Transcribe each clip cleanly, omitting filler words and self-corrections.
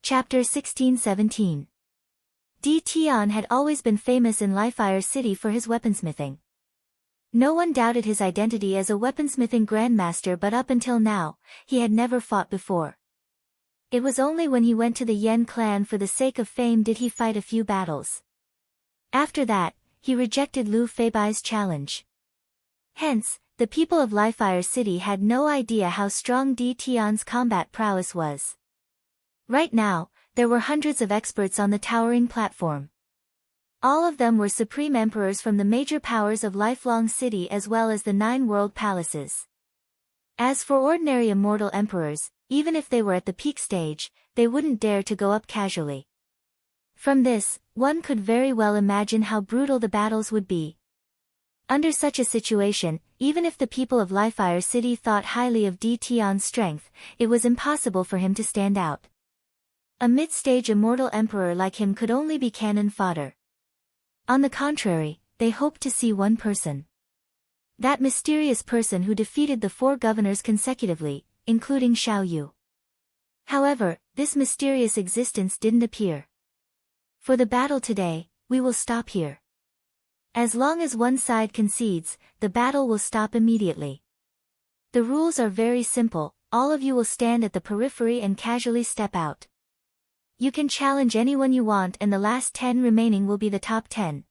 Chapter 16-17. Di Tian had always been famous in Lifire City for his weaponsmithing. No one doubted his identity as a weaponsmithing grandmaster, but up until now, he had never fought before. It was only when he went to the Yen clan for the sake of fame did he fight a few battles. After that, he rejected Lu Feibai's challenge. Hence, the people of Lifire City had no idea how strong Di Tian's combat prowess was. Right now, there were hundreds of experts on the towering platform. All of them were supreme emperors from the major powers of Lifelong City as well as the 9 world palaces. As for ordinary immortal emperors, even if they were at the peak stage, they wouldn't dare to go up casually. From this, one could very well imagine how brutal the battles would be. Under such a situation, even if the people of Lifire City thought highly of Di Tian's strength, it was impossible for him to stand out. A mid-stage immortal emperor like him could only be cannon fodder. On the contrary, they hoped to see one person. That mysterious person who defeated the 4 governors consecutively, including Xiao Yu. However, this mysterious existence didn't appear. For the battle today, we will stop here. As long as one side concedes, the battle will stop immediately. The rules are very simple, all of you will stand at the periphery and casually step out. You can challenge anyone you want and the last 10 remaining will be the top 10.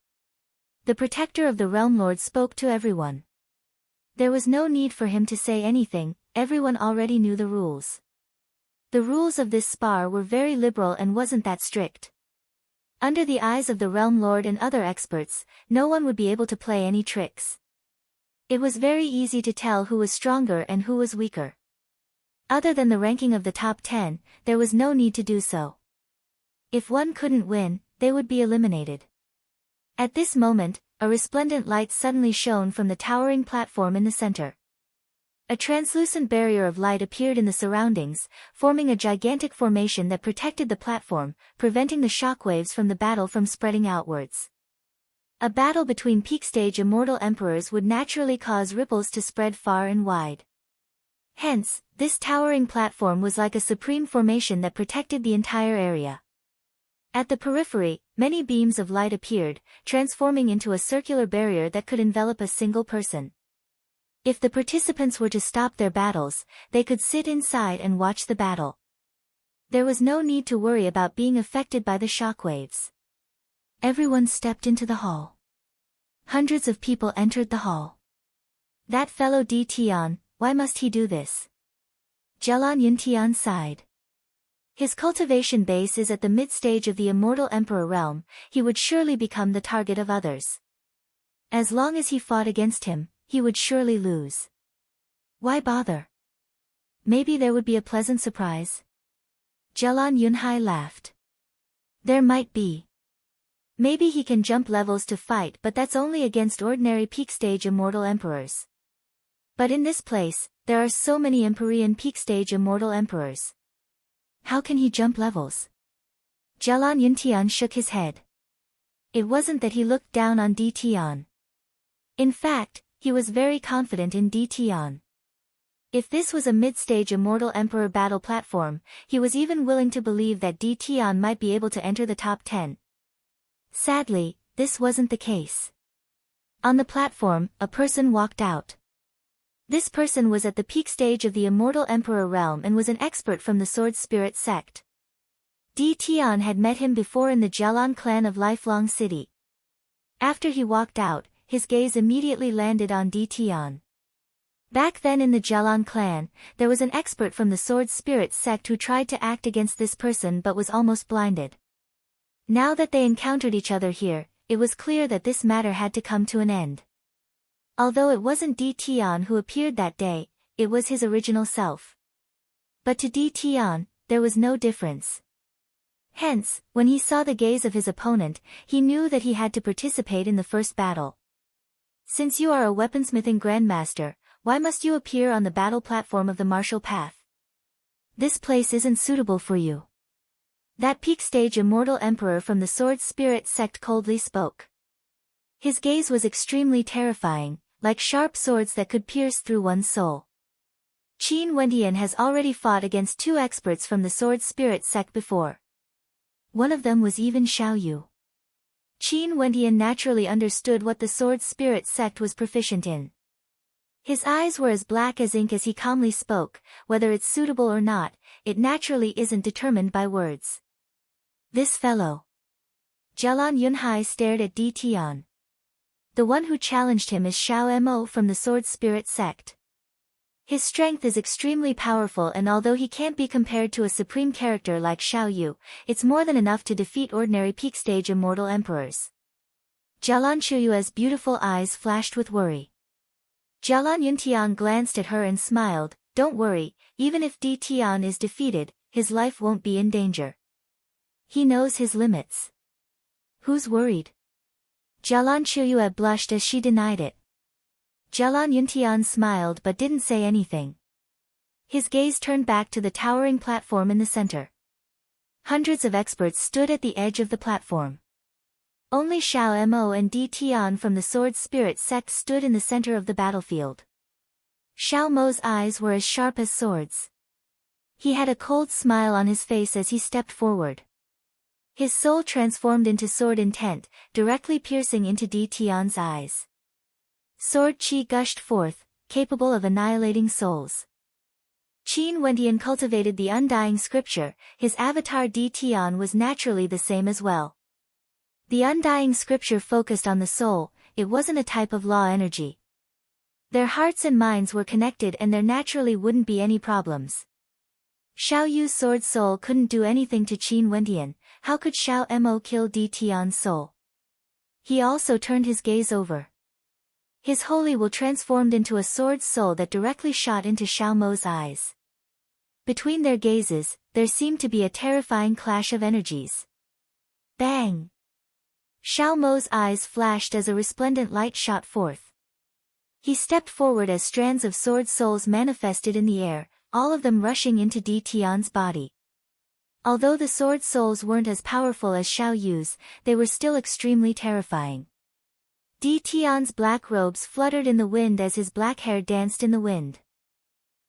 The protector of the Realm Lord spoke to everyone. There was no need for him to say anything, everyone already knew the rules. The rules of this spar were very liberal and wasn't that strict. Under the eyes of the Realm Lord and other experts, no one would be able to play any tricks. It was very easy to tell who was stronger and who was weaker. Other than the ranking of the top 10, there was no need to do so. If one couldn't win, they would be eliminated. At this moment, a resplendent light suddenly shone from the towering platform in the center. A translucent barrier of light appeared in the surroundings, forming a gigantic formation that protected the platform, preventing the shockwaves from the battle from spreading outwards. A battle between peak-stage immortal emperors would naturally cause ripples to spread far and wide. Hence, this towering platform was like a supreme formation that protected the entire area. At the periphery, many beams of light appeared, transforming into a circular barrier that could envelop a single person. If the participants were to stop their battles, they could sit inside and watch the battle. There was no need to worry about being affected by the shockwaves. Everyone stepped into the hall. Hundreds of people entered the hall. That fellow Di Tian, why must he do this? Zhelan Yuntian sighed. His cultivation base is at the mid-stage of the immortal emperor realm, he would surely become the target of others. As long as he fought against him, he would surely lose. Why bother? Maybe there would be a pleasant surprise. Zhelan Yunhai laughed. There might be. Maybe he can jump levels to fight, but that's only against ordinary peak-stage immortal emperors. But in this place, there are so many Empyrean peak-stage immortal emperors. How can he jump levels? Zhelan Yuntian shook his head. It wasn't that he looked down on Di Tian. In fact, he was very confident in Di Tian. If this was a mid-stage immortal emperor battle platform, he was even willing to believe that Di Tian might be able to enter the top 10. Sadly, this wasn't the case. On the platform, a person walked out. This person was at the peak stage of the immortal emperor realm and was an expert from the Sword Spirit sect. Di Tian had met him before in the Zhelan clan of Lifelong City. After he walked out, his gaze immediately landed on Di Tian. Back then in the Zhelan clan, there was an expert from the Sword Spirit sect who tried to act against this person but was almost blinded. Now that they encountered each other here, it was clear that this matter had to come to an end. Although it wasn't Di Tian who appeared that day, it was his original self. But to Di Tian, there was no difference. Hence, when he saw the gaze of his opponent, he knew that he had to participate in the first battle. Since you are a weaponsmithing grandmaster, why must you appear on the battle platform of the martial path? This place isn't suitable for you. That peak-stage immortal emperor from the Sword Spirit sect coldly spoke. His gaze was extremely terrifying, like sharp swords that could pierce through one's soul. Qin Wendian has already fought against 2 experts from the Sword Spirit sect before. One of them was even Xiao Yu. Qin Wendian naturally understood what the sword spirit sect was proficient in. His eyes were as black as ink as he calmly spoke, whether it's suitable or not, it naturally isn't determined by words. This fellow. Jialan Yunhai stared at Di Tian. The one who challenged him is Xiao Mo from the sword spirit sect. His strength is extremely powerful, and although he can't be compared to a supreme character like Xiao Yu, it's more than enough to defeat ordinary peak stage immortal emperors. Jialan Chuyue's beautiful eyes flashed with worry. Jialan Yuntian glanced at her and smiled. Don't worry, even if Di Tian is defeated, his life won't be in danger. He knows his limits. Who's worried? Jialan Chuyue blushed as she denied it. Jialan Yuntian smiled but didn't say anything. His gaze turned back to the towering platform in the center. Hundreds of experts stood at the edge of the platform. Only Xiao Mo and Di Tian from the sword spirit sect stood in the center of the battlefield. Xiao Mo's eyes were as sharp as swords. He had a cold smile on his face as he stepped forward. His soul transformed into sword intent, directly piercing into Di Tian's eyes. Sword qi gushed forth, capable of annihilating souls. Qin Wendian cultivated the undying scripture, his avatar Di Tian was naturally the same as well. The undying scripture focused on the soul, it wasn't a type of law energy. Their hearts and minds were connected and there naturally wouldn't be any problems. Xiao Yu's sword soul couldn't do anything to Qin Wendian, how could Xiao Mo kill Di Tian's soul? He also turned his gaze over. His holy will transformed into a sword soul that directly shot into Xiao Mo's eyes. Between their gazes, there seemed to be a terrifying clash of energies. Bang! Xiao Mo's eyes flashed as a resplendent light shot forth. He stepped forward as strands of sword souls manifested in the air, all of them rushing into Di Tian's body. Although the sword souls weren't as powerful as Xiao Yu's, they were still extremely terrifying. Di Tian's black robes fluttered in the wind as his black hair danced in the wind.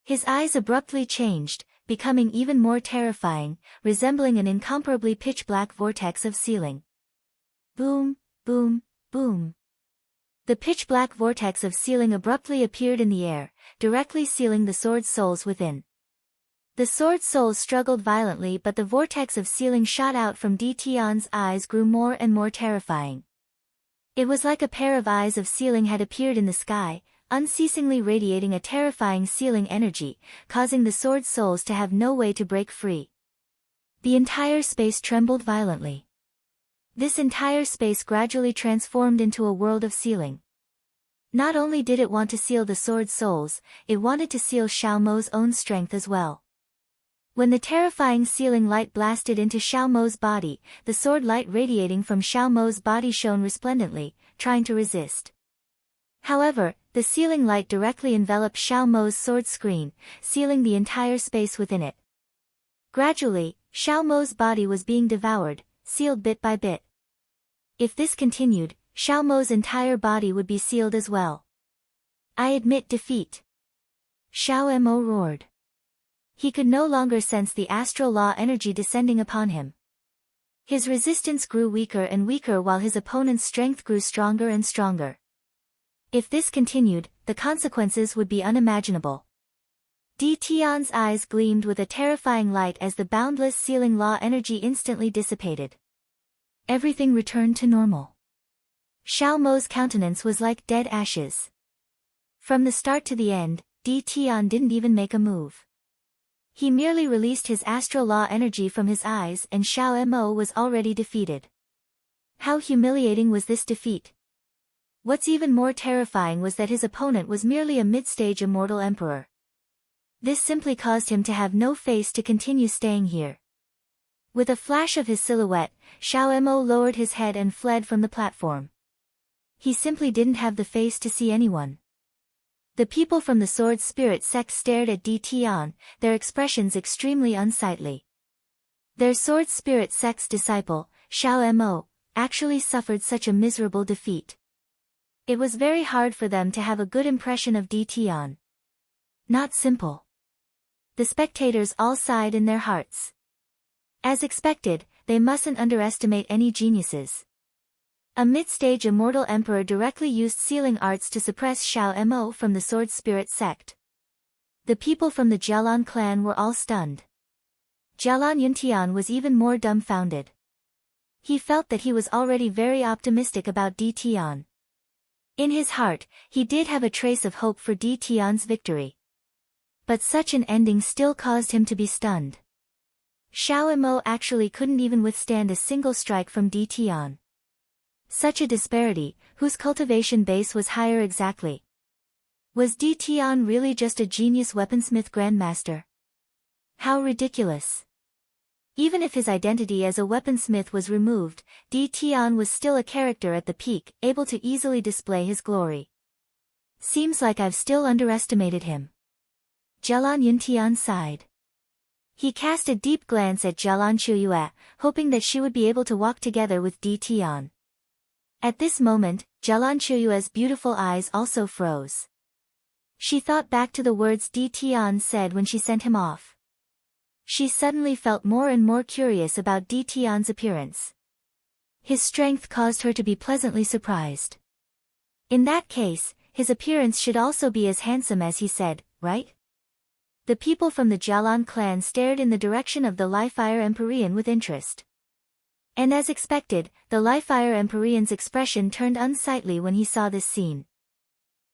His eyes abruptly changed, becoming even more terrifying, resembling an incomparably pitch-black vortex of sealing. Boom, boom, boom. The pitch-black vortex of sealing abruptly appeared in the air, directly sealing the sword souls within. The sword souls struggled violently, but the vortex of sealing shot out from Di Tian's eyes grew more and more terrifying. It was like a pair of eyes of sealing had appeared in the sky, unceasingly radiating a terrifying sealing energy, causing the sword souls to have no way to break free. The entire space trembled violently. This entire space gradually transformed into a world of sealing. Not only did it want to seal the sword souls, it wanted to seal Xiao Mo's own strength as well. When the terrifying sealing light blasted into Xiao Mo's body, the sword light radiating from Xiao Mo's body shone resplendently, trying to resist. However, the sealing light directly enveloped Xiao Mo's sword screen, sealing the entire space within it. Gradually, Xiao Mo's body was being devoured, sealed bit by bit. If this continued, Xiao Mo's entire body would be sealed as well. I admit defeat. Xiao Mo roared. He could no longer sense the astral law energy descending upon him. His resistance grew weaker and weaker while his opponent's strength grew stronger and stronger. If this continued, the consequences would be unimaginable. Di Tian's eyes gleamed with a terrifying light as the boundless sealing law energy instantly dissipated. Everything returned to normal. Xiao Mo's countenance was like dead ashes. From the start to the end, Di Tian didn't even make a move. He merely released his astral law energy from his eyes and Xiao Mo was already defeated. How humiliating was this defeat? What's even more terrifying was that his opponent was merely a mid-stage immortal emperor. This simply caused him to have no face to continue staying here. With a flash of his silhouette, Xiao Mo lowered his head and fled from the platform. He simply didn't have the face to see anyone. The people from the sword spirit sect stared at Di Tian, their expressions extremely unsightly. Their sword spirit sect's disciple, Xiao Mo, actually suffered such a miserable defeat. It was very hard for them to have a good impression of Di Tian. Not simple. The spectators all sighed in their hearts. As expected, they mustn't underestimate any geniuses. A mid-stage immortal emperor directly used sealing arts to suppress Xiao Mo from the sword spirit sect. The people from the Jialan clan were all stunned. Jialan Yuntian was even more dumbfounded. He felt that he was already very optimistic about Di Tian. In his heart, he did have a trace of hope for Di Tian's victory. But such an ending still caused him to be stunned. Xiao Mo actually couldn't even withstand a single strike from Di Tian. Such a disparity, whose cultivation base was higher exactly. Was Di Tian really just a genius weaponsmith grandmaster? How ridiculous. Even if his identity as a weaponsmith was removed, Di Tian was still a character at the peak, able to easily display his glory. Seems like I've still underestimated him. Jialan Yuntian sighed. He cast a deep glance at Jialan Chuyue, hoping that she would be able to walk together with Di Tian. At this moment, Jialan Chuyue's beautiful eyes also froze. She thought back to the words Di Tian said when she sent him off. She suddenly felt more and more curious about Di Tian's appearance. His strength caused her to be pleasantly surprised. In that case, his appearance should also be as handsome as he said, right? The people from the Jialan clan stared in the direction of the Li-Fire Empyrean with interest. And as expected, the Li-Fire Empyrean's expression turned unsightly when he saw this scene.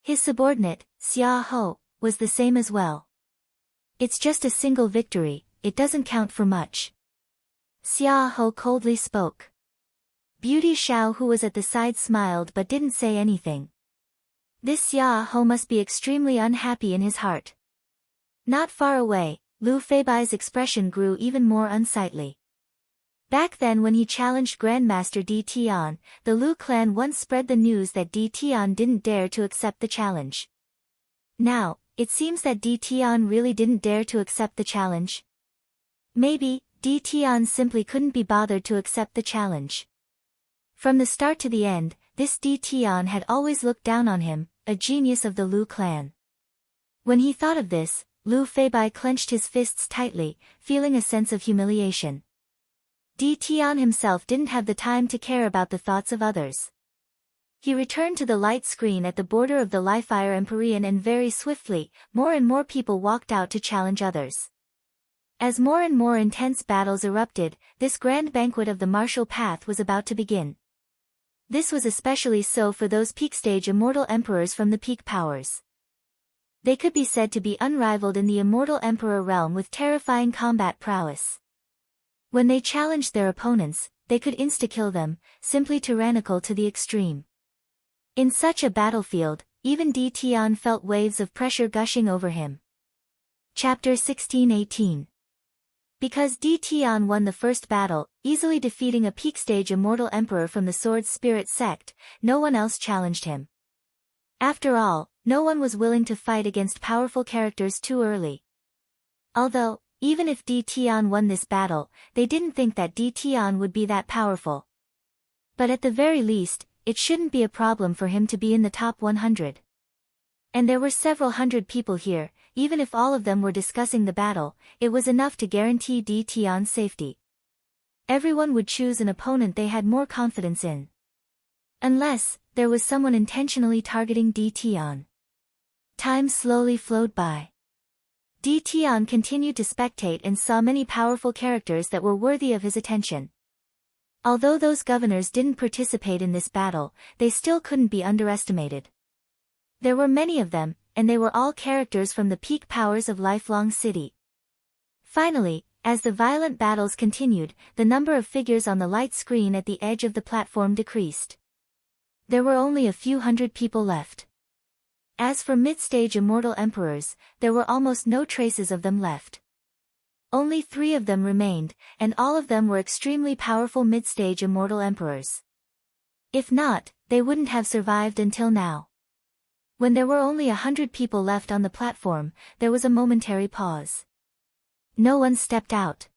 His subordinate, Xia Ho, was the same as well. It's just a single victory, it doesn't count for much. Xia Ho coldly spoke. Beauty Xiao, who was at the side, smiled but didn't say anything. This Xia Ho must be extremely unhappy in his heart. Not far away, Lu Feibai's expression grew even more unsightly. Back then when he challenged Grandmaster Di Tian, the Lu clan once spread the news that Di Tian didn't dare to accept the challenge. Now, it seems that Di Tian really didn't dare to accept the challenge. Maybe, Di Tian simply couldn't be bothered to accept the challenge. From the start to the end, this Di Tian had always looked down on him, a genius of the Lu clan. When he thought of this, Lu Feibai clenched his fists tightly, feeling a sense of humiliation. Di Tian himself didn't have the time to care about the thoughts of others. He returned to the light screen at the border of the Li-Fire Empyrean, and very swiftly, more and more people walked out to challenge others. As more and more intense battles erupted, this grand banquet of the martial path was about to begin. This was especially so for those peak-stage immortal emperors from the peak powers. They could be said to be unrivaled in the immortal emperor realm with terrifying combat prowess. When they challenged their opponents, they could insta-kill them, simply tyrannical to the extreme. In such a battlefield, even Di Tian felt waves of pressure gushing over him. Chapter 1618. Because Di Tian won the first battle, easily defeating a peak-stage immortal emperor from the Sword Spirit sect, no one else challenged him. After all, no one was willing to fight against powerful characters too early. Although, even if Di Tian won this battle, they didn't think that Di Tian would be that powerful. But at the very least, it shouldn't be a problem for him to be in the top 100. And there were several hundred people here, even if all of them were discussing the battle, it was enough to guarantee Di Tian's safety. Everyone would choose an opponent they had more confidence in. Unless, there was someone intentionally targeting Di Tian. Time slowly flowed by. Di Tian continued to spectate and saw many powerful characters that were worthy of his attention. Although those governors didn't participate in this battle, they still couldn't be underestimated. There were many of them, and they were all characters from the peak powers of Lifelong City. Finally, as the violent battles continued, the number of figures on the light screen at the edge of the platform decreased. There were only a few hundred people left. As for mid-stage immortal emperors, there were almost no traces of them left. Only 3 of them remained, and all of them were extremely powerful mid-stage immortal emperors. If not, they wouldn't have survived until now. When there were only 100 people left on the platform, there was a momentary pause. No one stepped out.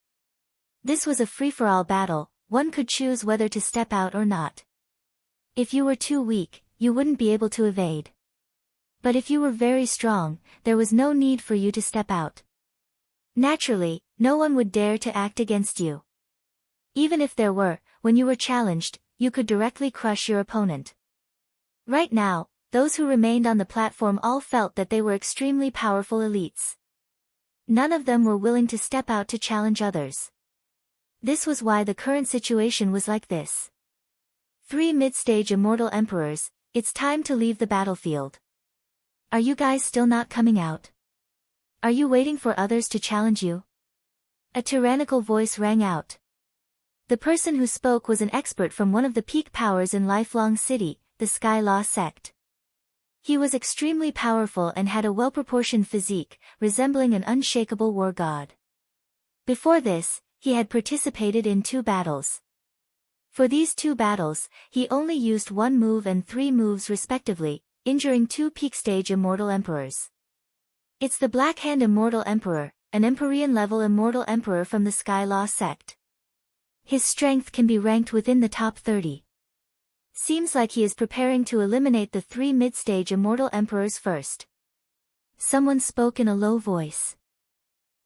This was a free-for-all battle, one could choose whether to step out or not. If you were too weak, you wouldn't be able to evade. But if you were very strong, there was no need for you to step out. Naturally, no one would dare to act against you. Even if there were, when you were challenged, you could directly crush your opponent. Right now, those who remained on the platform all felt that they were extremely powerful elites. None of them were willing to step out to challenge others. This was why the current situation was like this. 3 mid-stage immortal emperors, it's time to leave the battlefield. Are you guys still not coming out? Are you waiting for others to challenge you? A tyrannical voice rang out. The person who spoke was an expert from one of the peak powers in Lifelong City, the Sky Law sect. He was extremely powerful and had a well-proportioned physique, resembling an unshakable war god. Before this, he had participated in 2 battles. For these 2 battles, he only used 1 move and 3 moves respectively, injuring 2 peak-stage immortal emperors. It's the Black Hand Immortal Emperor, an Empyrean-level immortal emperor from the Sky Law sect. His strength can be ranked within the top 30. Seems like he is preparing to eliminate the 3 mid-stage immortal emperors first. Someone spoke in a low voice.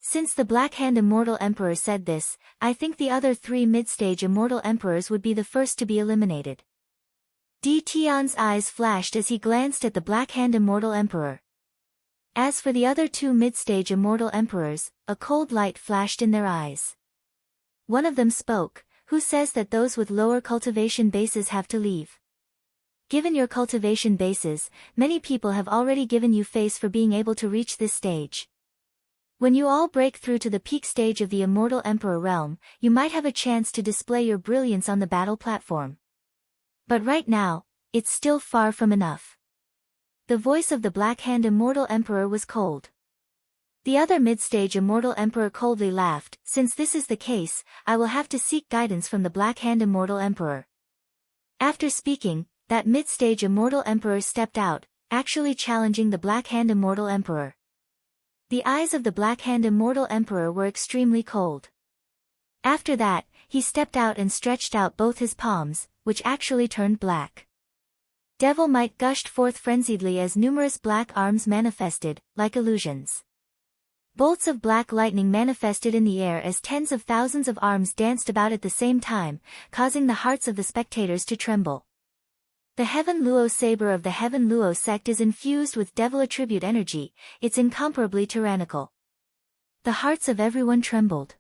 Since the Black Hand Immortal Emperor said this, I think the other 3 mid-stage immortal emperors would be the first to be eliminated. Tion's eyes flashed as he glanced at the Black Hand Immortal Emperor. As for the other 2 mid-stage immortal emperors, a cold light flashed in their eyes. One of them spoke, who says that those with lower cultivation bases have to leave. Given your cultivation bases, many people have already given you face for being able to reach this stage. When you all break through to the peak stage of the Immortal Emperor realm, you might have a chance to display your brilliance on the battle platform. But right now, it's still far from enough. The voice of the Black Hand Immortal Emperor was cold. The other mid-stage Immortal Emperor coldly laughed. Since this is the case, I will have to seek guidance from the Black Hand Immortal Emperor. After speaking, that mid-stage Immortal Emperor stepped out, actually challenging the Black Hand Immortal Emperor. The eyes of the Black Hand Immortal Emperor were extremely cold. After that, he stepped out and stretched out both his palms, which actually turned black. Devil might gushed forth frenziedly as numerous black arms manifested, like illusions. Bolts of black lightning manifested in the air as tens of thousands of arms danced about at the same time, causing the hearts of the spectators to tremble. The Heaven Luo saber of the Heaven Luo sect is infused with devil attribute energy, it's incomparably tyrannical. The hearts of everyone trembled.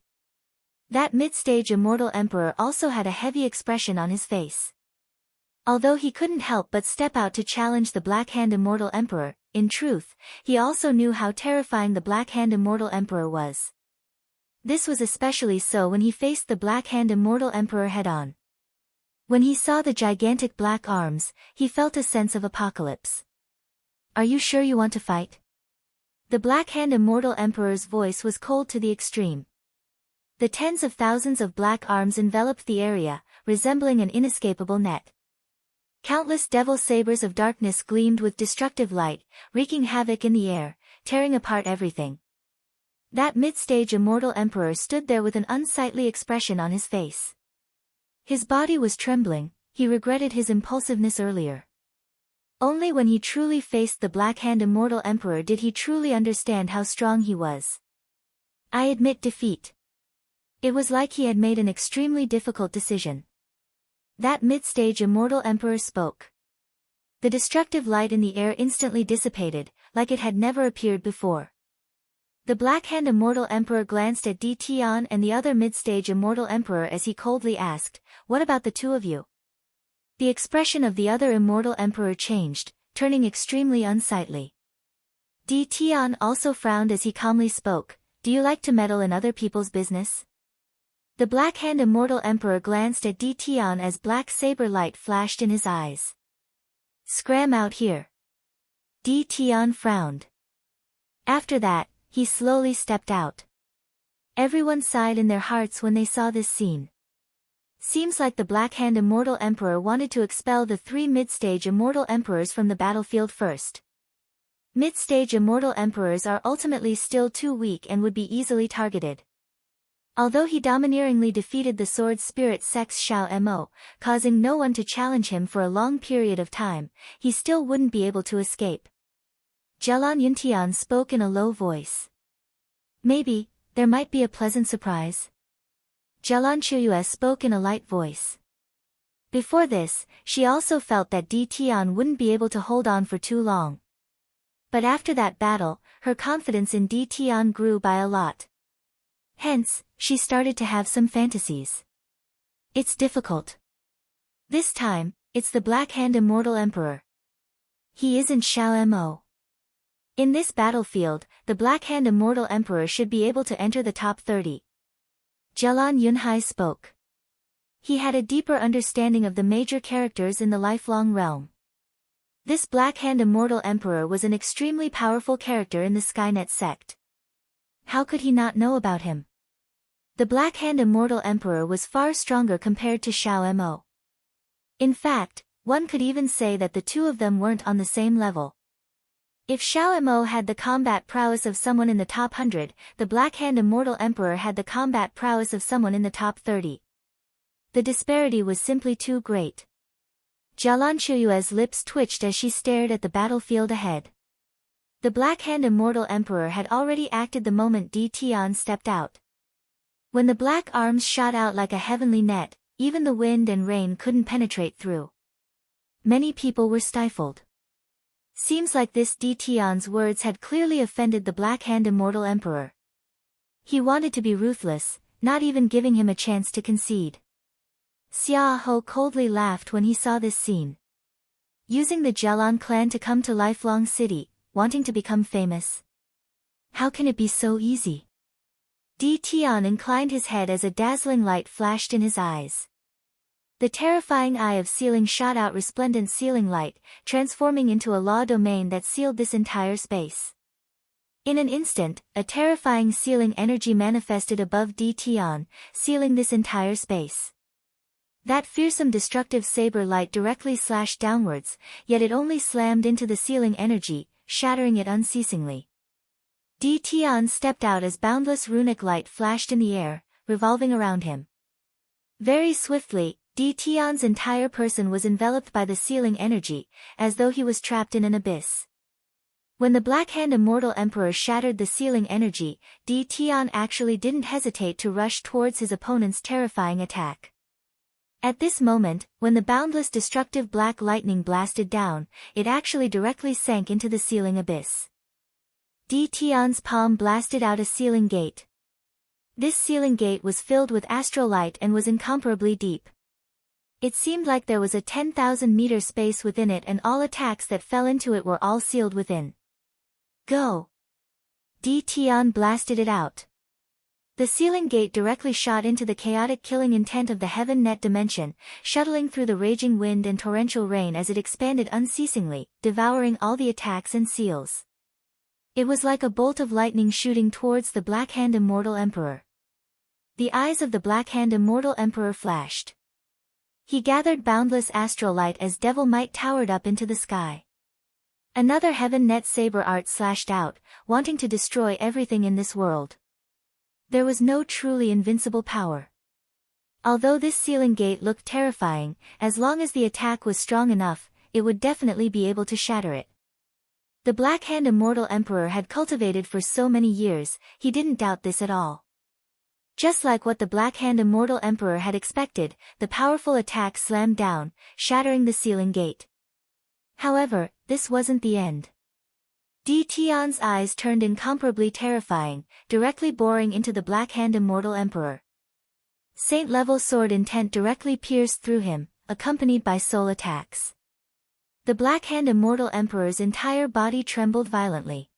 That mid-stage Immortal Emperor also had a heavy expression on his face. Although he couldn't help but step out to challenge the Black Hand Immortal Emperor, in truth, he also knew how terrifying the Black Hand Immortal Emperor was. This was especially so when he faced the Black Hand Immortal Emperor head-on. When he saw the gigantic black arms, he felt a sense of apocalypse. Are you sure you want to fight? The Black Hand Immortal Emperor's voice was cold to the extreme. The tens of thousands of black arms enveloped the area, resembling an inescapable net. Countless devil sabers of darkness gleamed with destructive light, wreaking havoc in the air, tearing apart everything. That mid-stage Immortal Emperor stood there with an unsightly expression on his face. His body was trembling, he regretted his impulsiveness earlier. Only when he truly faced the Black Hand Immortal Emperor did he truly understand how strong he was. I admit defeat. It was like he had made an extremely difficult decision. That mid-stage Immortal Emperor spoke. The destructive light in the air instantly dissipated, like it had never appeared before. The Black Hand Immortal Emperor glanced at Tion and the other mid-stage Immortal Emperor as he coldly asked, "What about the 2 of you?" The expression of the other Immortal Emperor changed, turning extremely unsightly. Tion also frowned as he calmly spoke, "Do you like to meddle in other people's business?" The Black Hand Immortal Emperor glanced at Tion as black saber light flashed in his eyes. "Scram out here." Tion frowned. After that, he slowly stepped out. Everyone sighed in their hearts when they saw this scene. Seems like the Black Hand Immortal Emperor wanted to expel the 3 mid-stage Immortal Emperors from the battlefield first. Mid-stage Immortal Emperors are ultimately still too weak and would be easily targeted. Although he domineeringly defeated the Sword Spirit Sect's Xiao Mo, causing no one to challenge him for a long period of time, he still wouldn't be able to escape. Zhelan Yuntian spoke in a low voice. Maybe, there might be a pleasant surprise. Jalan Chuyue spoke in a light voice. Before this, she also felt that Di Tian wouldn't be able to hold on for too long. But after that battle, her confidence in Di Tian grew by a lot. Hence, she started to have some fantasies. It's difficult. This time, it's the Black Hand Immortal Emperor. He isn't Xiao Mo. In this battlefield, the Black Hand Immortal Emperor should be able to enter the top 30. Jalan Yunhai spoke. He had a deeper understanding of the major characters in the lifelong realm. This Black Hand Immortal Emperor was an extremely powerful character in the Skynet sect. How could he not know about him? The Black Hand Immortal Emperor was far stronger compared to Xiao Mo. In fact, one could even say that the two of them weren't on the same level. If Xiao Mo had the combat prowess of someone in the top 100, the Black Hand Immortal Emperor had the combat prowess of someone in the top 30. The disparity was simply too great. Jalan Chuyue's lips twitched as she stared at the battlefield ahead. The Black Hand Immortal Emperor had already acted the moment Di Tian stepped out. When the black arms shot out like a heavenly net, even the wind and rain couldn't penetrate through. Many people were stifled. Seems like this Di Tian's words had clearly offended the Black Hand Immortal Emperor. He wanted to be ruthless, not even giving him a chance to concede. Xia Ho coldly laughed when he saw this scene. Using the Jalan clan to come to Lifelong City, wanting to become famous. How can it be so easy? Di Tian inclined his head as a dazzling light flashed in his eyes. The terrifying eye of sealing shot out resplendent sealing light, transforming into a law domain that sealed this entire space. In an instant, a terrifying sealing energy manifested above Di Tian, sealing this entire space. That fearsome destructive saber light directly slashed downwards, yet it only slammed into the sealing energy, shattering it unceasingly. Di Tian stepped out as boundless runic light flashed in the air, revolving around him. Very swiftly, Di Tian's entire person was enveloped by the sealing energy, as though he was trapped in an abyss. When the Black Hand Immortal Emperor shattered the sealing energy, Di Tian actually didn't hesitate to rush towards his opponent's terrifying attack. At this moment, when the boundless destructive black lightning blasted down, it actually directly sank into the sealing abyss. Di Tian's palm blasted out a sealing gate. This sealing gate was filled with astral light and was incomparably deep. It seemed like there was a 10,000-meter space within it and all attacks that fell into it were all sealed within. Go! Di Tian blasted it out. The sealing gate directly shot into the chaotic killing intent of the heaven net dimension, shuttling through the raging wind and torrential rain as it expanded unceasingly, devouring all the attacks and seals. It was like a bolt of lightning shooting towards the Black Hand Immortal Emperor. The eyes of the Black Hand Immortal Emperor flashed. He gathered boundless astral light as devil might towered up into the sky. Another heaven net saber art slashed out, wanting to destroy everything in this world. There was no truly invincible power. Although this sealing gate looked terrifying, as long as the attack was strong enough, it would definitely be able to shatter it. The Black Hand Immortal Emperor had cultivated for so many years, he didn't doubt this at all. Just like what the Black Hand Immortal Emperor had expected, the powerful attack slammed down, shattering the sealing gate. However, this wasn't the end. Di Tian's eyes turned incomparably terrifying, directly boring into the Black Hand Immortal Emperor. Saint-level sword intent directly pierced through him, accompanied by soul attacks. The Black Hand Immortal Emperor's entire body trembled violently.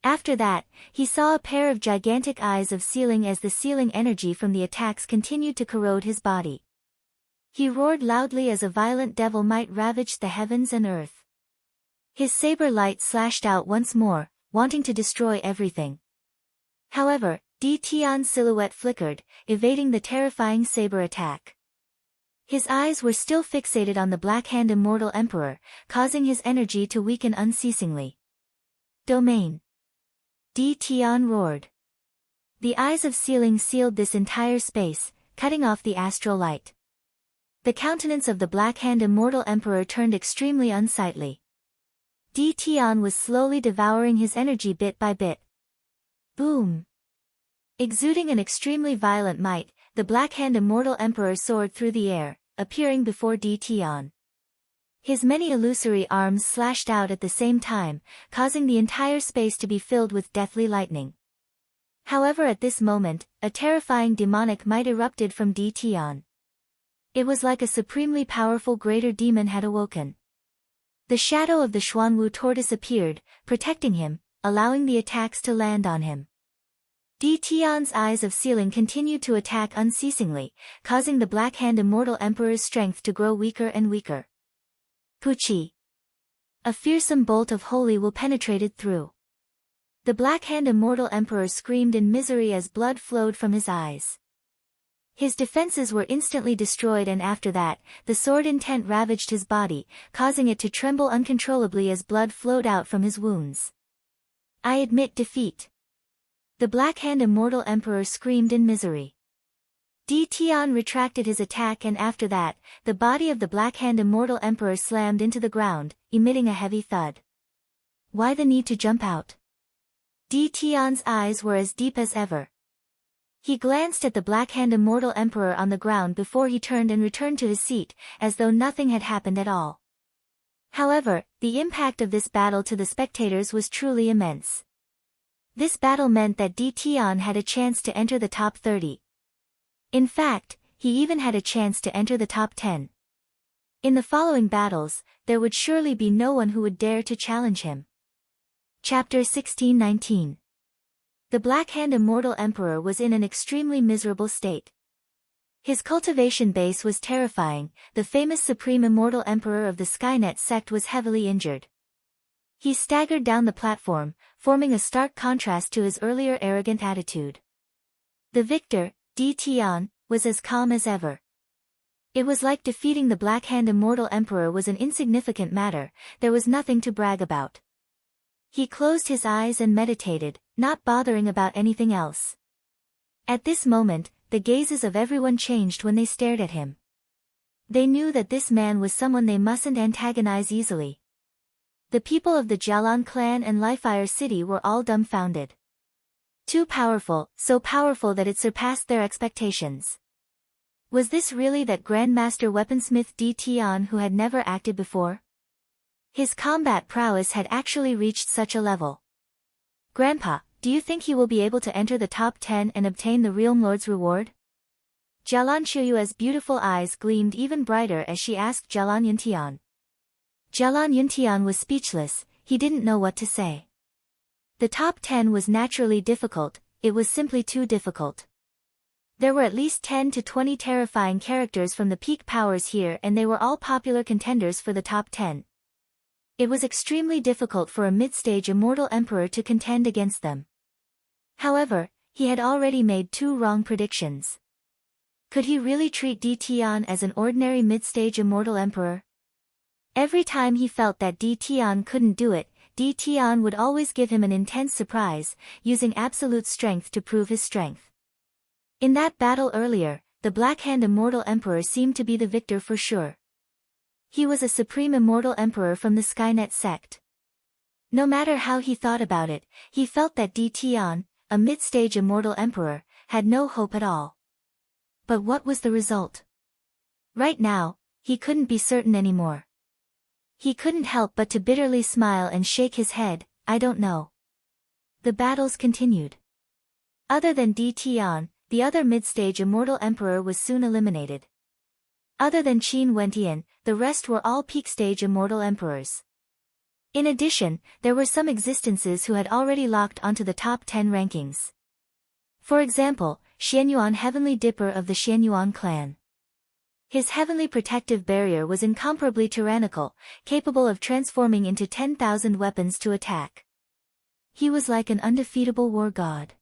After that, he saw a pair of gigantic eyes of sealing as the sealing energy from the attacks continued to corrode his body. He roared loudly as a violent devil might ravage the heavens and earth. His saber light slashed out once more, wanting to destroy everything. However, Di Tian's silhouette flickered, evading the terrifying saber attack. His eyes were still fixated on the Black Hand Immortal Emperor, causing his energy to weaken unceasingly. Domain. Di Tian roared. The eyes of sealing sealed this entire space, cutting off the astral light. The countenance of the Black Hand Immortal Emperor turned extremely unsightly. Di Tian was slowly devouring his energy bit by bit. Boom! Exuding an extremely violent might, the Black Hand Immortal Emperor soared through the air, appearing before Di Tian. His many illusory arms slashed out at the same time, causing the entire space to be filled with deathly lightning. However, at this moment, a terrifying demonic might erupted from Di Tian. It was like a supremely powerful greater demon had awoken. The shadow of the Xuanwu tortoise appeared, protecting him, allowing the attacks to land on him. Di Tian's eyes of ceiling continued to attack unceasingly, causing the Black Hand Immortal Emperor's strength to grow weaker and weaker. Puchi! A fearsome bolt of holy will penetrated through. The Black Hand Immortal Emperor screamed in misery as blood flowed from his eyes. His defenses were instantly destroyed, and after that, the sword intent ravaged his body, causing it to tremble uncontrollably as blood flowed out from his wounds. I admit defeat. The Black Hand Immortal Emperor screamed in misery. Di Tian retracted his attack, and after that, the body of the Black Hand Immortal Emperor slammed into the ground, emitting a heavy thud. Why the need to jump out? Di Tian's eyes were as deep as ever. He glanced at the Black Hand Immortal Emperor on the ground before he turned and returned to his seat, as though nothing had happened at all. However, the impact of this battle to the spectators was truly immense. This battle meant that Di Tian had a chance to enter the top 30. In fact, he even had a chance to enter the top 10. In the following battles, there would surely be no one who would dare to challenge him. Chapter 16-19. The Black Hand Immortal Emperor was in an extremely miserable state. His cultivation base was terrifying, the famous Supreme Immortal Emperor of the Skynet sect was heavily injured. He staggered down the platform, forming a stark contrast to his earlier arrogant attitude. The victor, Di Tian, was as calm as ever. It was like defeating the Black Hand Immortal Emperor was an insignificant matter, there was nothing to brag about. He closed his eyes and meditated, not bothering about anything else. At this moment, the gazes of everyone changed when they stared at him. They knew that this man was someone they mustn't antagonize easily. The people of the Jialan clan and Lifeire city were all dumbfounded. Too powerful, so powerful that it surpassed their expectations. Was this really that Grandmaster Weaponsmith Di Tian who had never acted before? His combat prowess had actually reached such a level. Grandpa, do you think he will be able to enter the top 10 and obtain the Realm Lord's reward? Jialan Shuyue's beautiful eyes gleamed even brighter as she asked Jialan Yuntian. Jialan Yuntian was speechless, he didn't know what to say. The top 10 was naturally difficult, it was simply too difficult. There were at least 10 to 20 terrifying characters from the peak powers here, and they were all popular contenders for the top 10. It was extremely difficult for a mid-stage immortal emperor to contend against them. However, he had already made 2 wrong predictions. Could he really treat Di Tian as an ordinary mid-stage immortal emperor? Every time he felt that Di Tian couldn't do it, Di Tian would always give him an intense surprise, using absolute strength to prove his strength. In that battle earlier, the Black Hand Immortal Emperor seemed to be the victor for sure. He was a supreme immortal emperor from the Skynet sect. No matter how he thought about it, he felt that Di Tian, a mid-stage immortal emperor, had no hope at all. But what was the result? Right now, he couldn't be certain anymore. He couldn't help but to bitterly smile and shake his head, I don't know. The battles continued. Other than Di Tian, the other mid-stage immortal emperor was soon eliminated. Other than Qin Wentian, the rest were all peak-stage immortal emperors. In addition, there were some existences who had already locked onto the top 10 rankings. For example, Xianyuan Heavenly Dipper of the Xianyuan clan. His heavenly protective barrier was incomparably tyrannical, capable of transforming into 10,000 weapons to attack. He was like an undefeatable war god.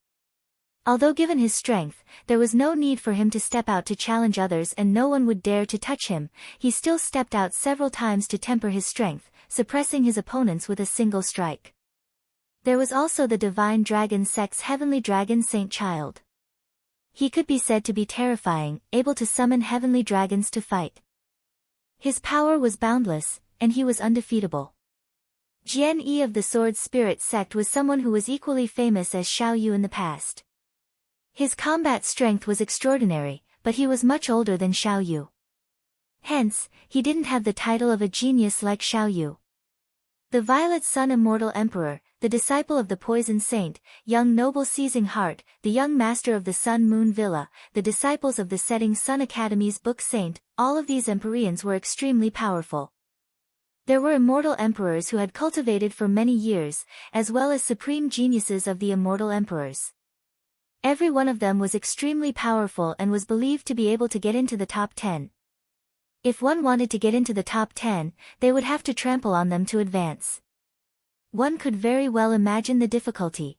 Although given his strength, there was no need for him to step out to challenge others and no one would dare to touch him, he still stepped out several times to temper his strength, suppressing his opponents with a single strike. There was also the Divine Dragon Sect's Heavenly Dragon Saint Child. He could be said to be terrifying, able to summon heavenly dragons to fight. His power was boundless, and he was undefeatable. Jian Yi of the Sword Spirit sect was someone who was equally famous as Xiao Yu in the past. His combat strength was extraordinary, but he was much older than Xiao Yu. Hence, he didn't have the title of a genius like Xiao Yu. The Violet Sun Immortal Emperor, the disciple of the Poison Saint, young noble Seizing Heart, the young master of the Sun Moon Villa, the disciples of the Setting Sun Academy's Book Saint, all of these Empyreans were extremely powerful. There were immortal emperors who had cultivated for many years, as well as supreme geniuses of the immortal emperors. Every one of them was extremely powerful and was believed to be able to get into the top 10. If one wanted to get into the top 10, they would have to trample on them to advance. One could very well imagine the difficulty.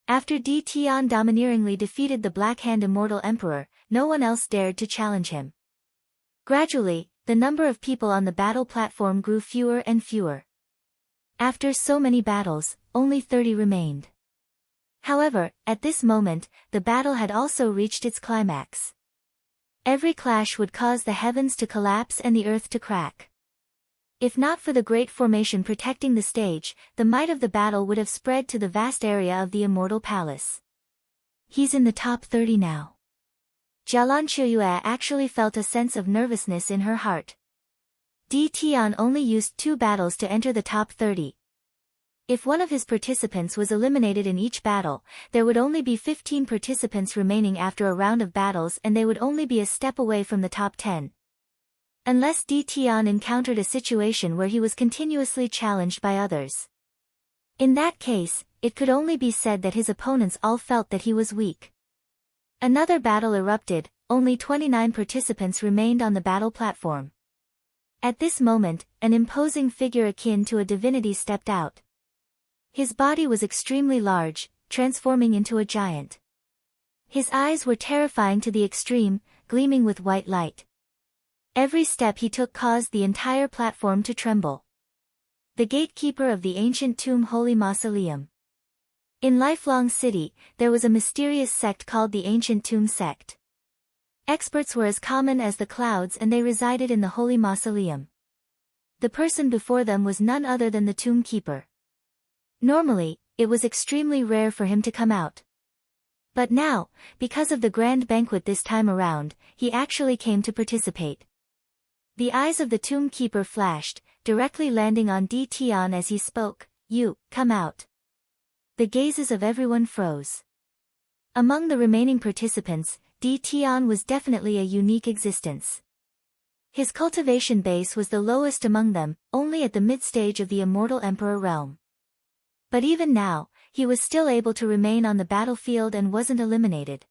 After Di Tian domineeringly defeated the Black Hand Immortal Emperor, no one else dared to challenge him. Gradually, the number of people on the battle platform grew fewer and fewer. After so many battles, only 30 remained. However, at this moment, the battle had also reached its climax. Every clash would cause the heavens to collapse and the earth to crack. If not for the great formation protecting the stage, the might of the battle would have spread to the vast area of the Immortal Palace. He's in the top 30 now. Jialan Qiuyue actually felt a sense of nervousness in her heart. Di Tian only used 2 battles to enter the top 30. If one of his participants was eliminated in each battle, there would only be 15 participants remaining after a round of battles and they would only be a step away from the top 10. Unless Di Tian encountered a situation where he was continuously challenged by others. In that case, it could only be said that his opponents all felt that he was weak. Another battle erupted, only 29 participants remained on the battle platform. At this moment, an imposing figure akin to a divinity stepped out. His body was extremely large, transforming into a giant. His eyes were terrifying to the extreme, gleaming with white light. Every step he took caused the entire platform to tremble. The gatekeeper of the ancient tomb Holy Mausoleum. In Lifelong City, there was a mysterious sect called the Ancient Tomb Sect. Experts were as common as the clouds and they resided in the Holy Mausoleum. The person before them was none other than the Tomb Keeper. Normally, it was extremely rare for him to come out. But now, because of the grand banquet this time around, he actually came to participate. The eyes of the Tomb Keeper flashed, directly landing on Di Tian as he spoke, "You, come out." The gazes of everyone froze. Among the remaining participants, Di Tian was definitely a unique existence. His cultivation base was the lowest among them, only at the mid-stage of the Immortal Emperor realm. But even now, he was still able to remain on the battlefield and wasn't eliminated.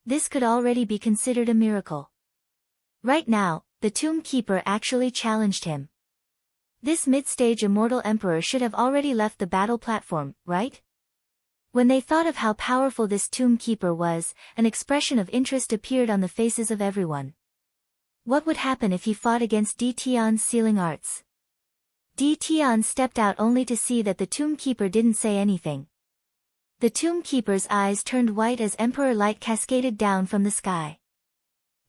This could already be considered a miracle. Right now, the Tomb Keeper actually challenged him. This mid-stage Immortal Emperor should have already left the battle platform, right? When they thought of how powerful this Tomb Keeper was, an expression of interest appeared on the faces of everyone. What would happen if he fought against Di Tian's sealing arts? Di Tian stepped out only to see that the Tomb Keeper didn't say anything. The Tomb Keeper's eyes turned white as Emperor Light cascaded down from the sky.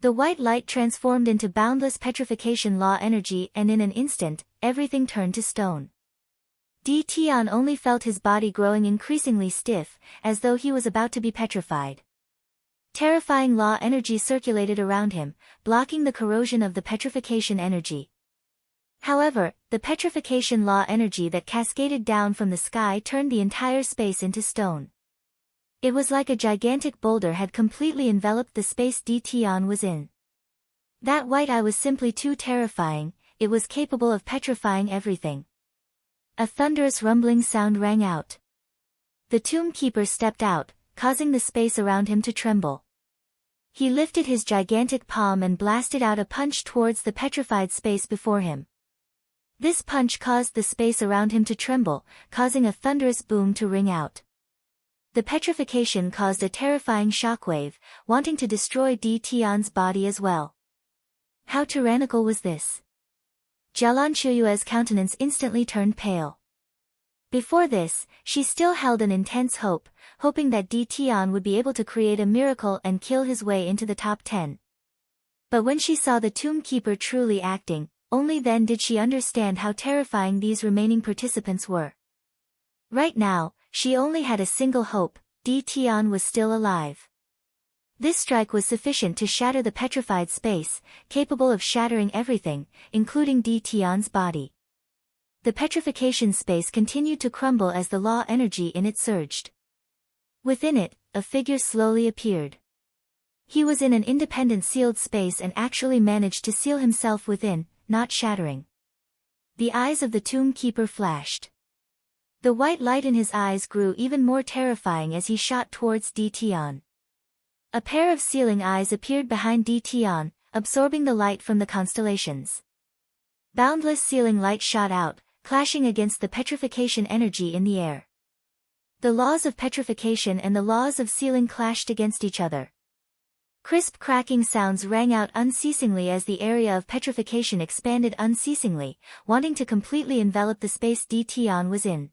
The white light transformed into boundless petrification law energy and in an instant, everything turned to stone. Di Tian only felt his body growing increasingly stiff, as though he was about to be petrified. Terrifying law energy circulated around him, blocking the corrosion of the petrification energy. However, the petrification law energy that cascaded down from the sky turned the entire space into stone. It was like a gigantic boulder had completely enveloped the space Di Tian was in. That white eye was simply too terrifying, it was capable of petrifying everything. A thunderous rumbling sound rang out. The Tomb Keeper stepped out, causing the space around him to tremble. He lifted his gigantic palm and blasted out a punch towards the petrified space before him. This punch caused the space around him to tremble, causing a thunderous boom to ring out. The petrification caused a terrifying shockwave, wanting to destroy Di Tian's body as well. How tyrannical was this? Jialan Qiuyue's countenance instantly turned pale. Before this, she still held an intense hope, hoping that Di Tian would be able to create a miracle and kill his way into the top 10. But when she saw the Tomb Keeper truly acting, only then did she understand how terrifying these remaining participants were. Right now, she only had a single hope, Tian was still alive. This strike was sufficient to shatter the petrified space, capable of shattering everything, including Tian's body. The petrification space continued to crumble as the law energy in it surged. Within it, a figure slowly appeared. He was in an independent sealed space and actually managed to seal himself within, not shattering. The eyes of the tomb keeper flashed. The white light in his eyes grew even more terrifying as he shot towards Tian. A pair of sealing eyes appeared behind Tian, absorbing the light from the constellations. Boundless sealing light shot out, clashing against the petrification energy in the air. The laws of petrification and the laws of sealing clashed against each other. Crisp cracking sounds rang out unceasingly as the area of petrification expanded unceasingly, wanting to completely envelop the space Tian was in.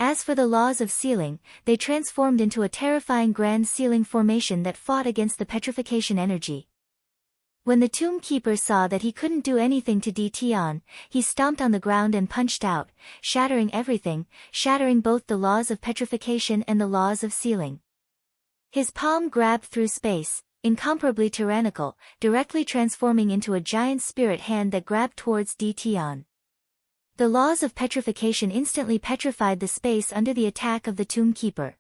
As for the laws of sealing, they transformed into a terrifying grand sealing formation that fought against the petrification energy. When the tomb keeper saw that he couldn't do anything to Tian, he stomped on the ground and punched out, shattering everything, shattering both the laws of petrification and the laws of sealing. His palm grabbed through space, incomparably tyrannical, directly transforming into a giant spirit hand that grabbed towards Tian. The laws of petrification instantly petrified the space under the attack of the tomb keeper.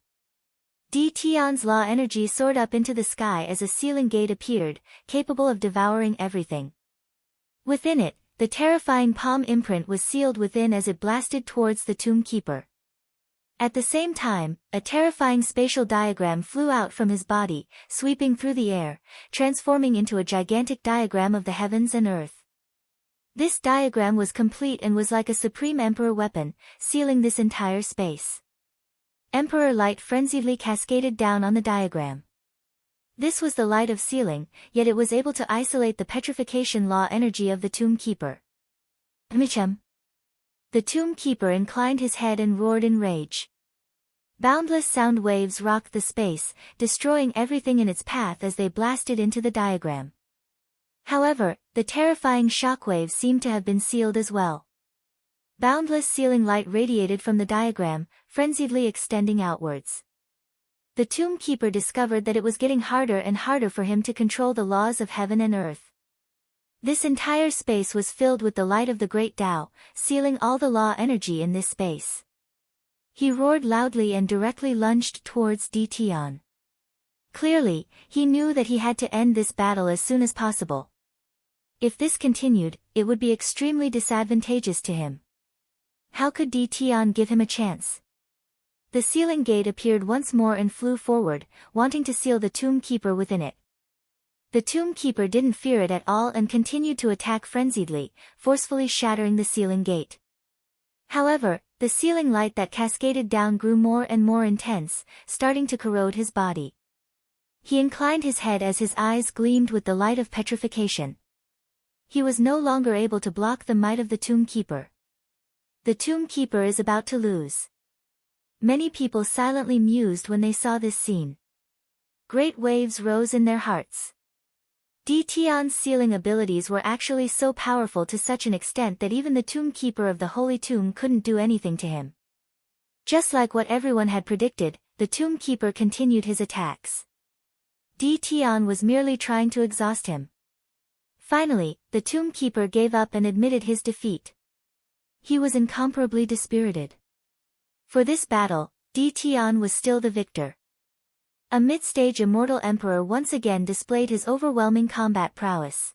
Tian's law energy soared up into the sky as a sealing gate appeared, capable of devouring everything. Within it, the terrifying palm imprint was sealed within as it blasted towards the tomb keeper. At the same time, a terrifying spatial diagram flew out from his body, sweeping through the air, transforming into a gigantic diagram of the heavens and earth. This diagram was complete and was like a supreme emperor weapon, sealing this entire space. Emperor light frenziedly cascaded down on the diagram. This was the light of sealing, yet it was able to isolate the petrification law energy of the tomb keeper. Michem. The tomb keeper inclined his head and roared in rage. Boundless sound waves rocked the space, destroying everything in its path as they blasted into the diagram. However, the terrifying shockwaves seemed to have been sealed as well. Boundless sealing light radiated from the diagram, frenziedly extending outwards. The tomb keeper discovered that it was getting harder and harder for him to control the laws of heaven and earth. This entire space was filled with the light of the great Tao, sealing all the law energy in this space. He roared loudly and directly lunged towards Tian. Clearly, he knew that he had to end this battle as soon as possible. If this continued, it would be extremely disadvantageous to him. How could Tian give him a chance? The sealing gate appeared once more and flew forward, wanting to seal the tomb keeper within it. The tomb keeper didn't fear it at all and continued to attack frenziedly, forcefully shattering the sealing gate. However, the sealing light that cascaded down grew more and more intense, starting to corrode his body. He inclined his head as his eyes gleamed with the light of petrification. He was no longer able to block the might of the tomb keeper. The tomb keeper is about to lose. Many people silently mused when they saw this scene. Great waves rose in their hearts. Tian's sealing abilities were actually so powerful to such an extent that even the tomb keeper of the holy tomb couldn't do anything to him. Just like what everyone had predicted, the tomb keeper continued his attacks. Tian was merely trying to exhaust him. Finally, the tomb keeper gave up and admitted his defeat. He was incomparably dispirited. For this battle, Tian was still the victor. A mid-stage immortal emperor once again displayed his overwhelming combat prowess.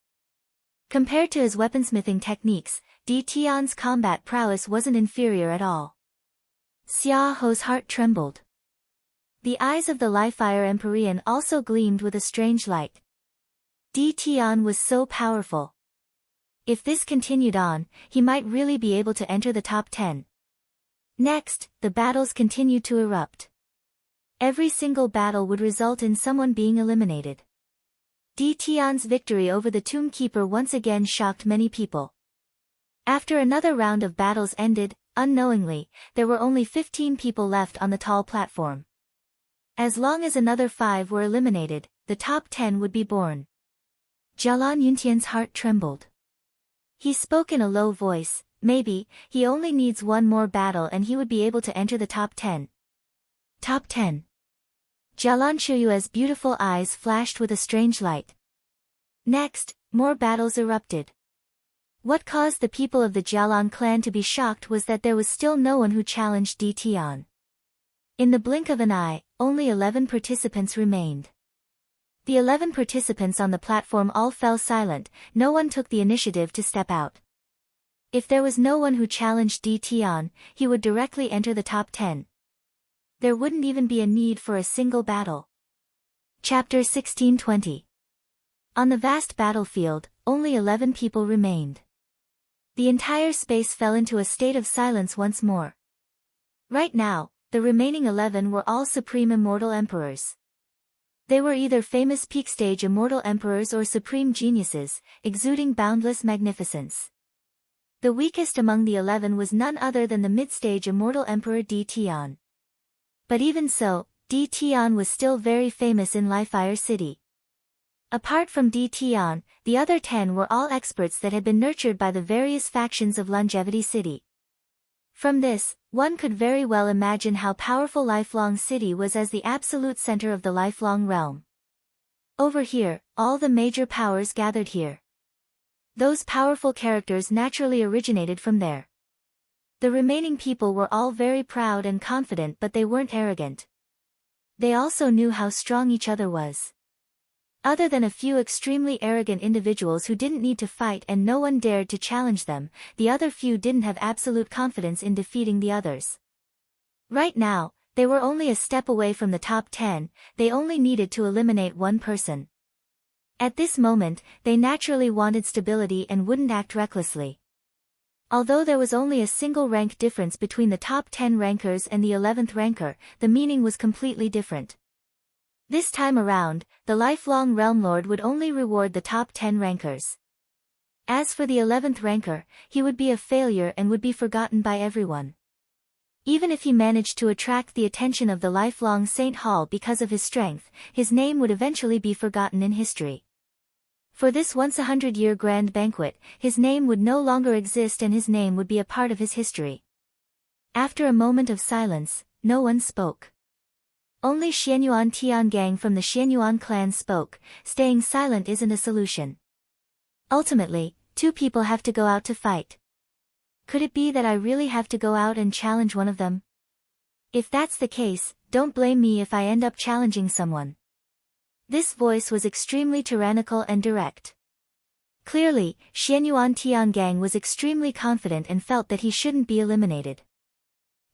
Compared to his weaponsmithing techniques, Tian's combat prowess wasn't inferior at all. Xia Ho's heart trembled. The eyes of the Li-Fire Empyrean also gleamed with a strange light. Tian was so powerful. If this continued on, he might really be able to enter the top 10. Next, the battles continued to erupt. Every single battle would result in someone being eliminated. Tian's victory over the tomb keeper once again shocked many people. After another round of battles ended, unknowingly, there were only 15 people left on the tall platform. As long as another 5 were eliminated, the top 10 would be born. Jialan Yuntian's heart trembled. He spoke in a low voice. Maybe, he only needs one more battle and he would be able to enter the top 10. Top 10. Jialanchu's beautiful eyes flashed with a strange light. Next, more battles erupted. What caused the people of the Jialan clan to be shocked was that there was still no one who challenged Di Tian. In the blink of an eye, only 11 participants remained. The 11 participants on the platform all fell silent, no one took the initiative to step out. If there was no one who challenged Di Tian, he would directly enter the top 10. There wouldn't even be a need for a single battle. Chapter 1620. On the vast battlefield, only 11 people remained. The entire space fell into a state of silence once more. Right now, the remaining 11 were all supreme immortal emperors. They were either famous peak-stage immortal emperors or supreme geniuses, exuding boundless magnificence. The weakest among the 11 was none other than the mid-stage immortal emperor Di Tian. But even so, Di Tian was still very famous in Lifefire City. Apart from Di Tian, the other 10 were all experts that had been nurtured by the various factions of Longevity City. From this, one could very well imagine how powerful Lifelong City was as the absolute center of the Lifelong Realm. Over here, all the major powers gathered here. Those powerful characters naturally originated from there. The remaining people were all very proud and confident, but they weren't arrogant. They also knew how strong each other was. Other than a few extremely arrogant individuals who didn't need to fight and no one dared to challenge them, the other few didn't have absolute confidence in defeating the others. Right now, they were only a step away from the top 10, they only needed to eliminate one person. At this moment, they naturally wanted stability and wouldn't act recklessly. Although there was only a single rank difference between the top 10 rankers and the 11th ranker, the meaning was completely different. This time around, the lifelong Realm Lord would only reward the top 10 rankers. As for the 11th ranker, he would be a failure and would be forgotten by everyone. Even if he managed to attract the attention of the lifelong Saint Hall because of his strength, his name would eventually be forgotten in history. For this once 100-year grand banquet, his name would no longer exist and his name would be a part of his history. After a moment of silence, no one spoke. Only Xianyuan Tiangang from the Xianyuan clan spoke. Staying silent isn't a solution. Ultimately, two people have to go out to fight. Could it be that I really have to go out and challenge one of them? If that's the case, don't blame me if I end up challenging someone. This voice was extremely tyrannical and direct. Clearly, Xianyuan Tiangang was extremely confident and felt that he shouldn't be eliminated.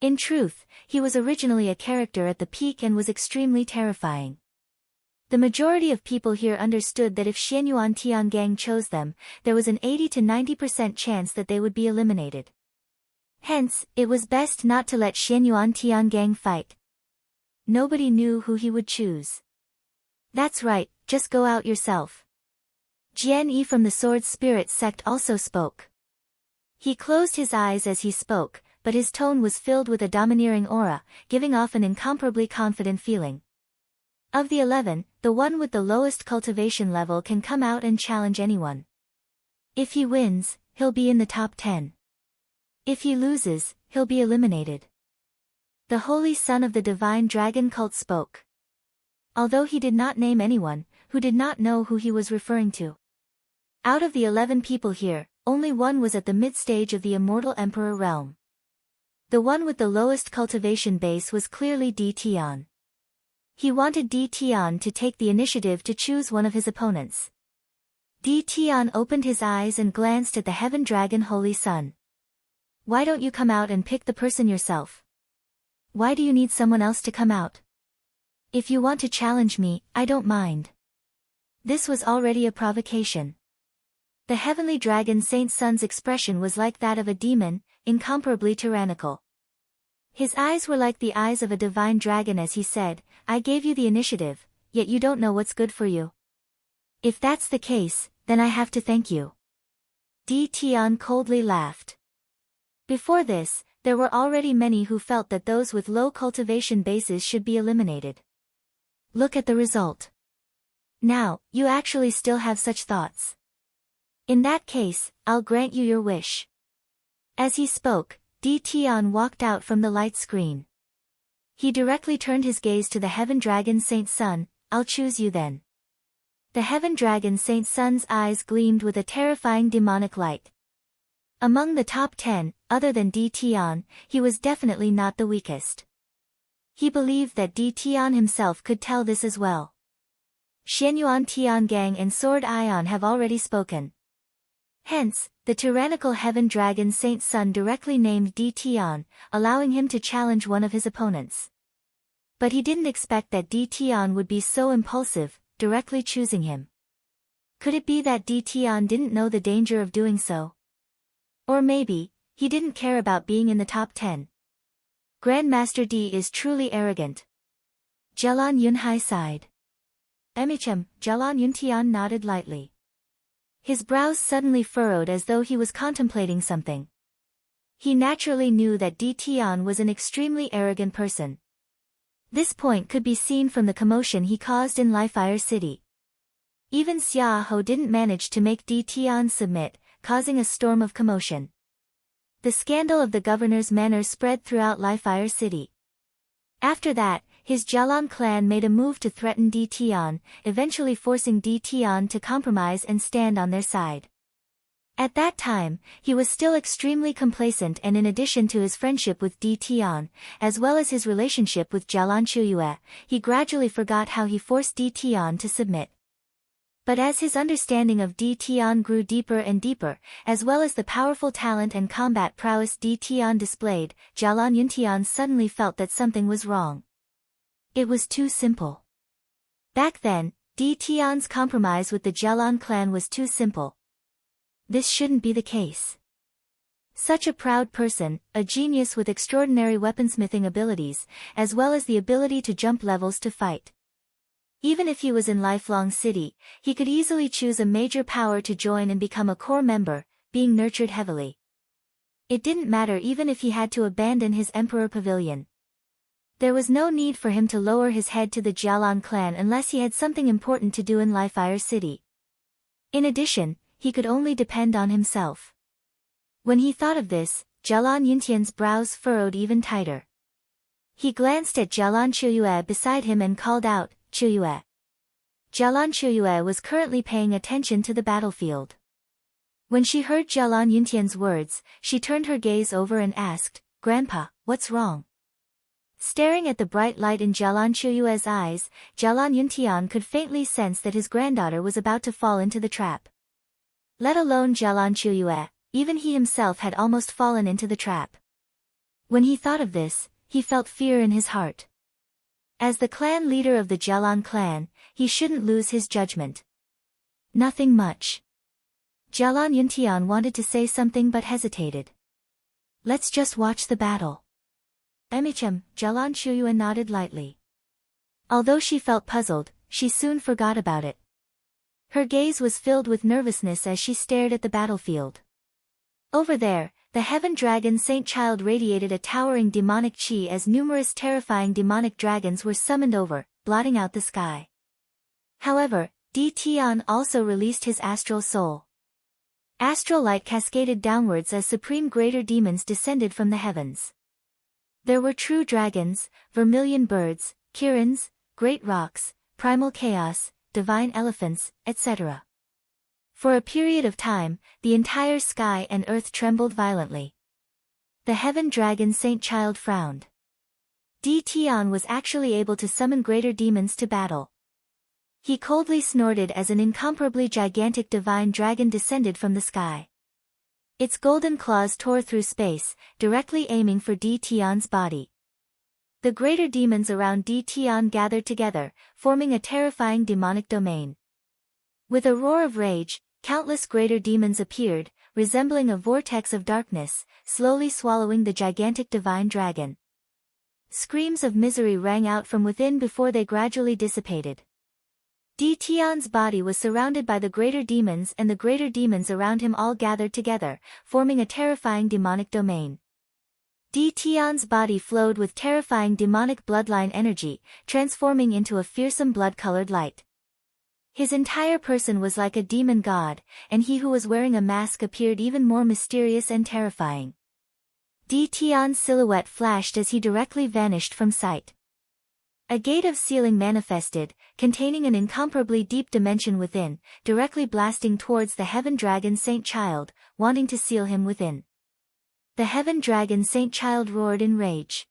In truth, he was originally a character at the peak and was extremely terrifying. The majority of people here understood that if Xianyuan Tiangang chose them, there was an 80 to 90% chance that they would be eliminated. Hence, it was best not to let Xianyuan Tiangang fight. Nobody knew who he would choose. That's right, just go out yourself. Jian Yi from the Sword Spirit sect also spoke. He closed his eyes as he spoke, but his tone was filled with a domineering aura, giving off an incomparably confident feeling. Of the 11, the one with the lowest cultivation level can come out and challenge anyone. If he wins, he'll be in the top 10. If he loses, he'll be eliminated. The Holy Son of the Divine Dragon Cult spoke. Although he did not name anyone, who did not know who he was referring to. Out of the 11 people here, only one was at the mid-stage of the Immortal Emperor realm. The one with the lowest cultivation base was clearly Di Tian. He wanted Di Tian to take the initiative to choose one of his opponents. Di Tian opened his eyes and glanced at the Heaven Dragon Holy Sun. Why don't you come out and pick the person yourself? Why do you need someone else to come out? If you want to challenge me, I don't mind. This was already a provocation. The Heavenly Dragon Saint Sun's expression was like that of a demon, incomparably tyrannical. His eyes were like the eyes of a divine dragon as he said, I gave you the initiative, yet you don't know what's good for you. If that's the case, then I have to thank you. Di Tian coldly laughed. Before this, there were already many who felt that those with low cultivation bases should be eliminated. Look at the result. Now, you actually still have such thoughts. In that case, I'll grant you your wish. As he spoke, Di Tian walked out from the light screen. He directly turned his gaze to the Heaven Dragon Saint Sun. "I'll choose you then." The Heaven Dragon Saint Sun's eyes gleamed with a terrifying demonic light. Among the top 10, other than Di Tian, he was definitely not the weakest. He believed that Di Tian himself could tell this as well. Xianyuan Tiangang and Sword Ion have already spoken. Hence, the tyrannical Heaven Dragon Saint Sun directly named Di Tian, allowing him to challenge one of his opponents. But he didn't expect that Di Tian would be so impulsive, directly choosing him. Could it be that Di Tian didn't know the danger of doing so? Or maybe, he didn't care about being in the top 10. Grandmaster Di is truly arrogant. Jalan Yunhai sighed. Jalan Yuntian nodded lightly. His brows suddenly furrowed as though he was contemplating something. He naturally knew that Di Tian was an extremely arrogant person. This point could be seen from the commotion he caused in Lifire City. Even Xia Ho didn't manage to make Di Tian submit, causing a storm of commotion. The scandal of the governor's manner spread throughout Lifire City. After that, his Jialan clan made a move to threaten Di Tian, eventually forcing Di Tian to compromise and stand on their side. At that time, he was still extremely complacent, and in addition to his friendship with Di Tian, as well as his relationship with Jialan Chuyue, he gradually forgot how he forced Di Tian to submit. But as his understanding of Di Tian grew deeper and deeper, as well as the powerful talent and combat prowess Di Tian displayed, Jialan Yuntian suddenly felt that something was wrong. It was too simple. Back then, Di Tian's compromise with the Jialan clan was too simple. This shouldn't be the case. Such a proud person, a genius with extraordinary weaponsmithing abilities, as well as the ability to jump levels to fight. Even if he was in Lifelong City, he could easily choose a major power to join and become a core member, being nurtured heavily. It didn't matter even if he had to abandon his Emperor Pavilion. There was no need for him to lower his head to the Jialan clan unless he had something important to do in Lifire City. In addition, he could only depend on himself. When he thought of this, Jialan Yuntian's brows furrowed even tighter. He glanced at Jialan Chuyue beside him and called out, "Chuyue." Jialan Chuyue was currently paying attention to the battlefield. When she heard Jialan Yuntian's words, she turned her gaze over and asked, "Grandpa, what's wrong?" Staring at the bright light in Jialan Chuyue's eyes, Jialan Yuntian could faintly sense that his granddaughter was about to fall into the trap. Let alone Jialan Chuyue, even he himself had almost fallen into the trap. When he thought of this, he felt fear in his heart. As the clan leader of the Jialan clan, he shouldn't lose his judgment. Nothing much. Jialan Yuntian wanted to say something but hesitated. Let's just watch the battle. Jialan Chuyue nodded lightly. Although she felt puzzled, she soon forgot about it. Her gaze was filled with nervousness as she stared at the battlefield. Over there, the Heaven Dragon Saint Child radiated a towering demonic chi as numerous terrifying demonic dragons were summoned over, blotting out the sky. However, Di Tian also released his astral soul. Astral light cascaded downwards as supreme greater demons descended from the heavens. There were true dragons, vermilion birds, kirins, great rocks, primal chaos, divine elephants, etc. For a period of time, the entire sky and earth trembled violently. The Heaven Dragon Saint Child frowned. Di Tian was actually able to summon greater demons to battle. He coldly snorted as an incomparably gigantic divine dragon descended from the sky. Its golden claws tore through space, directly aiming for Di Tian's body. The greater demons around Di Tian gathered together, forming a terrifying demonic domain. With a roar of rage, countless greater demons appeared, resembling a vortex of darkness, slowly swallowing the gigantic divine dragon. Screams of misery rang out from within before they gradually dissipated. Di Tian's body was surrounded by the greater demons, and the greater demons around him all gathered together, forming a terrifying demonic domain. Di Tian's body flowed with terrifying demonic bloodline energy, transforming into a fearsome blood-colored light. His entire person was like a demon god, and he who was wearing a mask appeared even more mysterious and terrifying. Tion's silhouette flashed as he directly vanished from sight. A gate of sealing manifested, containing an incomparably deep dimension within, directly blasting towards the Heaven Dragon Saint Child, wanting to seal him within. The Heaven Dragon Saint Child roared in rage.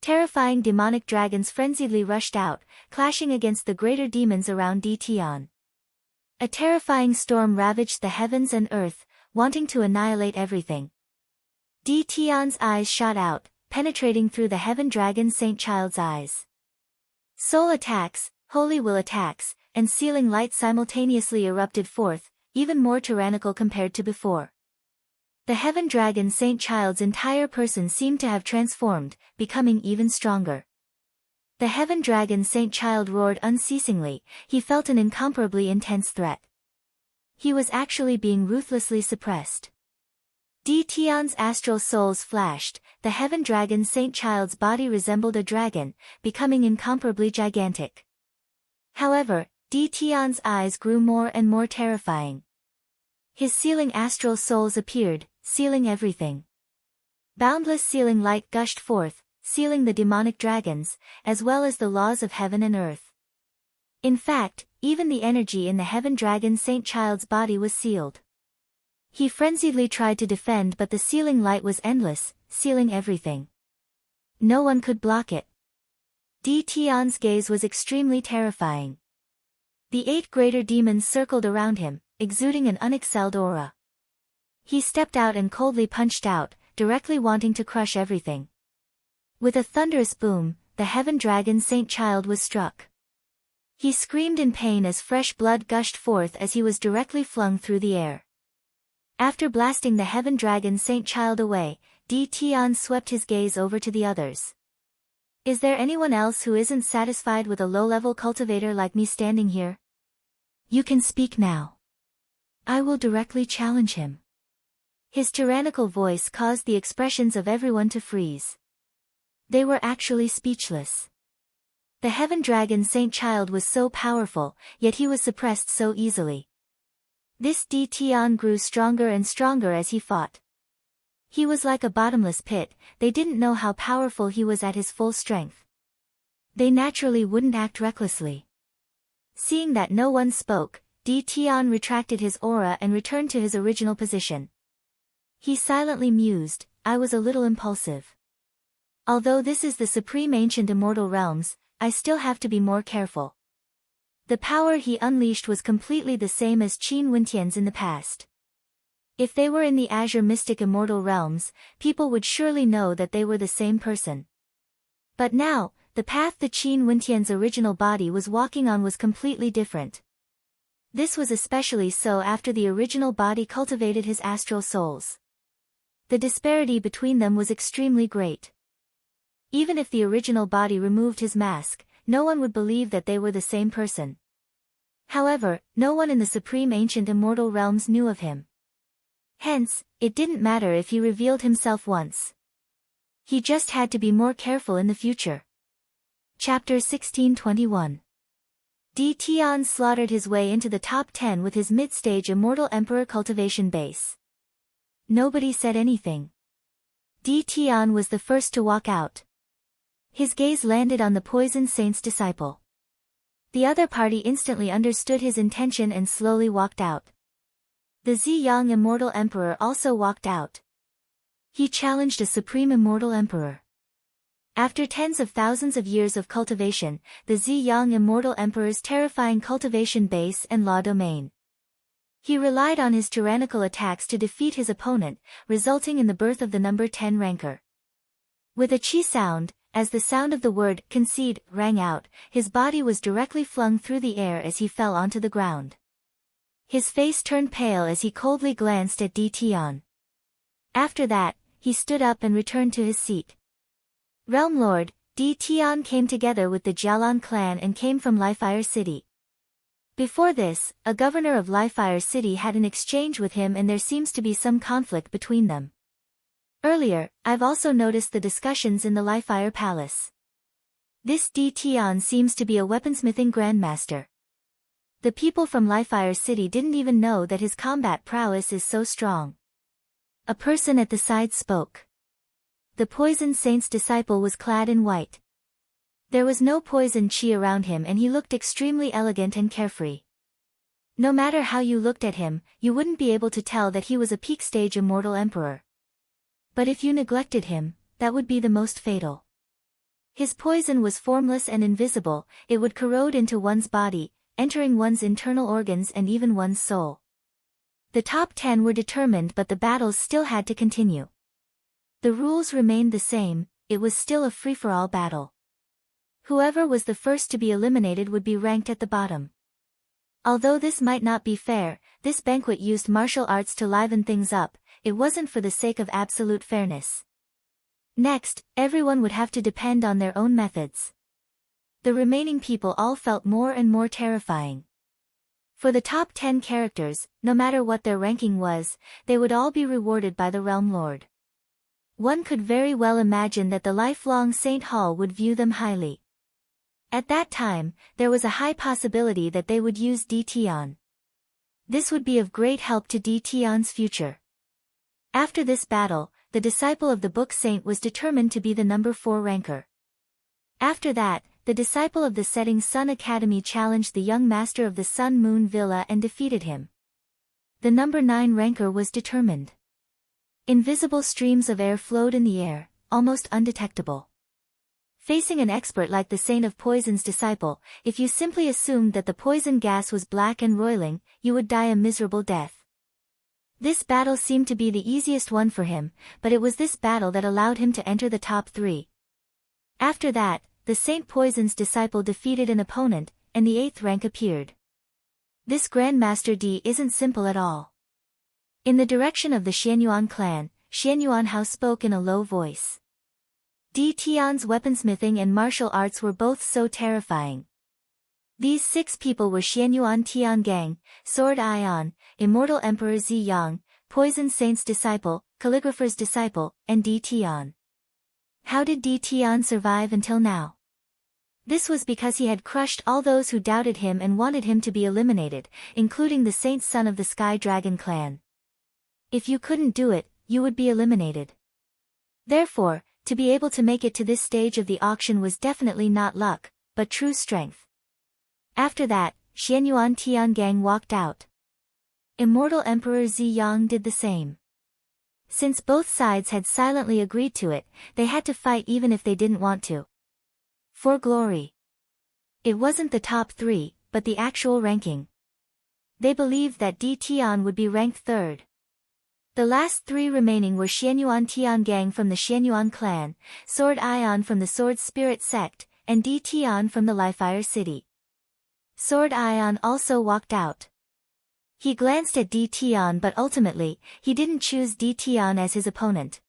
Terrifying demonic dragons frenziedly rushed out, clashing against the greater demons around Tion. A terrifying storm ravaged the heavens and earth, wanting to annihilate everything. Tion's eyes shot out, penetrating through the Heaven Dragon Saint Child's eyes. Soul attacks, holy will attacks, and sealing light simultaneously erupted forth, even more tyrannical compared to before. The Heaven Dragon Saint Child's entire person seemed to have transformed, becoming even stronger. The Heaven Dragon Saint Child roared unceasingly, he felt an incomparably intense threat. He was actually being ruthlessly suppressed. Tion's astral souls flashed, the Heaven Dragon Saint Child's body resembled a dragon, becoming incomparably gigantic. However, Tion's eyes grew more and more terrifying. His sealing astral souls appeared, sealing everything. Boundless sealing light gushed forth, sealing the demonic dragons, as well as the laws of heaven and earth. In fact, even the energy in the Heaven Dragon Saint Child's body was sealed. He frenziedly tried to defend, but the sealing light was endless, sealing everything. No one could block it. Tion's gaze was extremely terrifying. The 8 greater demons circled around him, exuding an unexcelled aura. He stepped out and coldly punched out, directly wanting to crush everything. With a thunderous boom, the Heaven Dragon Saint Child was struck. He screamed in pain as fresh blood gushed forth as he was directly flung through the air. After blasting the Heaven Dragon Saint Child away, Tion swept his gaze over to the others. Is there anyone else who isn't satisfied with a low-level cultivator like me standing here? You can speak now. I will directly challenge him. His tyrannical voice caused the expressions of everyone to freeze. They were actually speechless. The Heaven Dragon Saint Child was so powerful, yet he was suppressed so easily. This Tion grew stronger and stronger as he fought. He was like a bottomless pit, they didn't know how powerful he was at his full strength. They naturally wouldn't act recklessly. Seeing that no one spoke, Tion retracted his aura and returned to his original position. He silently mused, I was a little impulsive. Although this is the supreme ancient immortal realms, I still have to be more careful. The power he unleashed was completely the same as Qin Wintian's in the past. If they were in the Azure Mystic Immortal Realms, people would surely know that they were the same person. But now, the path the Qin Wintian's original body was walking on was completely different. This was especially so after the original body cultivated his astral souls. The disparity between them was extremely great. Even if the original body removed his mask, no one would believe that they were the same person. However, no one in the Supreme Ancient Immortal Realms knew of him. Hence, it didn't matter if he revealed himself once. He just had to be more careful in the future. Chapter 1621. Tion slaughtered his way into the top 10 with his mid-stage Immortal Emperor cultivation base. Nobody said anything. Tion was the first to walk out. His gaze landed on the Poison Saint's disciple. The other party instantly understood his intention and slowly walked out. The Ziyang Immortal Emperor also walked out. He challenged a Supreme Immortal Emperor. After tens of thousands of years of cultivation, the Ziyang Immortal Emperor's terrifying cultivation base and law domain. He relied on his tyrannical attacks to defeat his opponent, resulting in the birth of the number 10 ranker. With a chi sound, as the sound of the word concede rang out, his body was directly flung through the air as he fell onto the ground. His face turned pale as he coldly glanced at Tion. After that, he stood up and returned to his seat. Realm Lord, Tion came together with the Jialan clan and came from Lifire City. Before this, a governor of Lifire City had an exchange with him and there seems to be some conflict between them. Earlier, I've also noticed the discussions in the Lifire Palace. This Tion seems to be a weaponsmithing grandmaster. The people from Lifire City didn't even know that his combat prowess is so strong. A person at the side spoke. The poisoned saint's disciple was clad in white. There was no poison chi around him and he looked extremely elegant and carefree. No matter how you looked at him, you wouldn't be able to tell that he was a peak-stage immortal emperor. But if you neglected him, that would be the most fatal. His poison was formless and invisible, it would corrode into one's body, entering one's internal organs and even one's soul. The top 10 were determined but the battles still had to continue. The rules remained the same, it was still a free-for-all battle. Whoever was the first to be eliminated would be ranked at the bottom. Although this might not be fair, this banquet used martial arts to liven things up, it wasn't for the sake of absolute fairness. Next, everyone would have to depend on their own methods. The remaining people all felt more and more terrifying. For the top 10 characters, no matter what their ranking was, they would all be rewarded by the Realm Lord. One could very well imagine that the lifelong Saint Hall would view them highly. At that time, there was a high possibility that they would use Dtion. This would be of great help to Dtion's future. After this battle, the disciple of the Book Saint was determined to be the number 4 ranker. After that, the disciple of the Setting Sun Academy challenged the young master of the Sun Moon Villa and defeated him. The number 9 ranker was determined. Invisible streams of air flowed in the air, almost undetectable. Facing an expert like the Saint of Poison's disciple, if you simply assumed that the poison gas was black and roiling, you would die a miserable death. This battle seemed to be the easiest one for him, but it was this battle that allowed him to enter the top 3. After that, the Saint Poison's disciple defeated an opponent, and the 8th rank appeared. This Grandmaster D isn't simple at all. In the direction of the Xianyuan clan, Xianyuan Hao spoke in a low voice. Dtion's weaponsmithing and martial arts were both so terrifying. These 6 people were Xianyuan Tiangang, Sword Ion, Immortal Emperor Zi Yang, Poison Saint's disciple, Calligrapher's disciple, and Dtion. How did Dtion survive until now? This was because he had crushed all those who doubted him and wanted him to be eliminated, including the Saint's son of the Sky Dragon clan. If you couldn't do it, you would be eliminated. Therefore, to be able to make it to this stage of the auction was definitely not luck, but true strength. After that, Xianyuan Tiangang walked out. Immortal Emperor Zi Yang did the same. Since both sides had silently agreed to it, they had to fight even if they didn't want to. For glory. It wasn't the top 3, but the actual ranking. They believed that Dtion would be ranked 3rd. The last 3 remaining were Xianyuan Tiangang from the Xianyuan clan, Sword Ion from the Sword Spirit sect, and Dtion from the Lifefire city. Sword Ion also walked out. He glanced at Dtion but ultimately, he didn't choose Dtion as his opponent.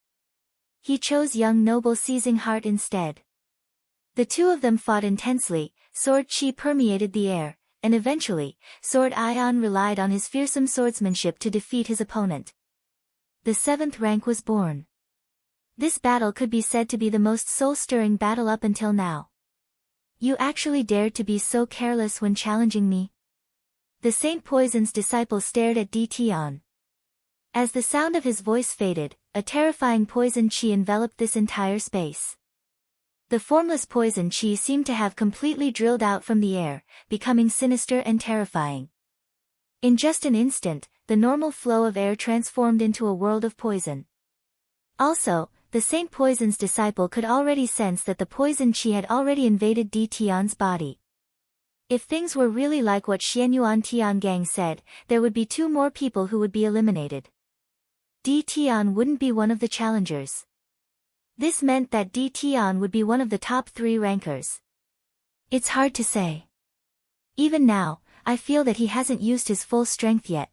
He chose young noble Seizing Heart instead. The two of them fought intensely, sword chi permeated the air, and eventually, Sword Ion relied on his fearsome swordsmanship to defeat his opponent. The 7th rank was born. This battle could be said to be the most soul-stirring battle up until now. You actually dared to be so careless when challenging me? The Saint Poison's disciple stared at Dtion. As the sound of his voice faded, a terrifying poison chi enveloped this entire space. The formless poison chi seemed to have completely drilled out from the air, becoming sinister and terrifying. In just an instant, the normal flow of air transformed into a world of poison. Also, the Saint Poison's disciple could already sense that the poison chi had already invaded Dtion's body. If things were really like what Xianyuan Tiangang said, there would be 2 more people who would be eliminated. Dtion wouldn't be one of the challengers. This meant that Dtion would be one of the top 3 rankers. It's hard to say. Even now, I feel that he hasn't used his full strength yet.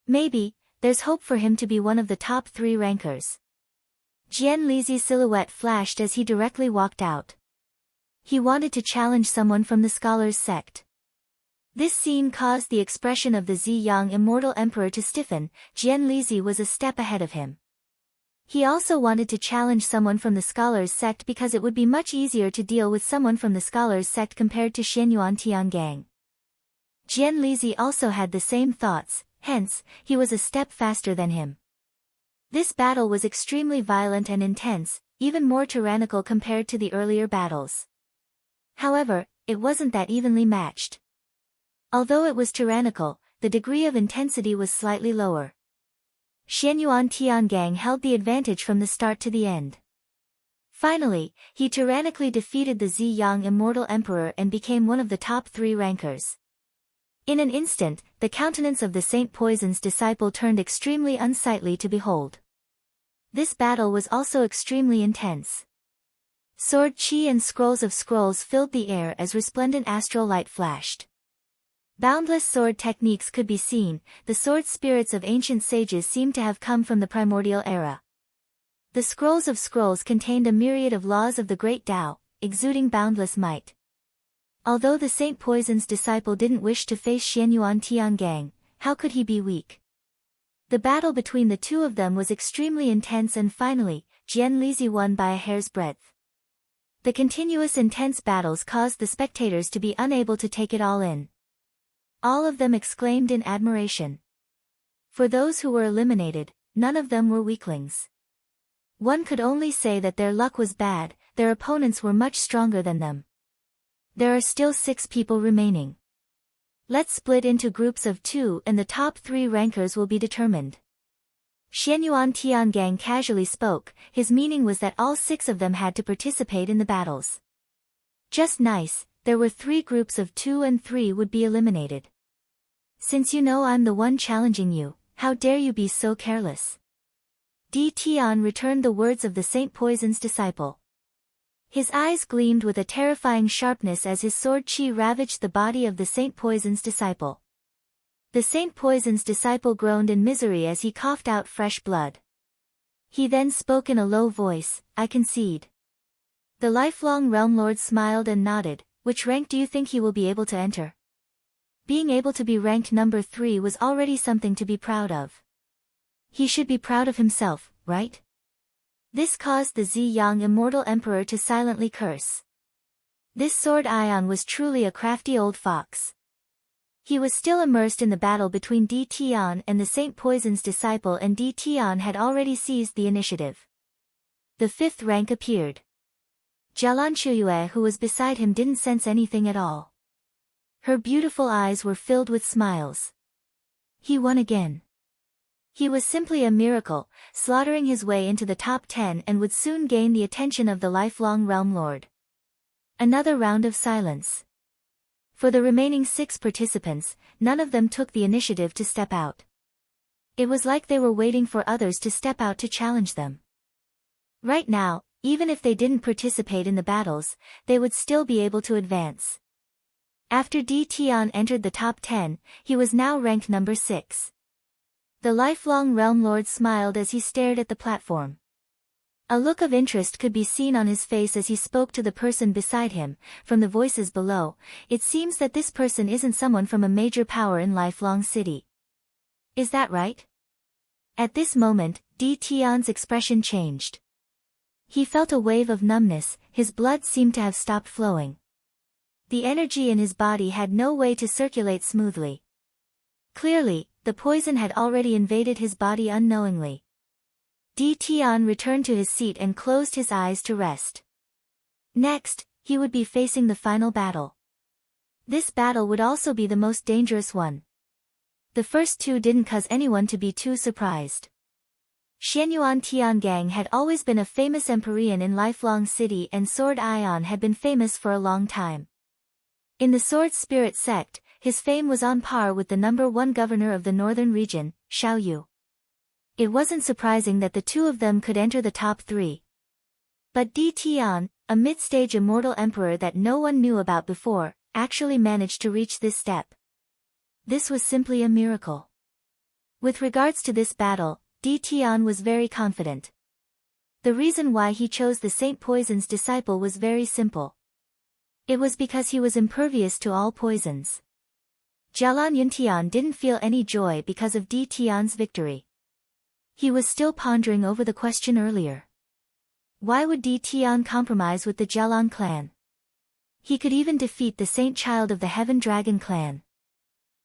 Maybe, there's hope for him to be one of the top 3 rankers. Jian Lizi's silhouette flashed as he directly walked out. He wanted to challenge someone from the Scholars' sect. This scene caused the expression of the Zi Yang Immortal Emperor to stiffen. Jian Lizi was a step ahead of him. He also wanted to challenge someone from the Scholars' sect because it would be much easier to deal with someone from the Scholars' sect compared to Xianyuan Tiangang. Jian Lizi also had the same thoughts, hence, he was a step faster than him. This battle was extremely violent and intense, even more tyrannical compared to the earlier battles. However, it wasn't that evenly matched. Although it was tyrannical, the degree of intensity was slightly lower. Xianyuan Tiangang held the advantage from the start to the end. Finally, he tyrannically defeated the Ziyang Immortal Emperor and became one of the top 3 rankers. In an instant, the countenance of the Saint Poison's disciple turned extremely unsightly to behold. This battle was also extremely intense. Sword chi and scrolls of scrolls filled the air as resplendent astral light flashed. Boundless sword techniques could be seen, the sword spirits of ancient sages seemed to have come from the primordial era. The scrolls of scrolls contained a myriad of laws of the great Tao, exuding boundless might. Although the Saint Poison's disciple didn't wish to face Xianyuan Tiangang, how could he be weak? The battle between the two of them was extremely intense and finally, Jian Lizi won by a hair's breadth. The continuous intense battles caused the spectators to be unable to take it all in. All of them exclaimed in admiration. For those who were eliminated, none of them were weaklings. One could only say that their luck was bad, their opponents were much stronger than them. There are still 6 people remaining. Let's split into groups of 2 and the top 3 rankers will be determined. Xianyuan Tiangang casually spoke, his meaning was that all 6 of them had to participate in the battles. Just nice, there were 3 groups of 2 and 3 would be eliminated. Since you know I'm the one challenging you, how dare you be so careless? Di Tian returned the words of the Saint Poison's disciple. His eyes gleamed with a terrifying sharpness as his sword chi ravaged the body of the Saint Poison's disciple. The Saint Poison's disciple groaned in misery as he coughed out fresh blood. He then spoke in a low voice, I concede. The lifelong Realm Lord smiled and nodded, which rank do you think he will be able to enter? Being able to be ranked number 3 was already something to be proud of. He should be proud of himself, right? This caused the Ziyang Immortal Emperor to silently curse. This sword Ion was truly a crafty old fox. He was still immersed in the battle between Di Tian and the Saint Poison's disciple, and Di Tian had already seized the initiative. The 5th rank appeared. Jialan Chuyue, who was beside him, didn't sense anything at all. Her beautiful eyes were filled with smiles. He won again. He was simply a miracle, slaughtering his way into the top 10 and would soon gain the attention of the lifelong Realm Lord. Another round of silence. For the remaining 6 participants, none of them took the initiative to step out. It was like they were waiting for others to step out to challenge them. Right now, even if they didn't participate in the battles, they would still be able to advance. After Di Tian entered the top 10, he was now ranked number 6. The lifelong Realm Lord smiled as he stared at the platform. A look of interest could be seen on his face as he spoke to the person beside him. From the voices below, it seems that this person isn't someone from a major power in Lifelong City. Is that right? At this moment, Di Tian's expression changed. He felt a wave of numbness, his blood seemed to have stopped flowing. The energy in his body had no way to circulate smoothly. Clearly, the poison had already invaded his body unknowingly. Di Tian returned to his seat and closed his eyes to rest. Next, he would be facing the final battle. This battle would also be the most dangerous one. The first 2 didn't cause anyone to be too surprised. Xianyuan Tiangang had always been a famous Empyrean in Lifelong City, and Sword Ion had been famous for a long time. In the Sword Spirit sect, his fame was on par with the number 1 governor of the northern region, Xiao Yu. It wasn't surprising that the 2 of them could enter the top 3. But Di Tian, a mid-stage immortal emperor that no one knew about before, actually managed to reach this step. This was simply a miracle. With regards to this battle, Di Tian was very confident. The reason why he chose the Saint Poison's disciple was very simple. It was because he was impervious to all poisons. Jialan Yuntian didn't feel any joy because of Di Tian's victory. He was still pondering over the question earlier. Why would Di Tian compromise with the Jialan clan? He could even defeat the Saint Child of the Heaven Dragon clan.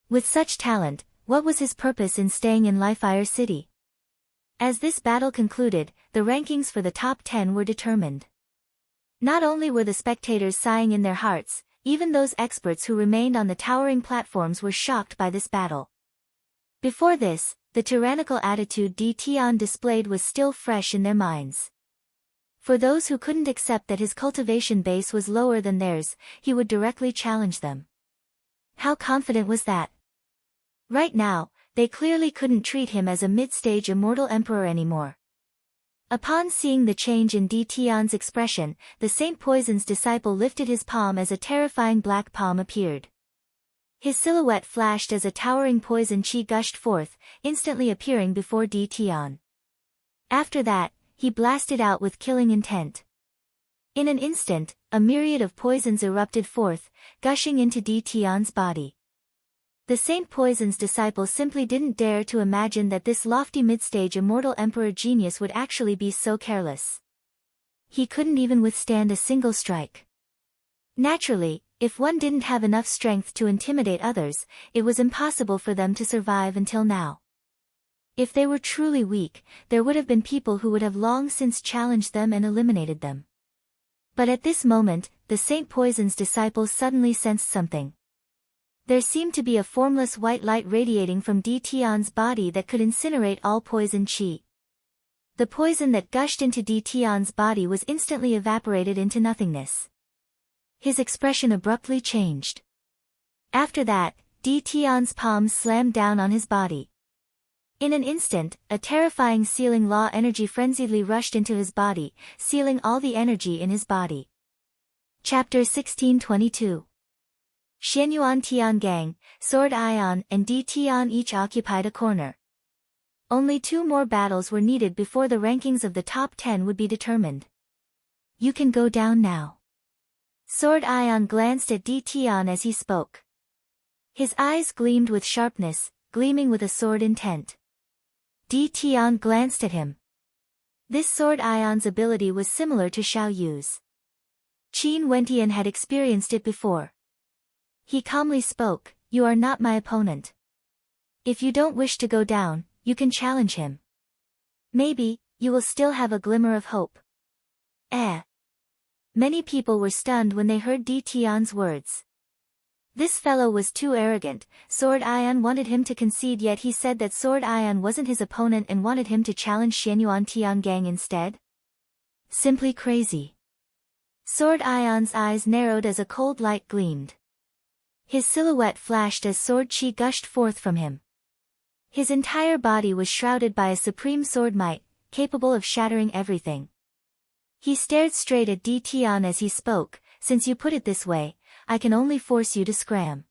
With such talent, what was his purpose in staying in Lifeire City? As this battle concluded, the rankings for the top 10 were determined. Not only were the spectators sighing in their hearts, even those experts who remained on the towering platforms were shocked by this battle. Before this, the tyrannical attitude Tion displayed was still fresh in their minds. For those who couldn't accept that his cultivation base was lower than theirs, he would directly challenge them. How confident was that? Right now, they clearly couldn't treat him as a mid-stage immortal emperor anymore. Upon seeing the change in Tion's expression, the Saint Poison's disciple lifted his palm as a terrifying black palm appeared. His silhouette flashed as a towering poison chi gushed forth, instantly appearing before Tion. After that, he blasted out with killing intent. In an instant, a myriad of poisons erupted forth, gushing into Tion's body. The Saint Poison's disciple simply didn't dare to imagine that this lofty mid-stage immortal emperor genius would actually be so careless. He couldn't even withstand a single strike. Naturally, if one didn't have enough strength to intimidate others, it was impossible for them to survive until now. If they were truly weak, there would have been people who would have long since challenged them and eliminated them. But at this moment, the Saint Poison's disciple suddenly sensed something. There seemed to be a formless white light radiating from Tion's body that could incinerate all poison chi. The poison that gushed into Tion's body was instantly evaporated into nothingness. His expression abruptly changed. After that, Tion's palms slammed down on his body. In an instant, a terrifying sealing law energy frenziedly rushed into his body, sealing all the energy in his body. Chapter 1622. Xianyuan Tiangang, Sword Ion and Tion each occupied a corner. Only 2 more battles were needed before the rankings of the top 10 would be determined. You can go down now. Sword Ion glanced at Tion as he spoke. His eyes gleamed with sharpness, gleaming with a sword intent. Tion glanced at him. This Sword Ion's ability was similar to Xiao Yu's. Qin Wentian had experienced it before. He calmly spoke, "You are not my opponent. If you don't wish to go down, you can challenge him. Maybe, you will still have a glimmer of hope." Many people were stunned when they heard Tion's words. This fellow was too arrogant. Sword Ion wanted him to concede, yet he said that Sword Ion wasn't his opponent and wanted him to challenge Xianyuan Tiangang instead? Simply crazy. Sword Ion's eyes narrowed as a cold light gleamed. His silhouette flashed as sword chi gushed forth from him. His entire body was shrouded by a supreme sword might, capable of shattering everything. He stared straight at Tion as he spoke, "Since you put it this way, I can only force you to scram."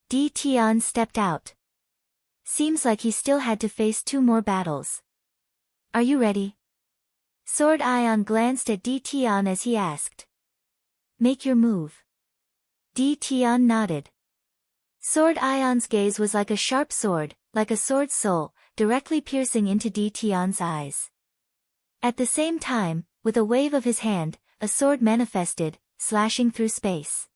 Tion stepped out. Seems like he still had to face 2 more battles. "Are you ready?" Sword Ion glanced at Tion as he asked. "Make your move." Tion nodded. Sword Ion's gaze was like a sharp sword, like a sword's soul, directly piercing into Tion's eyes. At the same time, with a wave of his hand, a sword manifested, slashing through space.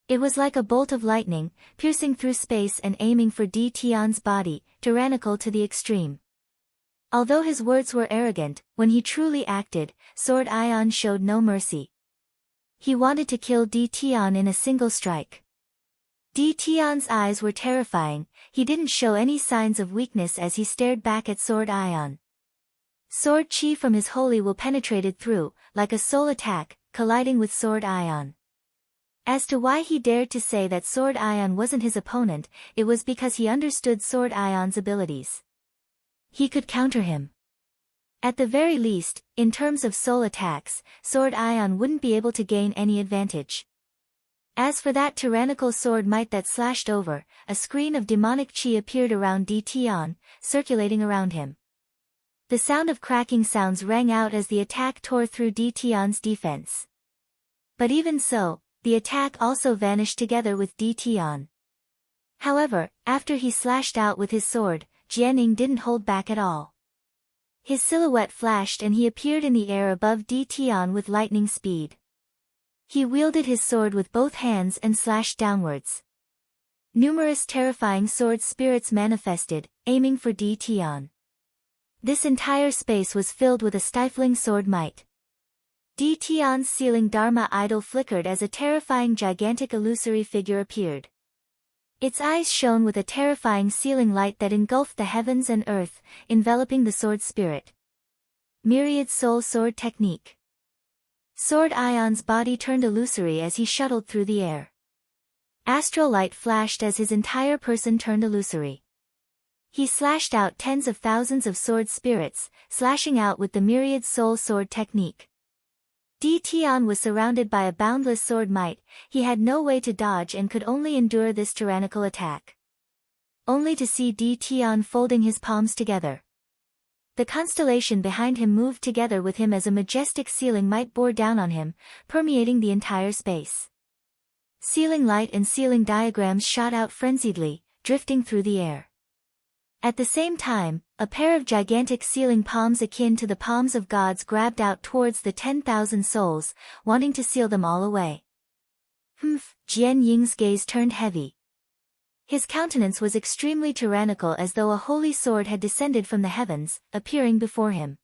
It was like a bolt of lightning, piercing through space and aiming for Tion's body, tyrannical to the extreme. Although his words were arrogant, when he truly acted, Sword Ion showed no mercy. He wanted to kill Tion in a single strike. Tion's eyes were terrifying. He didn't show any signs of weakness as he stared back at Sword Ion. Sword chi from his holy will penetrated through, like a soul attack, colliding with Sword Ion. As to why he dared to say that Sword Ion wasn't his opponent, it was because he understood Sword Ion's abilities. He could counter him. At the very least, in terms of soul attacks, Sword Ion wouldn't be able to gain any advantage. As for that tyrannical sword might that slashed over, a screen of demonic chi appeared around Tion, circulating around him. The sound of cracking sounds rang out as the attack tore through Tion's defense. But even so, the attack also vanished together with Tion. However, after he slashed out with his sword, Jianing didn't hold back at all. His silhouette flashed and he appeared in the air above Tion with lightning speed. He wielded his sword with both hands and slashed downwards. Numerous terrifying sword spirits manifested, aiming for Tion. This entire space was filled with a stifling sword might. Di Tian's ceiling Dharma idol flickered as a terrifying gigantic illusory figure appeared. Its eyes shone with a terrifying sealing light that engulfed the heavens and earth, enveloping the sword spirit. Myriad Soul Sword Technique. Sword Ion's body turned illusory as he shuttled through the air. Astral light flashed as his entire person turned illusory. He slashed out tens of thousands of sword spirits, slashing out with the Myriad Soul Sword Technique. Di Tian was surrounded by a boundless sword might, he had no way to dodge and could only endure this tyrannical attack. Only to see Di Tian folding his palms together. The constellation behind him moved together with him as a majestic sealing might bore down on him, permeating the entire space. Sealing light and sealing diagrams shot out frenziedly, drifting through the air. At the same time, a pair of gigantic sealing palms akin to the palms of gods grabbed out towards the 10,000 souls, wanting to seal them all away. Jian Ying's gaze turned heavy. His countenance was extremely tyrannical as though a holy sword had descended from the heavens, appearing before him.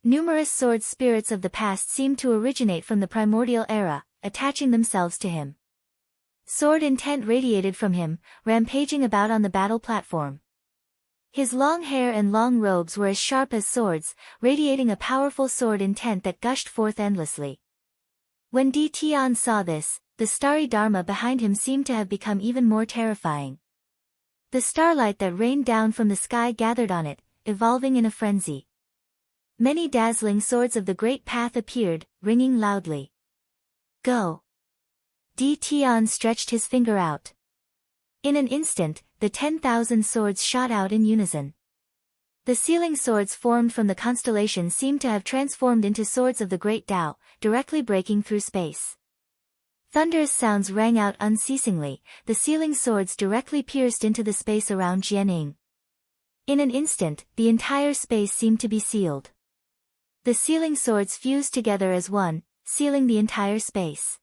Numerous sword spirits of the past seemed to originate from the primordial era, attaching themselves to him. Sword intent radiated from him, rampaging about on the battle platform. His long hair and long robes were as sharp as swords, radiating a powerful sword intent that gushed forth endlessly. When Di Tian saw this, the starry Dharma behind him seemed to have become even more terrifying. The starlight that rained down from the sky gathered on it, evolving in a frenzy. Many dazzling swords of the Great Path appeared, ringing loudly. Go! Di Tian stretched his finger out. In an instant, the 10,000 swords shot out in unison. The sealing swords formed from the constellation seemed to have transformed into swords of the Great Tao, directly breaking through space. Thunderous sounds rang out unceasingly, the sealing swords directly pierced into the space around Jianing. In an instant, the entire space seemed to be sealed. The sealing swords fused together as one, sealing the entire space.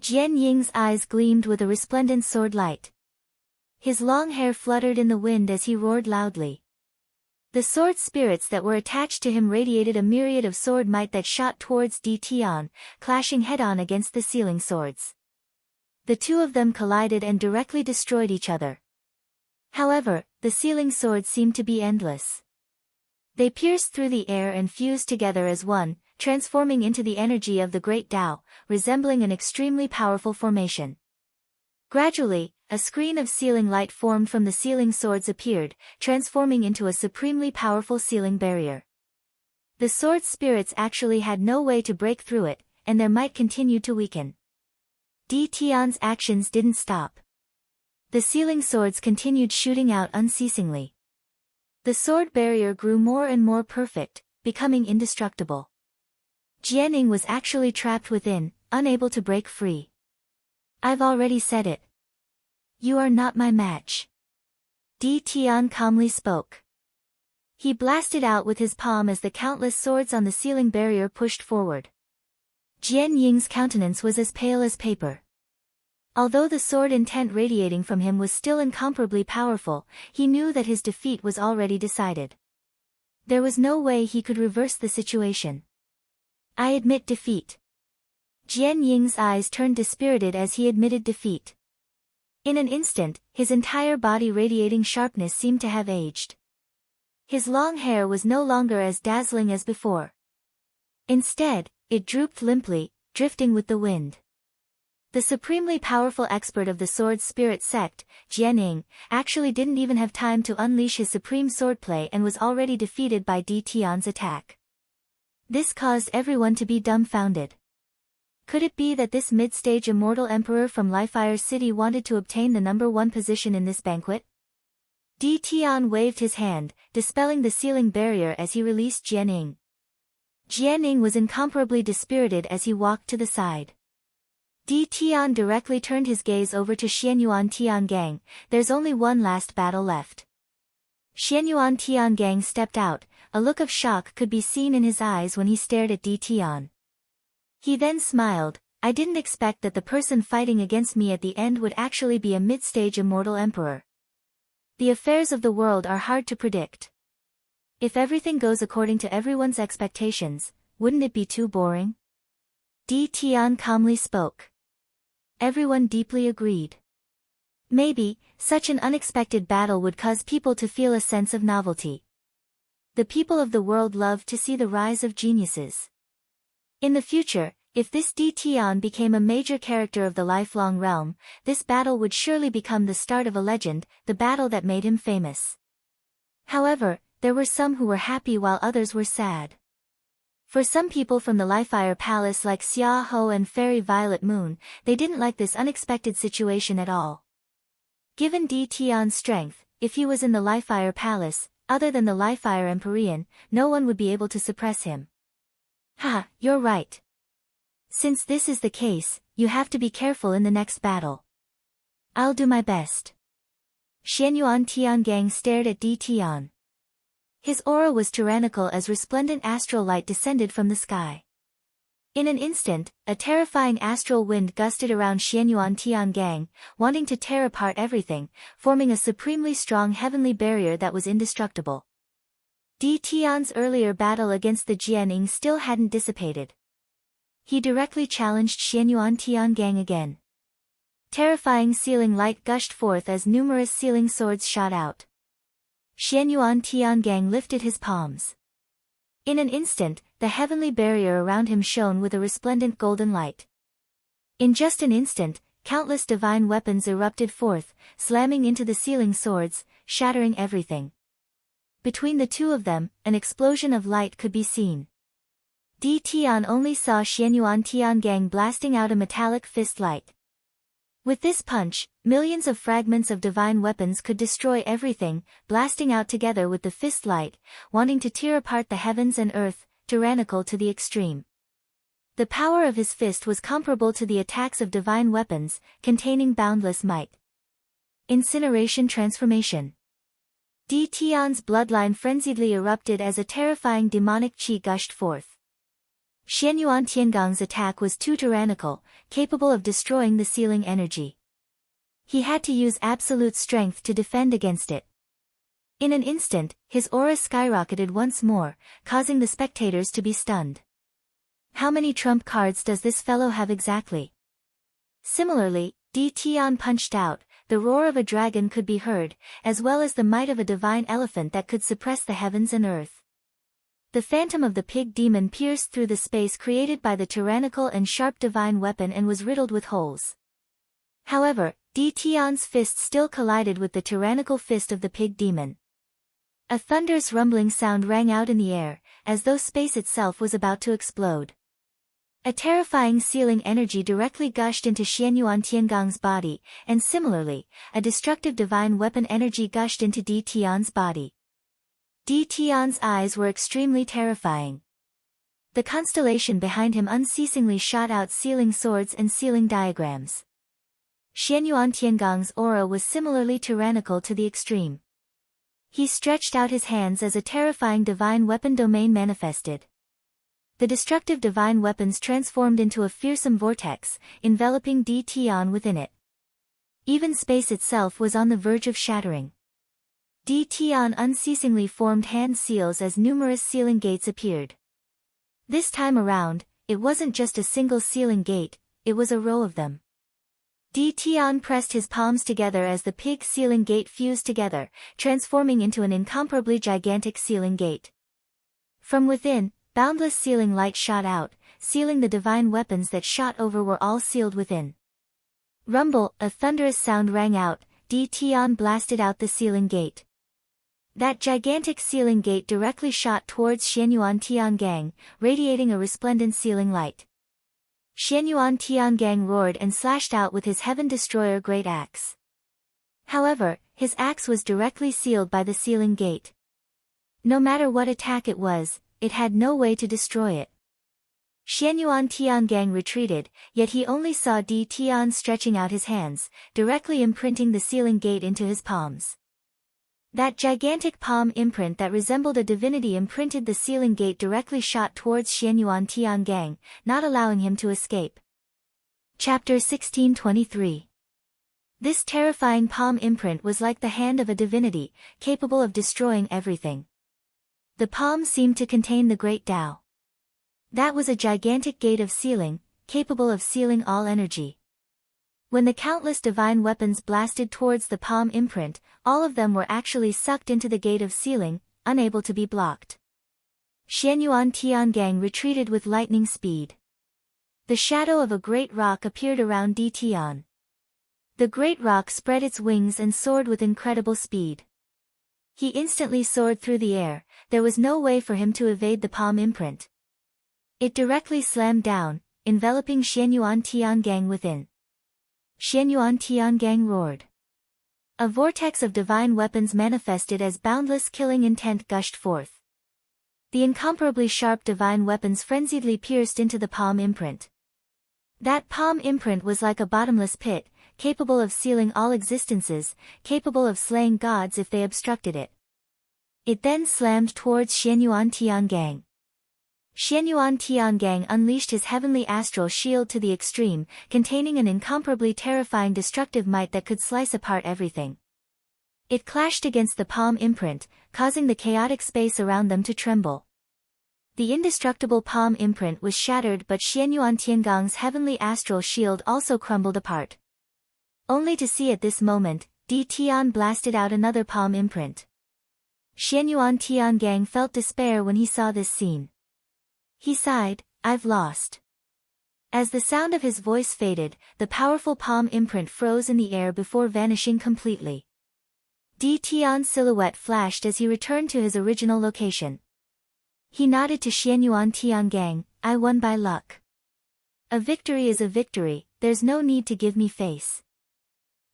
Jian Ying's eyes gleamed with a resplendent sword light. His long hair fluttered in the wind as he roared loudly. The sword spirits that were attached to him radiated a myriad of sword might that shot towards Di Tian, clashing head-on against the sealing swords. The two of them collided and directly destroyed each other. However, the sealing swords seemed to be endless. They pierced through the air and fused together as one, transforming into the energy of the Great Tao, resembling an extremely powerful formation. Gradually, a screen of sealing light formed from the sealing swords appeared, transforming into a supremely powerful sealing barrier. The sword spirits actually had no way to break through it, and their might continued to weaken. Di Tian's actions didn't stop. The sealing swords continued shooting out unceasingly. The sword barrier grew more and more perfect, becoming indestructible. Jianing was actually trapped within, unable to break free. I've already said it. You are not my match. Di Tian calmly spoke. He blasted out with his palm as the countless swords on the sealing barrier pushed forward. Jian Ying's countenance was as pale as paper. Although the sword intent radiating from him was still incomparably powerful, he knew that his defeat was already decided. There was no way he could reverse the situation. I admit defeat. Jian Ying's eyes turned dispirited as he admitted defeat. In an instant, his entire body radiating sharpness seemed to have aged. His long hair was no longer as dazzling as before. Instead, it drooped limply, drifting with the wind. The supremely powerful expert of the sword spirit sect, Jianing, actually didn't even have time to unleash his supreme swordplay and was already defeated by Di Tian's attack. This caused everyone to be dumbfounded. Could it be that this mid-stage immortal emperor from Lifeire City wanted to obtain the #1 position in this banquet? Di Tian waved his hand, dispelling the sealing barrier as he released Jianing. Jianing was incomparably dispirited as he walked to the side. Di Tian directly turned his gaze over to Xianyuan Tiangang. There's only one last battle left. Xianyuan Tiangang stepped out, a look of shock could be seen in his eyes when he stared at Di Tian. He then smiled. I didn't expect that the person fighting against me at the end would actually be a mid-stage immortal emperor. The affairs of the world are hard to predict. If everything goes according to everyone's expectations, wouldn't it be too boring? Di Tian calmly spoke. Everyone deeply agreed. Maybe, such an unexpected battle would cause people to feel a sense of novelty. The people of the world love to see the rise of geniuses. In the future, if this Di Tian became a major character of the lifelong realm, this battle would surely become the start of a legend, the battle that made him famous. However, there were some who were happy while others were sad. For some people from the Lifeire Palace like Xia Ho and Fairy Violet Moon, they didn't like this unexpected situation at all. Given Di Tian's strength, if he was in the Lifeire Palace, other than the Lifeire Empyrean, no one would be able to suppress him. Ha, you're right. Since this is the case, you have to be careful in the next battle. I'll do my best. Xianyuan Tiangang stared at Di Tian. His aura was tyrannical as resplendent astral light descended from the sky. In an instant, a terrifying astral wind gusted around Xianyuan Tiangang, wanting to tear apart everything, forming a supremely strong heavenly barrier that was indestructible. Di Tian's earlier battle against the Jianing still hadn't dissipated. He directly challenged Xianyuan Tiangang again. Terrifying sealing light gushed forth as numerous sealing swords shot out. Xianyuan Tiangang lifted his palms. In an instant, the heavenly barrier around him shone with a resplendent golden light. In just an instant, countless divine weapons erupted forth, slamming into the sealing swords, shattering everything. Between the two of them, an explosion of light could be seen. Di Tian only saw Xianyuan Tiangang blasting out a metallic fist light. With this punch, millions of fragments of divine weapons could destroy everything, blasting out together with the fist light, wanting to tear apart the heavens and earth, tyrannical to the extreme. The power of his fist was comparable to the attacks of divine weapons, containing boundless might. Incineration transformation. Di Tian's bloodline frenziedly erupted as a terrifying demonic qi gushed forth. Xianyuan Tiangang's attack was too tyrannical, capable of destroying the sealing energy. He had to use absolute strength to defend against it. In an instant, his aura skyrocketed once more, causing the spectators to be stunned. How many trump cards does this fellow have exactly? Similarly, Di Tian punched out, the roar of a dragon could be heard, as well as the might of a divine elephant that could suppress the heavens and earth. The phantom of the pig demon pierced through the space created by the tyrannical and sharp divine weapon and was riddled with holes. However, Di Tian's fist still collided with the tyrannical fist of the pig demon. A thunderous rumbling sound rang out in the air, as though space itself was about to explode. A terrifying sealing energy directly gushed into Xianyuan Tiangang's body, and similarly, a destructive divine weapon energy gushed into Di Tian's body. Di Tian's eyes were extremely terrifying. The constellation behind him unceasingly shot out sealing swords and sealing diagrams. Xianyuan Tiangang's aura was similarly tyrannical to the extreme. He stretched out his hands as a terrifying divine weapon domain manifested. The destructive divine weapons transformed into a fearsome vortex, enveloping Di Tian within it. Even space itself was on the verge of shattering. Di Tian unceasingly formed hand seals as numerous sealing gates appeared. This time around, it wasn't just a single sealing gate, it was a row of them. Di Tian pressed his palms together as the pig sealing gate fused together, transforming into an incomparably gigantic sealing gate. From within, boundless sealing light shot out, sealing the divine weapons that shot over were all sealed within. Rumble, a thunderous sound rang out, Di Tian blasted out the sealing gate. That gigantic sealing gate directly shot towards Xianyuan Tiangang, radiating a resplendent sealing light. Xianyuan Tiangang roared and slashed out with his Heaven Destroyer great axe. However, his axe was directly sealed by the sealing gate. No matter what attack it was, it had no way to destroy it. Xianyuan Tiangang retreated, yet he only saw Di Tian stretching out his hands, directly imprinting the sealing gate into his palms. That gigantic palm imprint that resembled a divinity imprinted the sealing gate directly shot towards Xianyuan Tiangang, not allowing him to escape. Chapter 1623. This terrifying palm imprint was like the hand of a divinity, capable of destroying everything. The palm seemed to contain the great Tao. That was a gigantic gate of sealing, capable of sealing all energy. When the countless divine weapons blasted towards the palm imprint, all of them were actually sucked into the gate of sealing, unable to be blocked. Xianyuan Tiangang retreated with lightning speed. The shadow of a great rock appeared around Di Tian. The great rock spread its wings and soared with incredible speed. He instantly soared through the air, there was no way for him to evade the palm imprint. It directly slammed down, enveloping Xianyuan Tiangang within. Xianyuan Tiangang roared. A vortex of divine weapons manifested as boundless killing intent gushed forth. The incomparably sharp divine weapons frenziedly pierced into the palm imprint. That palm imprint was like a bottomless pit, capable of sealing all existences, capable of slaying gods if they obstructed it. It then slammed towards Xianyuan Tiangang. Xianyuan Tiangang unleashed his heavenly astral shield to the extreme, containing an incomparably terrifying destructive might that could slice apart everything. It clashed against the palm imprint, causing the chaotic space around them to tremble. The indestructible palm imprint was shattered, but Xianyuan Tiangang's heavenly astral shield also crumbled apart. Only to see at this moment, Di Tian blasted out another palm imprint. Xianyuan Tiangang felt despair when he saw this scene. He sighed, "I've lost." As the sound of his voice faded, the powerful palm imprint froze in the air before vanishing completely. Di Tian's silhouette flashed as he returned to his original location. He nodded to Xianyuan Tiangang, "I won by luck. A victory is a victory, there's no need to give me face.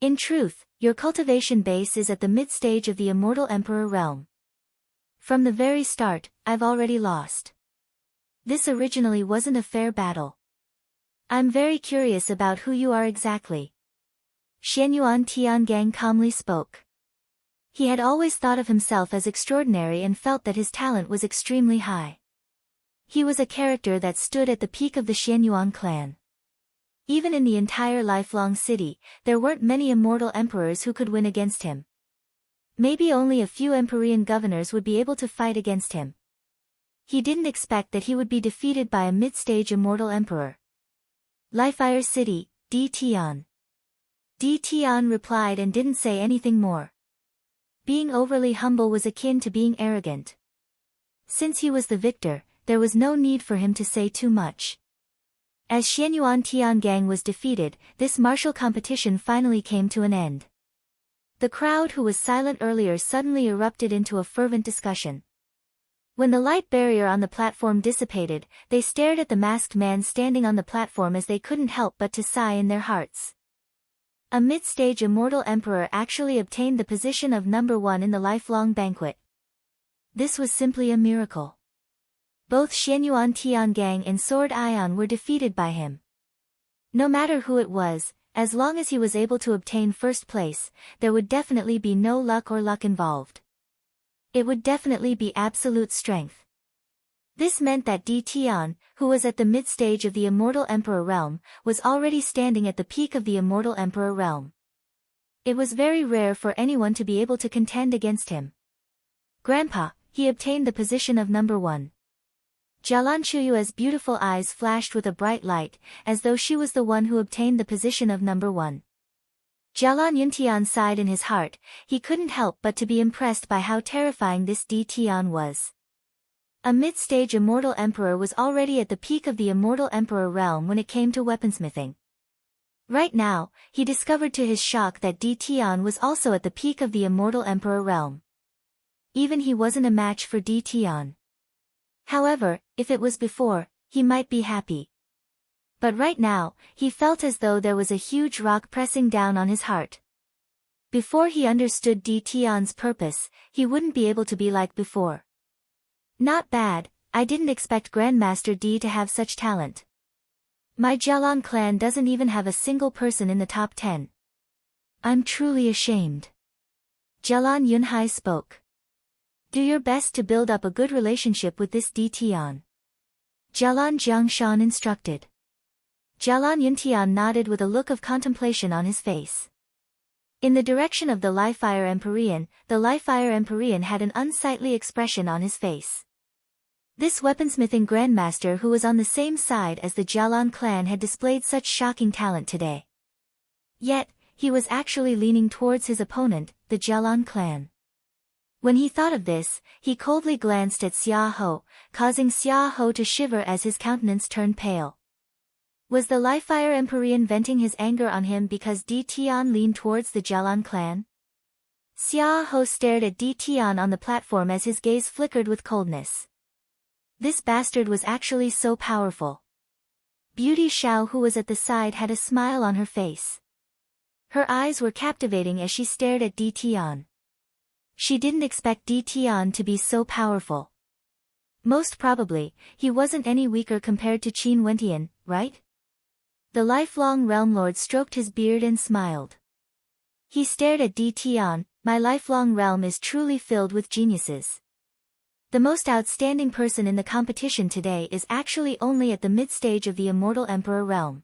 In truth, your cultivation base is at the mid-stage of the Immortal Emperor realm. From the very start, I've already lost. This originally wasn't a fair battle. I'm very curious about who you are exactly." Xianyuan Tiangang calmly spoke. He had always thought of himself as extraordinary and felt that his talent was extremely high. He was a character that stood at the peak of the Xianyuan clan. Even in the entire lifelong city, there weren't many immortal emperors who could win against him. Maybe only a few Empyrean governors would be able to fight against him. He didn't expect that he would be defeated by a mid-stage immortal emperor. "Lifeire City, Di Tian." Di Tian replied and didn't say anything more. Being overly humble was akin to being arrogant. Since he was the victor, there was no need for him to say too much. As Xianyuan Tiangang was defeated, this martial competition finally came to an end. The crowd who was silent earlier suddenly erupted into a fervent discussion. When the light barrier on the platform dissipated, they stared at the masked man standing on the platform as they couldn't help but to sigh in their hearts. A mid-stage immortal emperor actually obtained the position of number 1 in the lifelong banquet. This was simply a miracle. Both Xianyuan Tiangang and Sword Ion were defeated by him. No matter who it was, as long as he was able to obtain first place, there would definitely be no luck or luck involved. It would definitely be absolute strength. This meant that Di Tian, who was at the mid-stage of the Immortal Emperor realm, was already standing at the peak of the Immortal Emperor realm. It was very rare for anyone to be able to contend against him. "Grandpa," he obtained the position of number 1. Jialan Chuyue's beautiful eyes flashed with a bright light, as though she was the one who obtained the position of number 1. Jialan Yuntian sighed in his heart, he couldn't help but to be impressed by how terrifying this Di Tian was. A mid-stage immortal emperor was already at the peak of the Immortal Emperor realm when it came to weaponsmithing. Right now, he discovered to his shock that Di Tian was also at the peak of the Immortal Emperor realm. Even he wasn't a match for Di Tian. However, if it was before, he might be happy. But right now, he felt as though there was a huge rock pressing down on his heart. Before he understood Di Tian's purpose, he wouldn't be able to be like before. "Not bad, I didn't expect Grandmaster Di to have such talent. My Jialan clan doesn't even have a single person in the top 10. I'm truly ashamed." Jialan Yunhai spoke. "Do your best to build up a good relationship with this Di Tian." Jialan Jiangshan instructed. Jialan Yuntian nodded with a look of contemplation on his face. In the direction of the Liefire Empyrean, the Liefire Empyrean had an unsightly expression on his face. This weaponsmithing grandmaster who was on the same side as the Jialan clan had displayed such shocking talent today. Yet, he was actually leaning towards his opponent, the Jialan clan. When he thought of this, he coldly glanced at Xia Ho, causing Xia Ho to shiver as his countenance turned pale. Was the Liefire Empyrean venting his anger on him because Di Tian leaned towards the Jialan clan? Xia Ho stared at Di Tian on the platform as his gaze flickered with coldness. This bastard was actually so powerful. Beauty Xiao, who was at the side, had a smile on her face. Her eyes were captivating as she stared at Di Tian. She didn't expect Di Tian to be so powerful. Most probably, he wasn't any weaker compared to Qin Wentian, right? The lifelong Realm Lord stroked his beard and smiled. He stared at Di Tian. My lifelong realm is truly filled with geniuses. The most outstanding person in the competition today is actually only at the mid-stage of the Immortal Emperor realm.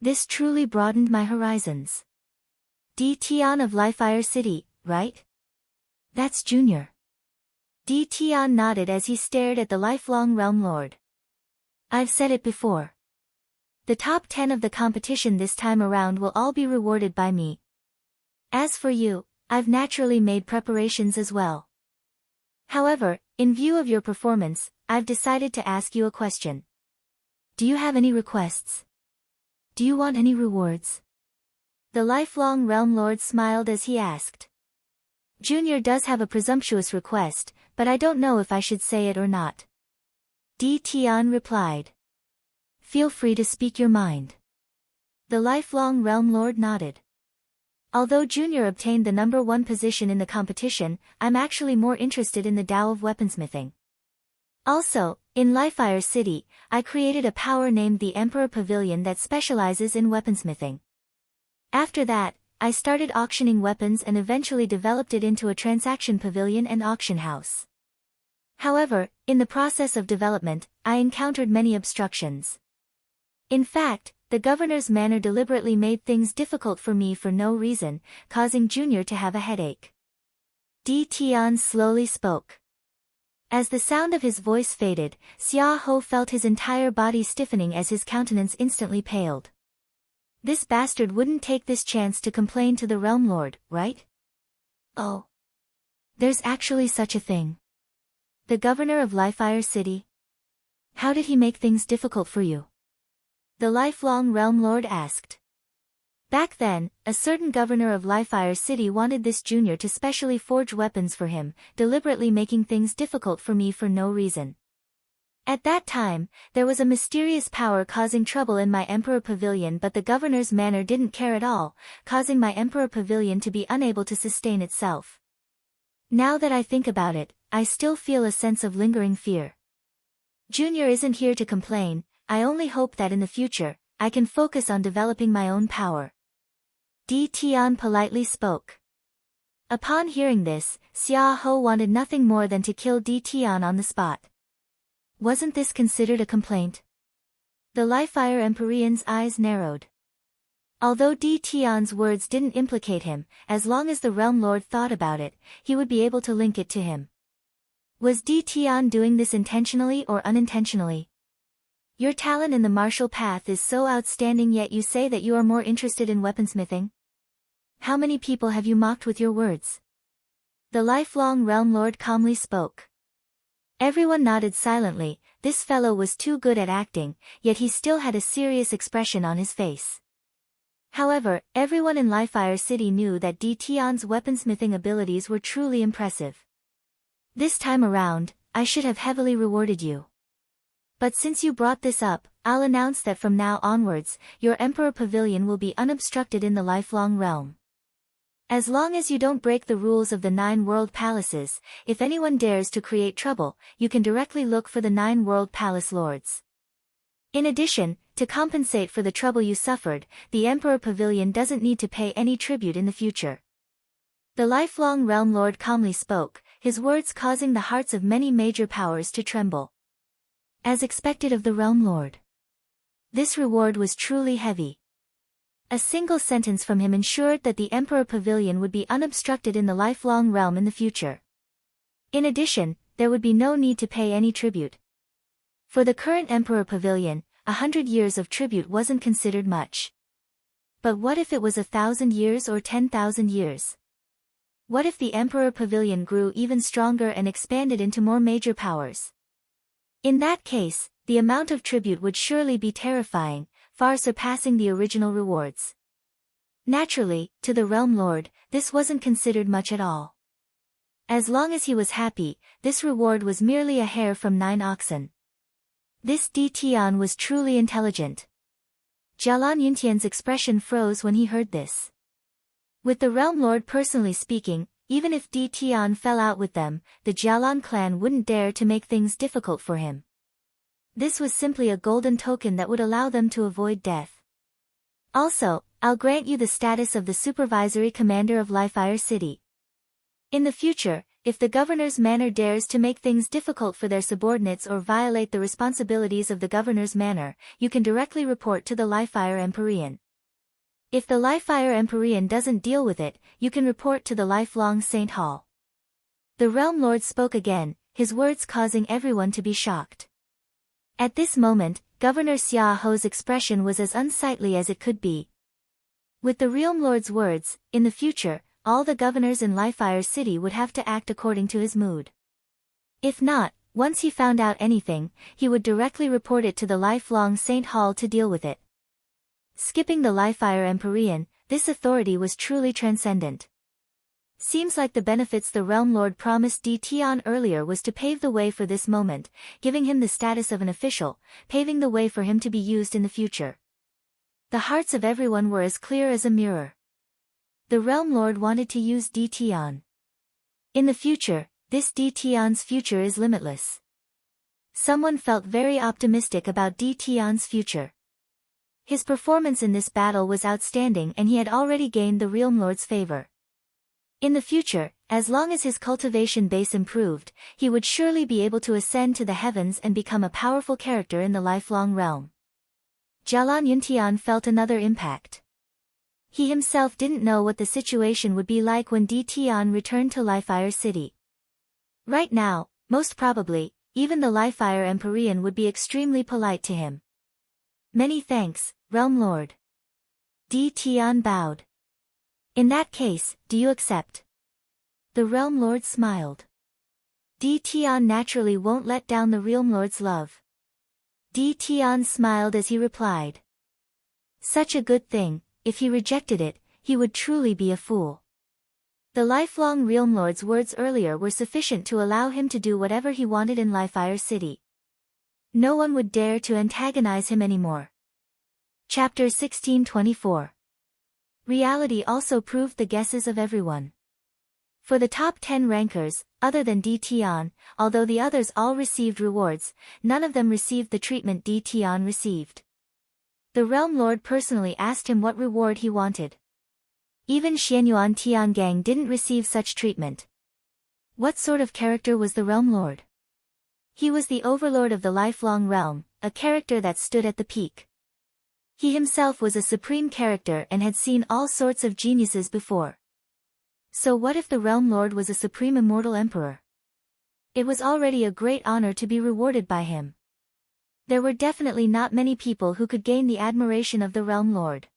This truly broadened my horizons. Di Tian of Liefire City, right? That's Junior. Di Tian nodded as he stared at the lifelong Realm Lord. I've said it before. The top 10 of the competition this time around will all be rewarded by me. As for you, I've naturally made preparations as well. However, in view of your performance, I've decided to ask you a question. Do you have any requests? Do you want any rewards? The lifelong Realm Lord smiled as he asked. Junior does have a presumptuous request, but I don't know if I should say it or not. Di Tian replied. Feel free to speak your mind. The lifelong Realm Lord nodded. Although Junior obtained the #1 position in the competition, I'm actually more interested in the Tao of weaponsmithing. Also, in Liefire City, I created a power named the Emperor Pavilion that specializes in weaponsmithing. After that, I started auctioning weapons and eventually developed it into a transaction pavilion and auction house. However, in the process of development, I encountered many obstructions. In fact, the governor's manner deliberately made things difficult for me for no reason, causing Junior to have a headache. Di Tian slowly spoke. As the sound of his voice faded, Xia Ho felt his entire body stiffening as his countenance instantly paled. This bastard wouldn't take this chance to complain to the Realm Lord, right? Oh. There's actually such a thing. The governor of Liefire City? How did he make things difficult for you? The lifelong Realm Lord asked. Back then, a certain governor of Liefire City wanted this Junior to specially forge weapons for him, deliberately making things difficult for me for no reason. At that time, there was a mysterious power causing trouble in my Emperor Pavilion, but the governor's manner didn't care at all, causing my Emperor Pavilion to be unable to sustain itself. Now that I think about it, I still feel a sense of lingering fear. Junior isn't here to complain. I only hope that in the future, I can focus on developing my own power. Di Tian politely spoke. Upon hearing this, Xia Ho wanted nothing more than to kill Di Tian on the spot. Wasn't this considered a complaint? The Liefire Empyrean's eyes narrowed. Although Di Tian's words didn't implicate him, as long as the Realm Lord thought about it, he would be able to link it to him. Was Di Tian doing this intentionally or unintentionally? Your talent in the martial path is so outstanding, yet you say that you are more interested in weaponsmithing? How many people have you mocked with your words? The lifelong Realm Lord calmly spoke. Everyone nodded silently. This fellow was too good at acting, yet he still had a serious expression on his face. However, everyone in Liefire City knew that Di Tian's weaponsmithing abilities were truly impressive. This time around, I should have heavily rewarded you. But since you brought this up, I'll announce that from now onwards, your Emperor Pavilion will be unobstructed in the lifelong realm. As long as you don't break the rules of the 9 World Palaces, if anyone dares to create trouble, you can directly look for the 9 World Palace Lords. In addition, to compensate for the trouble you suffered, the Emperor Pavilion doesn't need to pay any tribute in the future. The lifelong Realm Lord calmly spoke, his words causing the hearts of many major powers to tremble. As expected of the Realm Lord. This reward was truly heavy. A single sentence from him ensured that the Emperor Pavilion would be unobstructed in the lifelong realm in the future. In addition, there would be no need to pay any tribute. For the current Emperor Pavilion, 100 years of tribute wasn't considered much. But what if it was 1,000 years or 10,000 years? What if the Emperor Pavilion grew even stronger and expanded into more major powers? In that case, the amount of tribute would surely be terrifying, far surpassing the original rewards. Naturally, to the Realm Lord, this wasn't considered much at all. As long as he was happy, this reward was merely a hare from 9 oxen. This Di Tian was truly intelligent. Jialan Yuntian's expression froze when he heard this. With the Realm Lord personally speaking, even if Di Tian fell out with them, the Jialan clan wouldn't dare to make things difficult for him. This was simply a golden token that would allow them to avoid death. Also, I'll grant you the status of the supervisory commander of Lifeire City. In the future, if the governor's manor dares to make things difficult for their subordinates or violate the responsibilities of the governor's manor, you can directly report to the Lifeire Empyrean. If the Lifeire Empyrean doesn't deal with it, you can report to the Lifelong Saint Hall. The Realm Lord spoke again, his words causing everyone to be shocked. At this moment, Governor Xia Ho's expression was as unsightly as it could be. With the Realm Lord's words, in the future, all the governors in Lifeire City would have to act according to his mood. If not, once he found out anything, he would directly report it to the Lifelong Saint Hall to deal with it. Skipping the Lifeire Empyrean, this authority was truly transcendent. Seems like the benefits the Realm Lord promised Di Tian earlier was to pave the way for this moment, giving him the status of an official, paving the way for him to be used in the future. The hearts of everyone were as clear as a mirror. The Realm Lord wanted to use Di Tian. In the future, this Di Tian's future is limitless. Someone felt very optimistic about Di Tian's future. His performance in this battle was outstanding and he had already gained the Realm Lord's favor. In the future, as long as his cultivation base improved, he would surely be able to ascend to the heavens and become a powerful character in the lifelong realm. Jialan Yuntian felt another impact. He himself didn't know what the situation would be like when Di Tian returned to Lifeire City. Right now, most probably, even the Lifeire Empyrean would be extremely polite to him. Many thanks, Realm Lord. Di Tian bowed. In that case, do you accept? The Realm Lord smiled. Di Tian naturally won't let down the Realm Lord's love. Di Tian smiled as he replied. Such a good thing, if he rejected it, he would truly be a fool. The lifelong Realm Lord's words earlier were sufficient to allow him to do whatever he wanted in Lifeire City. No one would dare to antagonize him anymore. Chapter 1624. Reality also proved the guesses of everyone. For the top 10 rankers, other than Di Tian, although the others all received rewards, none of them received the treatment Di Tian received. The Realm Lord personally asked him what reward he wanted. Even Xianyuan Tiangang didn't receive such treatment. What sort of character was the Realm Lord? He was the overlord of the lifelong realm, a character that stood at the peak. He himself was a supreme character and had seen all sorts of geniuses before. So what if the Realm Lord was a supreme immortal emperor? It was already a great honor to be rewarded by him. There were definitely not many people who could gain the admiration of the Realm Lord.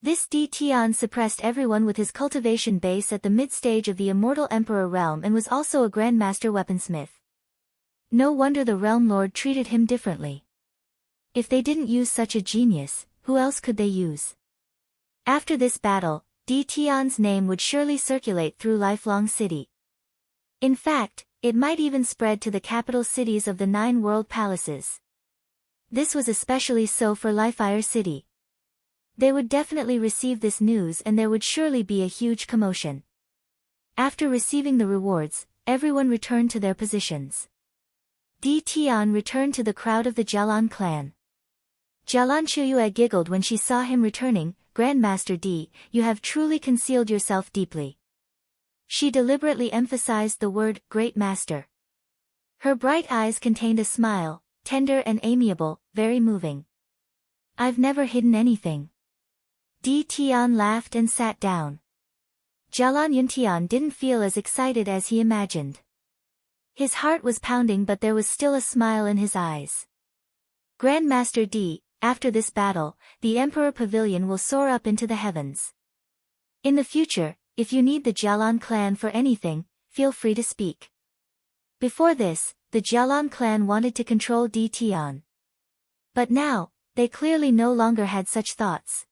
This Di Tian suppressed everyone with his cultivation base at the mid-stage of the immortal emperor realm and was also a grandmaster weaponsmith. No wonder the Realm Lord treated him differently. If they didn't use such a genius, who else could they use? After this battle, Di Tian's name would surely circulate through Lifelong City. In fact, it might even spread to the capital cities of the 9 world palaces. This was especially so for Lifeire City. They would definitely receive this news and there would surely be a huge commotion. After receiving the rewards, everyone returned to their positions. Di Tian returned to the crowd of the Jialan clan. Jialan Chuyue giggled when she saw him returning. Grandmaster Di, you have truly concealed yourself deeply. She deliberately emphasized the word, Great Master. Her bright eyes contained a smile, tender and amiable, very moving. I've never hidden anything. Di Tian laughed and sat down. Jalan Yuntian didn't feel as excited as he imagined. His heart was pounding, but there was still a smile in his eyes. Grandmaster Di, after this battle, the Emperor Pavilion will soar up into the heavens. In the future, if you need the Jalan clan for anything, feel free to speak. Before this, the Jalan clan wanted to control Di Tian. But now, they clearly no longer had such thoughts.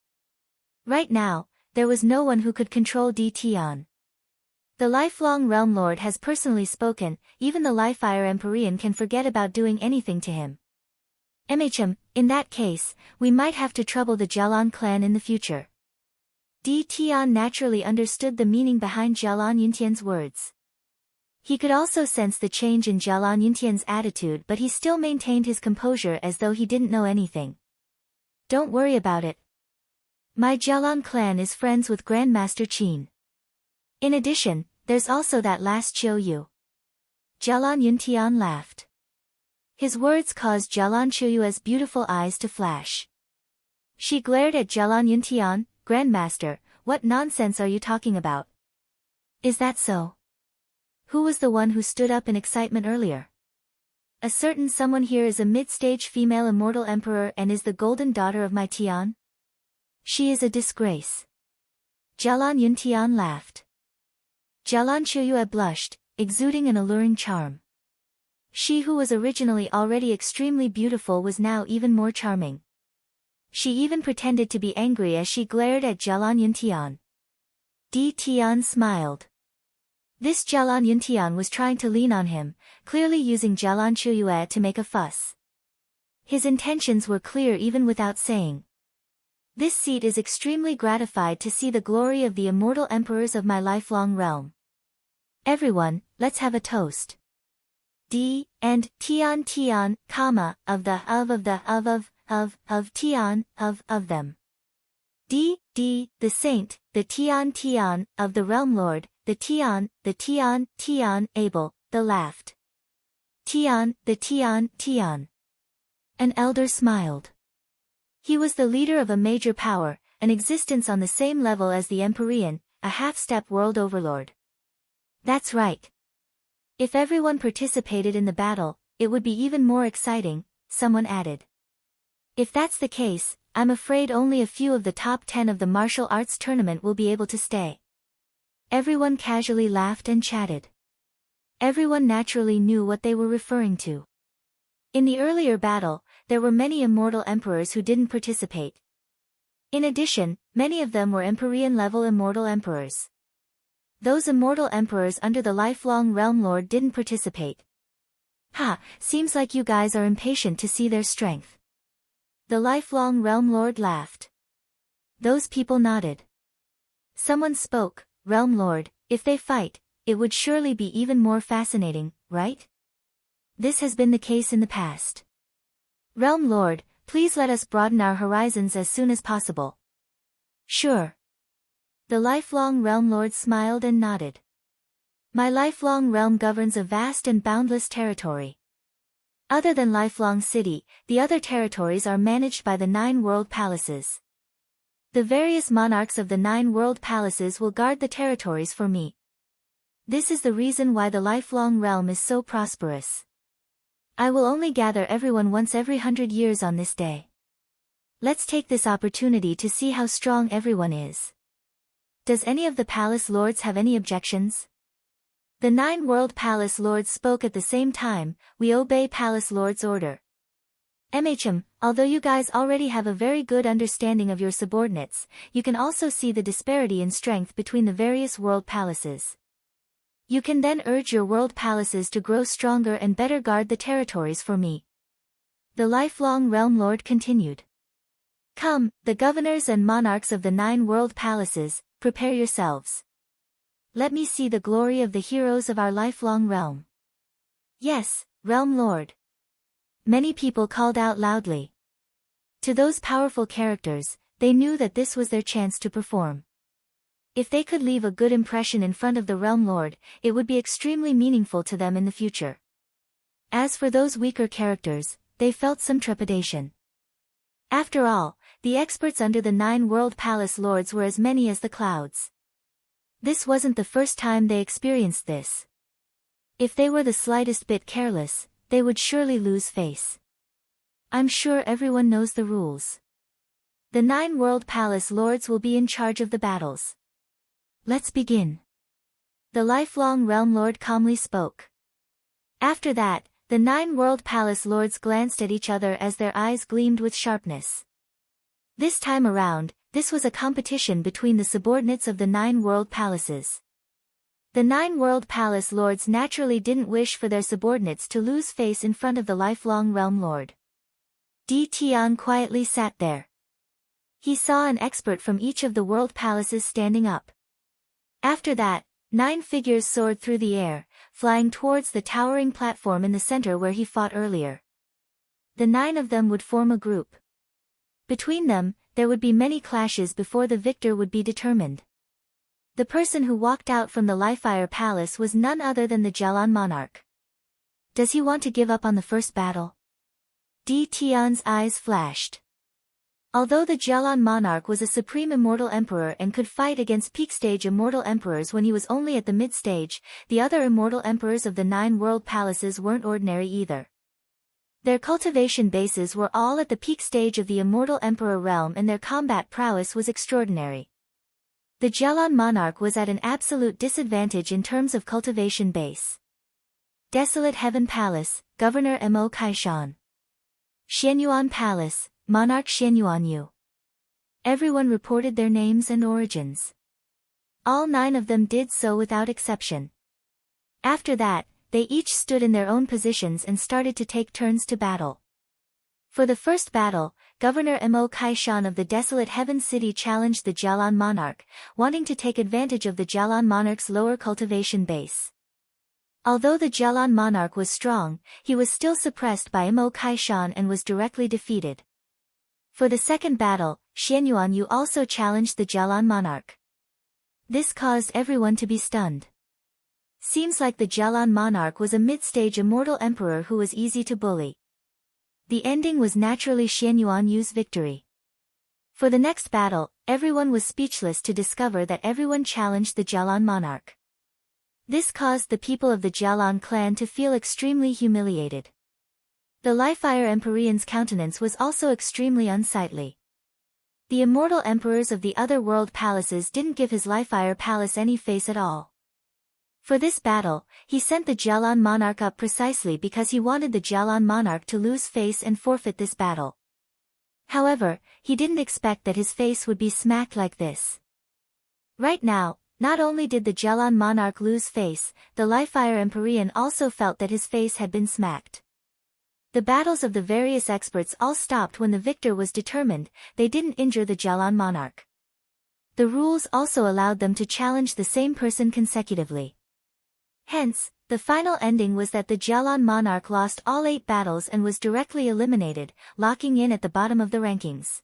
Right now, there was no one who could control Di Tian. The lifelong Realm Lord has personally spoken, even the Lifeire Empyrean can forget about doing anything to him. In that case, we might have to trouble the Jalan clan in the future. Di Tian naturally understood the meaning behind Jalan Yuntian's words. He could also sense the change in Jalan Yuntian's attitude, but he still maintained his composure as though he didn't know anything. Don't worry about it. My Jalan clan is friends with Grandmaster Qin. In addition, there's also that last Qiu Yu. Jalan Yuntian laughed. His words caused Jalan Qiuyu's beautiful eyes to flash. She glared at Jalan Yuntian. Grandmaster, what nonsense are you talking about? Is that so? Who was the one who stood up in excitement earlier? A certain someone here is a mid-stage female immortal emperor and is the golden daughter of my Tian? She is a disgrace. Jalan Yuntian laughed. Jalan Qiuyu blushed, exuding an alluring charm. She who was originally already extremely beautiful was now even more charming. She even pretended to be angry as she glared at Jalan Yuntian. Di Tian smiled. This Jalan Yuntian was trying to lean on him, clearly using Jalan Qiuyu to make a fuss. His intentions were clear even without saying. This seat is extremely gratified to see the glory of the immortal emperors of my lifelong realm. Everyone, let's have a toast. Di, and, Tian Tian, of Tian, of them. Di, the saint, the Tian Tian, of the realm lord, the Tian, Abel, the laughed. Tian, the Tian. An elder smiled. He was the leader of a major power, an existence on the same level as the Empyrean, a half-step world overlord. That's right. If everyone participated in the battle, it would be even more exciting, someone added. If that's the case, I'm afraid only a few of the top 10 of the martial arts tournament will be able to stay. Everyone casually laughed and chatted. Everyone naturally knew what they were referring to. In the earlier battle, there were many immortal emperors who didn't participate. In addition, many of them were Empyrean-level immortal emperors. Those immortal emperors under the lifelong Realm Lord didn't participate. Seems like you guys are impatient to see their strength. The lifelong Realm Lord laughed. Those people nodded. Someone spoke, Realm Lord, if they fight, it would surely be even more fascinating, right? This has been the case in the past. Realm Lord, please let us broaden our horizons as soon as possible. Sure. The lifelong Realm Lord smiled and nodded. My lifelong realm governs a vast and boundless territory. Other than Lifelong City, the other territories are managed by the 9 world palaces. The various monarchs of the 9 world palaces will guard the territories for me. This is the reason why the lifelong realm is so prosperous. I will only gather everyone once every 100 years on this day. Let's take this opportunity to see how strong everyone is. Does any of the palace lords have any objections? The 9 world palace lords spoke at the same time. We obey palace lord's order. Although you guys already have a very good understanding of your subordinates, you can also see the disparity in strength between the various world palaces. You can then urge your world palaces to grow stronger and better guard the territories for me. The lifelong Realm Lord continued. Come, the governors and monarchs of the 9 world palaces, prepare yourselves. Let me see the glory of the heroes of our lifelong realm. Yes, Realm Lord. Many people called out loudly. To those powerful characters, they knew that this was their chance to perform. If they could leave a good impression in front of the Realm Lord, it would be extremely meaningful to them in the future. As for those weaker characters, they felt some trepidation. After all, the experts under the 9 World Palace Lords were as many as the clouds. This wasn't the first time they experienced this. If they were the slightest bit careless, they would surely lose face. I'm sure everyone knows the rules. The 9 World Palace Lords will be in charge of the battles. Let's begin. The lifelong Realm Lord calmly spoke. After that, the 9 World Palace Lords glanced at each other as their eyes gleamed with sharpness. This time around, this was a competition between the subordinates of the 9 World Palaces. The 9 World Palace Lords naturally didn't wish for their subordinates to lose face in front of the lifelong Realm Lord. Di Tian quietly sat there. He saw an expert from each of the world palaces standing up. After that, 9 figures soared through the air, flying towards the towering platform in the center where he fought earlier. The 9 of them would form a group. Between them, there would be many clashes before the victor would be determined. The person who walked out from the Lifire Palace was none other than the Jialan monarch. Does he want to give up on the first battle? Di Tian's eyes flashed. Although the Jialan monarch was a supreme immortal emperor and could fight against peak-stage immortal emperors when he was only at the mid-stage, the other immortal emperors of the 9 world palaces weren't ordinary either. Their cultivation bases were all at the peak stage of the immortal emperor realm and their combat prowess was extraordinary. The Jialan monarch was at an absolute disadvantage in terms of cultivation base. Desolate Heaven Palace, Governor Mo Kaishan. Xianyuan Palace, Monarch Xianyuan Yu. Everyone reported their names and origins. All 9 of them did so without exception. After that, they each stood in their own positions and started to take turns to battle. For the first battle, Governor Mo Kaishan of the Desolate Heaven City challenged the Jialan monarch, wanting to take advantage of the Jialan monarch's lower cultivation base. Although the Jialan monarch was strong, he was still suppressed by Mo Kaishan and was directly defeated. For the second battle, Xianyuan Yu also challenged the Jialan monarch. This caused everyone to be stunned. Seems like the Jialan monarch was a mid-stage immortal emperor who was easy to bully. The ending was naturally Xianyuan Yu's victory. For the next battle, everyone was speechless to discover that everyone challenged the Jialan monarch. This caused the people of the Jialan clan to feel extremely humiliated. The Lifire Emperor's countenance was also extremely unsightly. The immortal emperors of the other world palaces didn't give his Lifire palace any face at all. For this battle, he sent the Jialan monarch up precisely because he wanted the Jialan monarch to lose face and forfeit this battle. However, he didn't expect that his face would be smacked like this. Right now, not only did the Jialan monarch lose face, the Lifire Emperor also felt that his face had been smacked. The battles of the various experts all stopped when the victor was determined. They didn't injure the Jialan monarch. The rules also allowed them to challenge the same person consecutively. Hence, the final ending was that the Jialan monarch lost all 8 battles and was directly eliminated, locking in at the bottom of the rankings.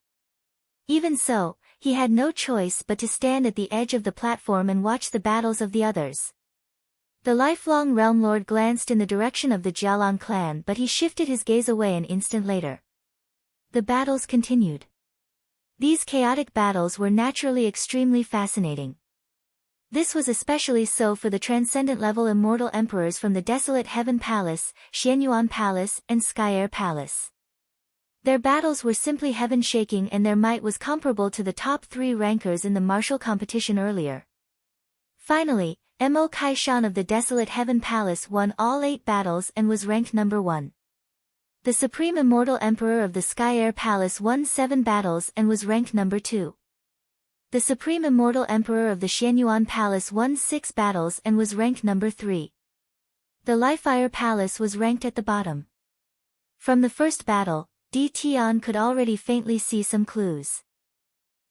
Even so, he had no choice but to stand at the edge of the platform and watch the battles of the others. The lifelong Realm Lord glanced in the direction of the Jialan clan but he shifted his gaze away an instant later. The battles continued. These chaotic battles were naturally extremely fascinating. This was especially so for the transcendent-level immortal emperors from the Desolate Heaven Palace, Xianyuan Palace, and Skyair Palace. Their battles were simply heaven-shaking and their might was comparable to the top 3 rankers in the martial competition earlier. Finally, Mo Kaishan of the Desolate Heaven Palace won all 8 battles and was ranked number 1. The Supreme Immortal Emperor of the Skyair Palace won 7 battles and was ranked number 2. The Supreme Immortal Emperor of the Xianyuan Palace won 6 battles and was ranked number 3. The Lifire Palace was ranked at the bottom. From the first battle, Di Tian could already faintly see some clues.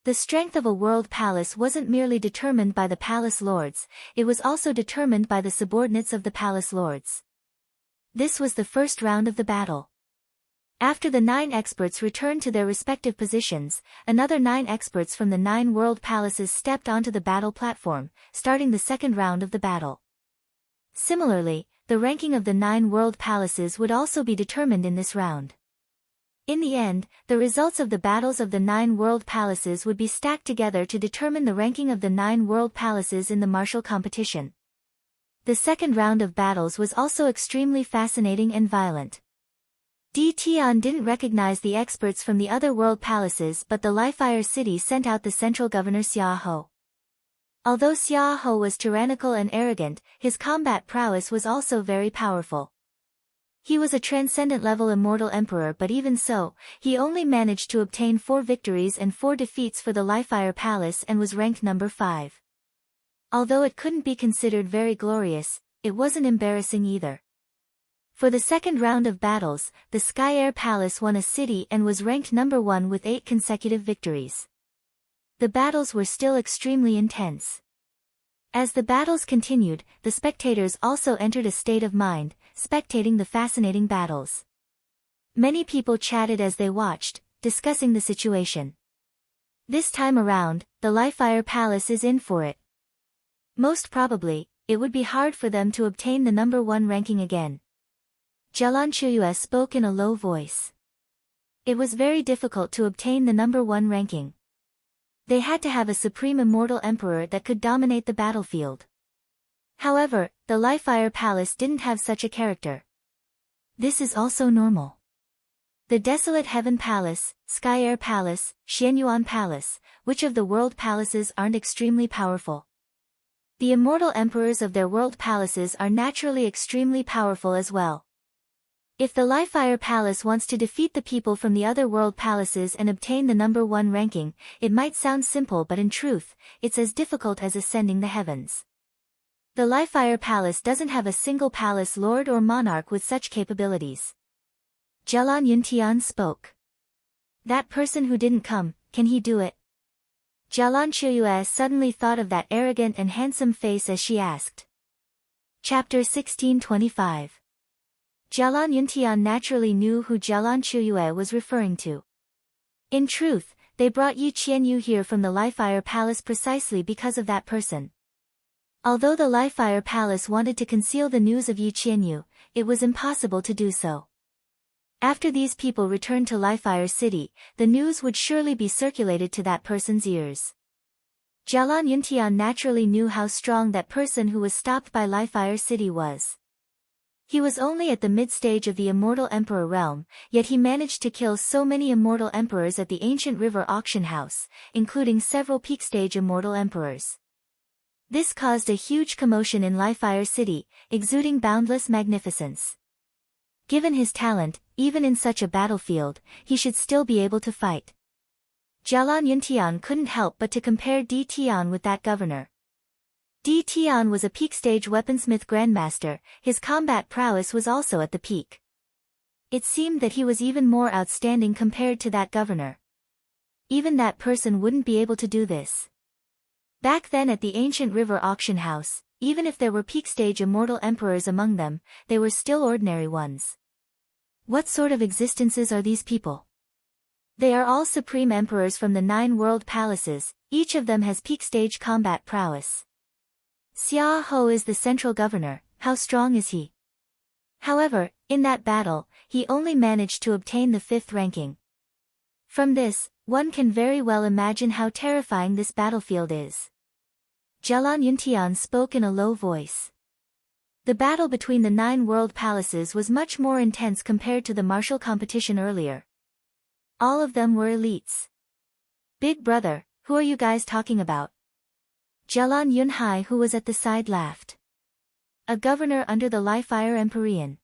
The strength of a world palace wasn't merely determined by the palace lords, it was also determined by the subordinates of the palace lords. This was the first round of the battle. After the 9 experts returned to their respective positions, another 9 experts from the 9 world palaces stepped onto the battle platform, starting the second round of the battle. Similarly, the ranking of the 9 world palaces would also be determined in this round. In the end, the results of the battles of the 9 world palaces would be stacked together to determine the ranking of the 9 world palaces in the martial competition. The second round of battles was also extremely fascinating and violent. Di Tian didn't recognize the experts from the other world palaces, but the Lifire city sent out the central governor Xia Ho. Although Xia Ho was tyrannical and arrogant, his combat prowess was also very powerful. He was a transcendent-level immortal emperor, but even so, he only managed to obtain 4 victories and 4 defeats for the Lifire Palace and was ranked number 5. Although it couldn't be considered very glorious, it wasn't embarrassing either. For the second round of battles, the Sky Air Palace won a city and was ranked number 1 with 8 consecutive victories. The battles were still extremely intense. As the battles continued, the spectators also entered a state of mind, spectating the fascinating battles. Many people chatted as they watched, discussing the situation. This time around, the Lifire Palace is in for it. Most probably, it would be hard for them to obtain the number 1 ranking again. Jialan Chuyue spoke in a low voice. It was very difficult to obtain the number 1 ranking. They had to have a supreme immortal emperor that could dominate the battlefield. However, the Lifire Palace didn't have such a character. This is also normal. The Desolate Heaven Palace, Sky Air Palace, Xianyuan Palace, which of the world palaces aren't extremely powerful? The immortal emperors of their world palaces are naturally extremely powerful as well. If the Lifire Palace wants to defeat the people from the other world palaces and obtain the number 1 ranking, it might sound simple, but in truth, it's as difficult as ascending the heavens. The Lifire Palace doesn't have a single palace lord or monarch with such capabilities. Jialan Yuntian spoke. That person who didn't come, can he do it? Jialan Chuyue suddenly thought of that arrogant and handsome face as she asked. Chapter 1625. Jialan Yuntian naturally knew who Jialan Chuyue was referring to. In truth, they brought Yu Qianyu here from the Lifire Palace precisely because of that person. Although the Lifire Palace wanted to conceal the news of Yu Qianyu, it was impossible to do so. After these people returned to Lifire City, the news would surely be circulated to that person's ears. Jialan Yuntian naturally knew how strong that person who was stopped by Lifire City was. He was only at the mid-stage of the Immortal Emperor realm, yet he managed to kill so many Immortal Emperors at the Ancient River Auction House, including several peak-stage Immortal Emperors. This caused a huge commotion in Lifire City, exuding boundless magnificence. Given his talent, even in such a battlefield, he should still be able to fight. Jialan Yuntian couldn't help but to compare Di Tian with that governor. Di Tian was a peak-stage weaponsmith grandmaster, his combat prowess was also at the peak. It seemed that he was even more outstanding compared to that governor. Even that person wouldn't be able to do this. Back then at the Ancient River Auction House, even if there were peak-stage immortal emperors among them, they were still ordinary ones. What sort of existences are these people? They are all supreme emperors from the 9 world palaces, each of them has peak-stage combat prowess. Xia Ho is the central governor, how strong is he? However, in that battle, he only managed to obtain the 5th ranking. From this, one can very well imagine how terrifying this battlefield is. Jialan Yuntian spoke in a low voice. The battle between the 9 world palaces was much more intense compared to the martial competition earlier. All of them were elites. Big brother, who are you guys talking about? Jialan Yunhai, who was at the side, laughed. A governor under the Lifire Empyrean.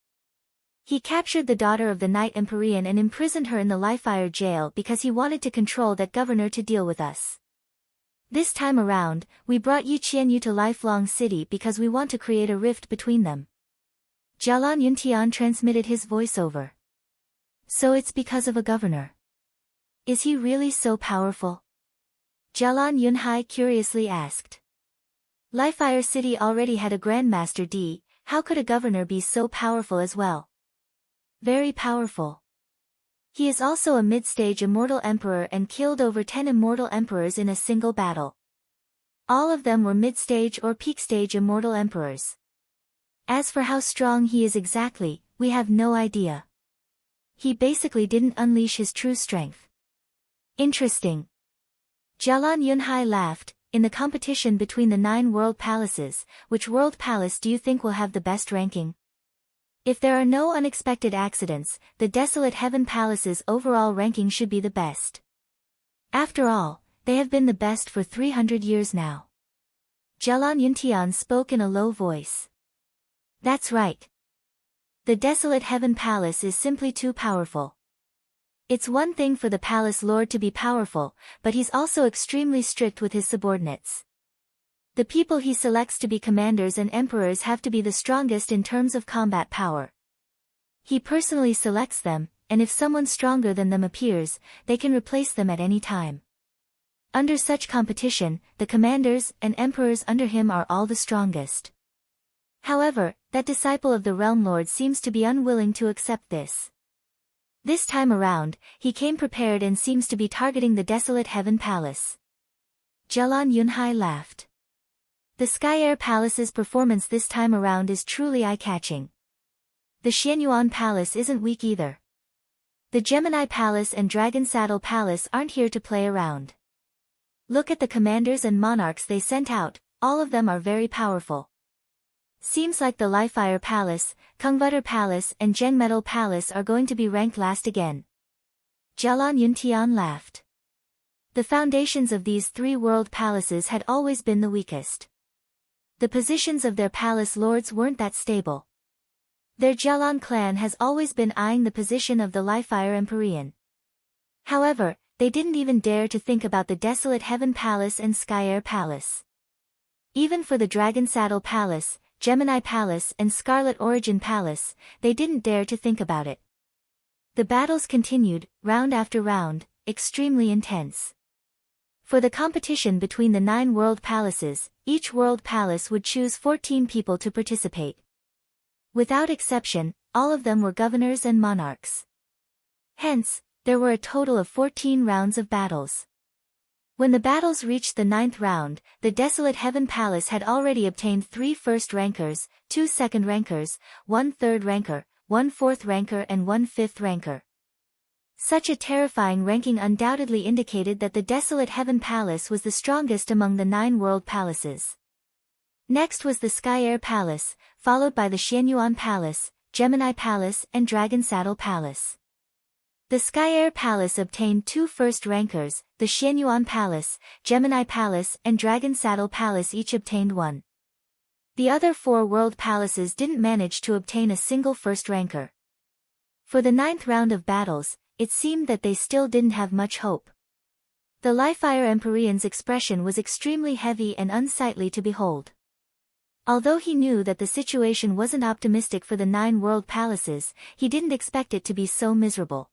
He captured the daughter of the Knight Empyrean and imprisoned her in the Lifire jail because he wanted to control that governor to deal with us. This time around, we brought Yu Qianyu to Lifelong City because we want to create a rift between them. Jialan Yuntian transmitted his voiceover. So it's because of a governor. Is he really so powerful? Jialan Yunhai curiously asked. Lifire City already had a Grandmaster D, how could a governor be so powerful as well? Very powerful. He is also a mid-stage immortal emperor and killed over 10 immortal emperors in a single battle. All of them were mid-stage or peak-stage immortal emperors. As for how strong he is exactly, we have no idea. He basically didn't unleash his true strength. Interesting. Jalan Yunhai laughed. In the competition between the 9 world palaces, which world palace do you think will have the best ranking? If there are no unexpected accidents, the Desolate Heaven Palace's overall ranking should be the best. After all, they have been the best for 300 years now. Jalan Yuntian spoke in a low voice. That's right. The Desolate Heaven Palace is simply too powerful. It's one thing for the palace lord to be powerful, but he's also extremely strict with his subordinates. The people he selects to be commanders and emperors have to be the strongest in terms of combat power. He personally selects them, and if someone stronger than them appears, they can replace them at any time. Under such competition, the commanders and emperors under him are all the strongest. However, that disciple of the Realm Lord seems to be unwilling to accept this. This time around, he came prepared and seems to be targeting the Desolate Heaven Palace. Jalan Yunhai laughed. The Sky Air Palace's performance this time around is truly eye-catching. The Xianyuan Palace isn't weak either. The Gemini Palace and Dragon Saddle Palace aren't here to play around. Look at the commanders and monarchs they sent out, all of them are very powerful. Seems like the Lifire Palace, Kungvutter Palace and Jengmetal Palace are going to be ranked last again. Jalan Yuntian laughed. The foundations of these 3 world palaces had always been the weakest. The positions of their palace lords weren't that stable. Their Jalan clan has always been eyeing the position of the Lifire Empyrean. However, they didn't even dare to think about the Desolate Heaven Palace and Sky Air Palace. Even for the Dragon Saddle Palace, Gemini Palace and Scarlet Origin Palace, they didn't dare to think about it. The battles continued, round after round, extremely intense. For the competition between the 9 world palaces, each world palace would choose 14 people to participate. Without exception, all of them were governors and monarchs. Hence, there were a total of 14 rounds of battles. When the battles reached the 9th round, the Desolate Heaven Palace had already obtained 3 first rankers, 2 second rankers, 1 third ranker, 1 fourth ranker and 1 fifth ranker. Such a terrifying ranking undoubtedly indicated that the Desolate Heaven Palace was the strongest among the 9 world palaces. Next was the Sky Air Palace, followed by the Xianyuan Palace, Gemini Palace and Dragon Saddle Palace. The Sky Air Palace obtained 2 first rankers, the Xianyuan Palace, Gemini Palace and Dragon Saddle Palace each obtained 1. The other 4 world palaces didn't manage to obtain a single first ranker. For the 9th round of battles, it seemed that they still didn't have much hope. The Lifire Empyrean's expression was extremely heavy and unsightly to behold. Although he knew that the situation wasn't optimistic for the 9 world palaces, he didn't expect it to be so miserable.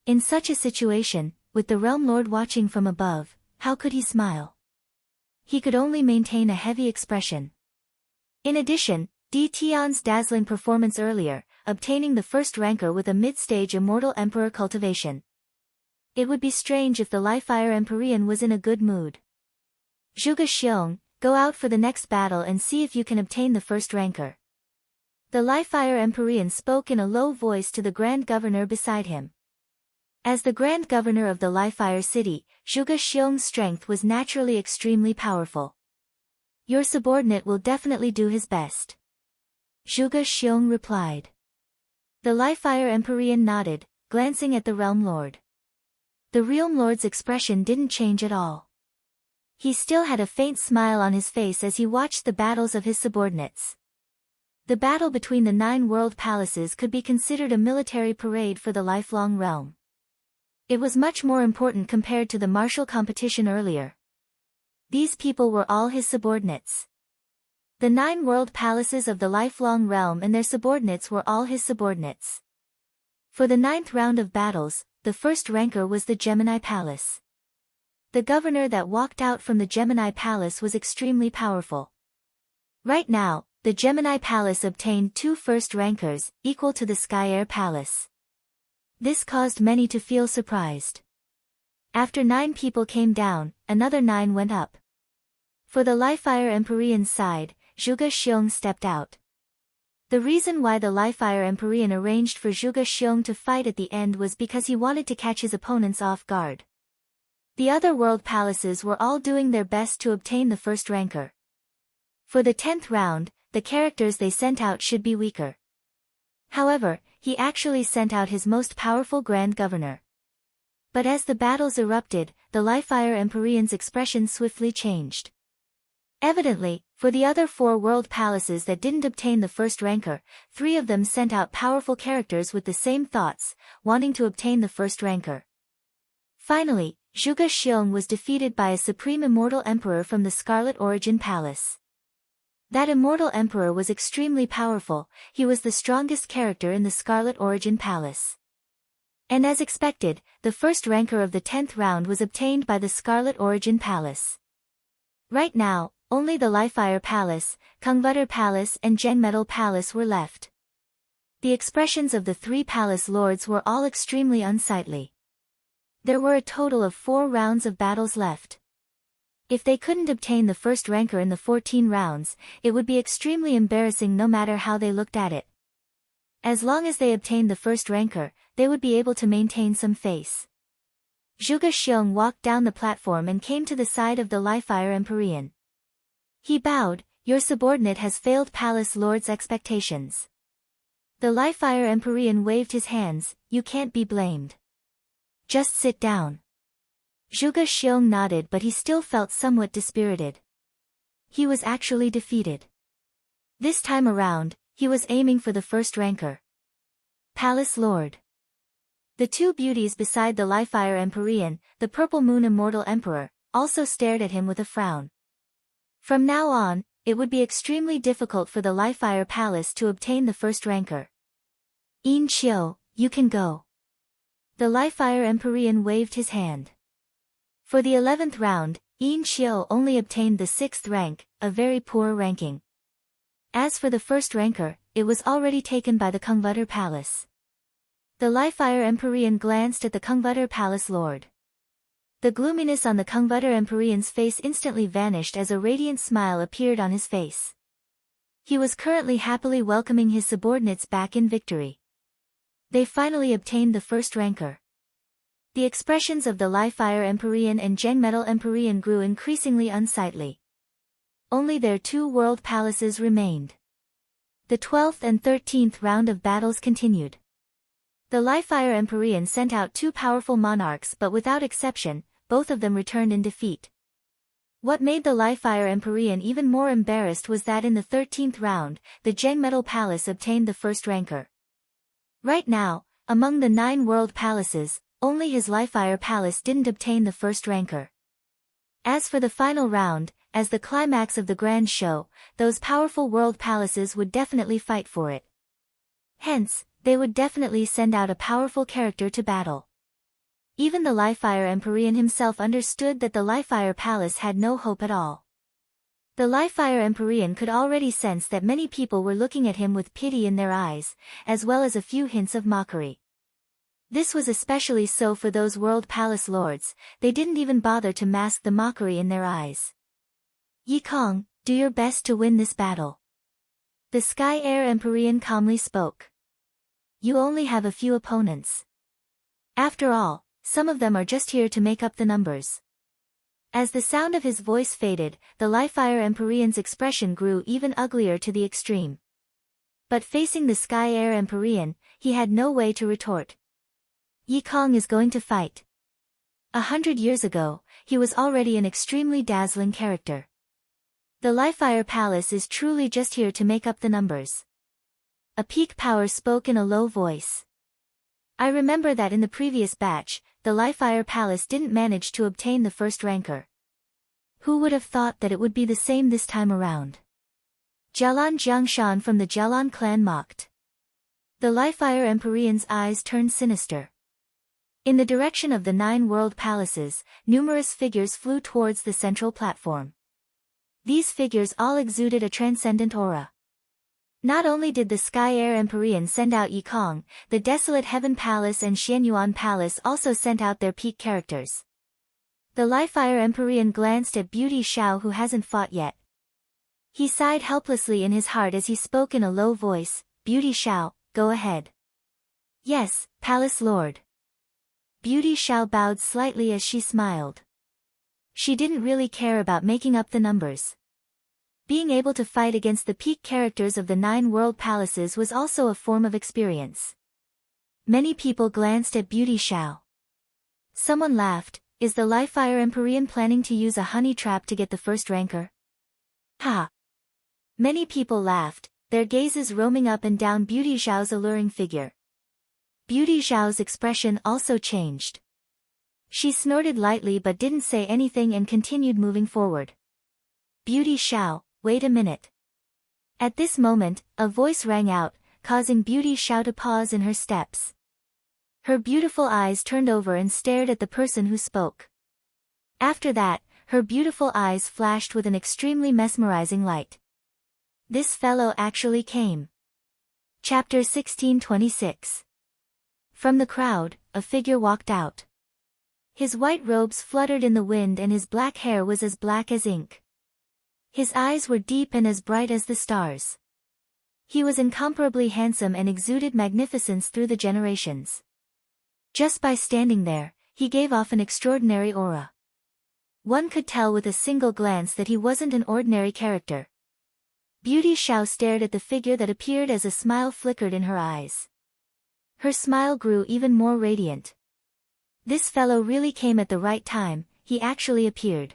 In such a situation, with the Realm Lord watching from above, how could he smile? He could only maintain a heavy expression. In addition, Di Tian's dazzling performance earlier, obtaining the first ranker with a mid-stage Immortal Emperor cultivation. It would be strange if the Lifire Empyrean was in a good mood. Zhuge Xiong, go out for the next battle and see if you can obtain the first ranker. The Lifire Empyrean spoke in a low voice to the Grand Governor beside him. As the Grand Governor of the Lifire City, Zhuge Xiong's strength was naturally extremely powerful. Your subordinate will definitely do his best. Zhuge Xiong replied. The Lifire Empyrean nodded, glancing at the Realm Lord. The Realm Lord's expression didn't change at all. He still had a faint smile on his face as he watched the battles of his subordinates. The battle between the 9 world palaces could be considered a military parade for the lifelong realm. It was much more important compared to the martial competition earlier. These people were all his subordinates. The 9 world palaces of the lifelong realm and their subordinates were all his subordinates. For the 9th round of battles, the first ranker was the Gemini Palace. The governor that walked out from the Gemini Palace was extremely powerful. Right now, the Gemini Palace obtained 2 first rankers, equal to the Sky Air Palace. This caused many to feel surprised. After 9 people came down, another 9 went up. For the Lifire Empyrean's side, Zhuge Xiong stepped out. The reason why the Li-Fire Empyrean arranged for Zhuge Xiong to fight at the end was because he wanted to catch his opponents off guard. The other world palaces were all doing their best to obtain the first rancor. For the 10th round, the characters they sent out should be weaker. However, he actually sent out his most powerful Grand Governor. But as the battles erupted, the Li-Fire Empyrean's expression swiftly changed. Evidently, for the other 4 world palaces that didn't obtain the first rancor, 3 of them sent out powerful characters with the same thoughts, wanting to obtain the first rancor. Finally, Zhuge Xiong was defeated by a supreme immortal emperor from the Scarlet Origin Palace. That immortal emperor was extremely powerful, he was the strongest character in the Scarlet Origin Palace. And as expected, the first rancor of the 10th round was obtained by the Scarlet Origin Palace. Right now, only the Li-Fire Palace, Kungvutter Palace and Zhengmetal Palace were left. The expressions of the 3 palace lords were all extremely unsightly. There were a total of 4 rounds of battles left. If they couldn't obtain the first rancor in the 14 rounds, it would be extremely embarrassing no matter how they looked at it. As long as they obtained the first rancor, they would be able to maintain some face. Zhuge Xiong walked down the platform and came to the side of the Li-Fire Empyrean. He bowed, "Your subordinate has failed Palace Lord's expectations." The Li-Fire Empyrean waved his hands, "You can't be blamed. Just sit down." Zhuge Xiong nodded, but he still felt somewhat dispirited. He was actually defeated. This time around, he was aiming for the first rancor. Palace Lord. The 2 beauties beside the Li-Fire Empyrean, the Purple Moon Immortal Emperor, also stared at him with a frown. From now on, it would be extremely difficult for the Li-Fire Palace to obtain the first rancor. "Yin Qiu, you can go." The Li-Fire Empyrean waved his hand. For the 11th round, Yin Qiu only obtained the 6th rank, a very poor ranking. As for the first rancor, it was already taken by the Kungvutter Palace. The Li-Fire Empyrean glanced at the Kungvutter Palace Lord. The gloominess on the Kungvutter Empyrean's face instantly vanished as a radiant smile appeared on his face. He was currently happily welcoming his subordinates back in victory. They finally obtained the first rancor. The expressions of the Li-Fire Empyrean and Zhengmetal Empyrean grew increasingly unsightly. Only their 2 world palaces remained. The 12th and 13th round of battles continued. The Li-Fire Empyrean sent out 2 powerful monarchs, but without exception, both of them returned in defeat. What made the Li-Fire Empyrean even more embarrassed was that in the 13th round, the Zhengmetal Palace obtained the first rancor. Right now, among the 9 world palaces, only his Li-Fire Palace didn't obtain the first rancor. As for the final round, as the climax of the grand show, those powerful world palaces would definitely fight for it. Hence, they would definitely send out a powerful character to battle. Even the Li-Fire Empyrean himself understood that the Li-Fire Palace had no hope at all. The Li-Fire Empyrean could already sense that many people were looking at him with pity in their eyes, as well as a few hints of mockery. This was especially so for those world palace lords, they didn't even bother to mask the mockery in their eyes. "Yi Kong, do your best to win this battle." The Sky Air Empyrean calmly spoke. "You only have a few opponents. After all, some of them are just here to make up the numbers." As the sound of his voice faded, the Li-Fire Empyrean's expression grew even uglier to the extreme. But facing the Sky Air Empyrean, he had no way to retort. Yi Kong is going to fight. 100 years ago, he was already an extremely dazzling character. The Li-Fire Palace is truly just here to make up the numbers. A peak power spoke in a low voice. "I remember that in the previous batch, the Li-Fire Palace didn't manage to obtain the first rancor. Who would have thought that it would be the same this time around?" Jialan Jiangshan from the Jialan clan mocked. The Li-Fire Empyrean's eyes turned sinister. In the direction of the 9 world palaces, numerous figures flew towards the central platform. These figures all exuded a transcendent aura. Not only did the Sky Air Empyrean send out Yi Kong, the Desolate Heaven Palace and Xianyuan Palace also sent out their peak characters. The Li-Fire Empyrean glanced at Beauty Xiao, who hasn't fought yet. He sighed helplessly in his heart as he spoke in a low voice, Beauty Xiao, go ahead. Yes, Palace Lord. Beauty Xiao bowed slightly as she smiled. She didn't really care about making up the numbers. Being able to fight against the peak characters of the 9 world palaces was also a form of experience. Many people glanced at Beauty Xiao. Someone laughed, is the Livefire Empyrean planning to use a honey trap to get the first ranker? Ha! Many people laughed, their gazes roaming up and down Beauty Xiao's alluring figure. Beauty Xiao's expression also changed. She snorted lightly but didn't say anything and continued moving forward. Beauty Xiao, wait a minute. At this moment, a voice rang out, causing Beauty Xiao to pause in her steps. Her beautiful eyes turned over and stared at the person who spoke. After that, her beautiful eyes flashed with an extremely mesmerizing light. This fellow actually came. Chapter 1626. From the crowd, a figure walked out. His white robes fluttered in the wind and his black hair was as black as ink. His eyes were deep and as bright as the stars. He was incomparably handsome and exuded magnificence through the generations. Just by standing there, he gave off an extraordinary aura. One could tell with a single glance that he wasn't an ordinary character. Beauty Xiao stared at the figure that appeared as a smile flickered in her eyes. Her smile grew even more radiant. This fellow really came at the right time, he actually appeared.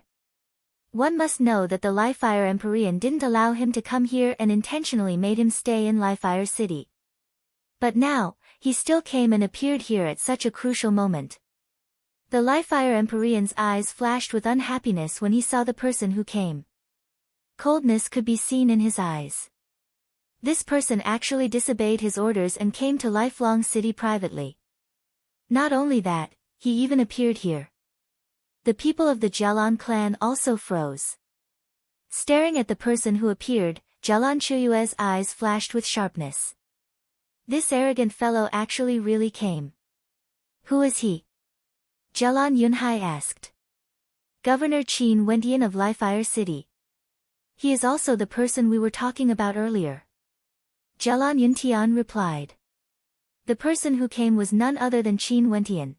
One must know that the Livefire Empyrean didn't allow him to come here and intentionally made him stay in Livefire City. But now, he still came and appeared here at such a crucial moment. The Livefire Empyrean's eyes flashed with unhappiness when he saw the person who came. Coldness could be seen in his eyes. This person actually disobeyed his orders and came to Lifelong City privately. Not only that, he even appeared here. The people of the Jialan clan also froze. Staring at the person who appeared, Jialan Chuyue's eyes flashed with sharpness. This arrogant fellow actually really came. Who is he? Jialan Yunhai asked. Governor Qin Wentian of Livefire City. He is also the person we were talking about earlier. Jialan Yuntian replied. The person who came was none other than Qin Wentian.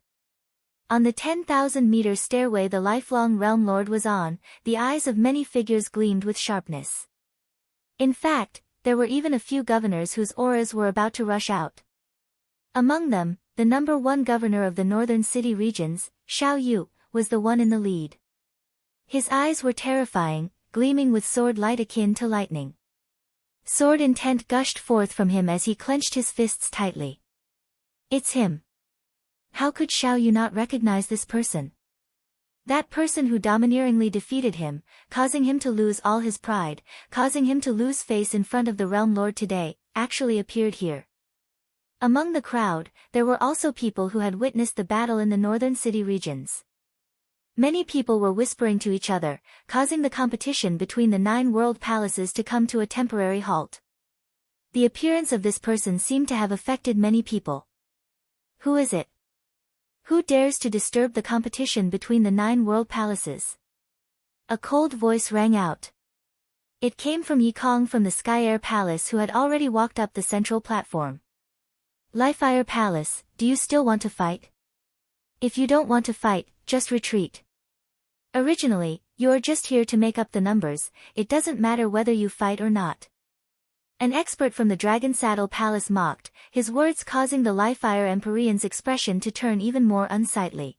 On the 10,000-meter stairway the lifelong Realm Lord was on, the eyes of many figures gleamed with sharpness. In fact, there were even a few governors whose auras were about to rush out. Among them, the number 1 governor of the northern city regions, Xiao Yu, was the one in the lead. His eyes were terrifying, gleaming with sword light akin to lightning. Sword intent gushed forth from him as he clenched his fists tightly. It's him. How could Xiao Yu not recognize this person? That person who domineeringly defeated him, causing him to lose all his pride, causing him to lose face in front of the Realm Lord today, actually appeared here. Among the crowd, there were also people who had witnessed the battle in the northern city regions. Many people were whispering to each other, causing the competition between the 9 world palaces to come to a temporary halt. The appearance of this person seemed to have affected many people. Who is it? Who dares to disturb the competition between the 9 world palaces? A cold voice rang out. It came from Yikong from the Sky Air Palace who had already walked up the central platform. Livefire Palace, do you still want to fight? If you don't want to fight, just retreat. Originally, you are just here to make up the numbers, it doesn't matter whether you fight or not. An expert from the Dragon Saddle Palace mocked, his words causing the Livefire Empyrean's expression to turn even more unsightly.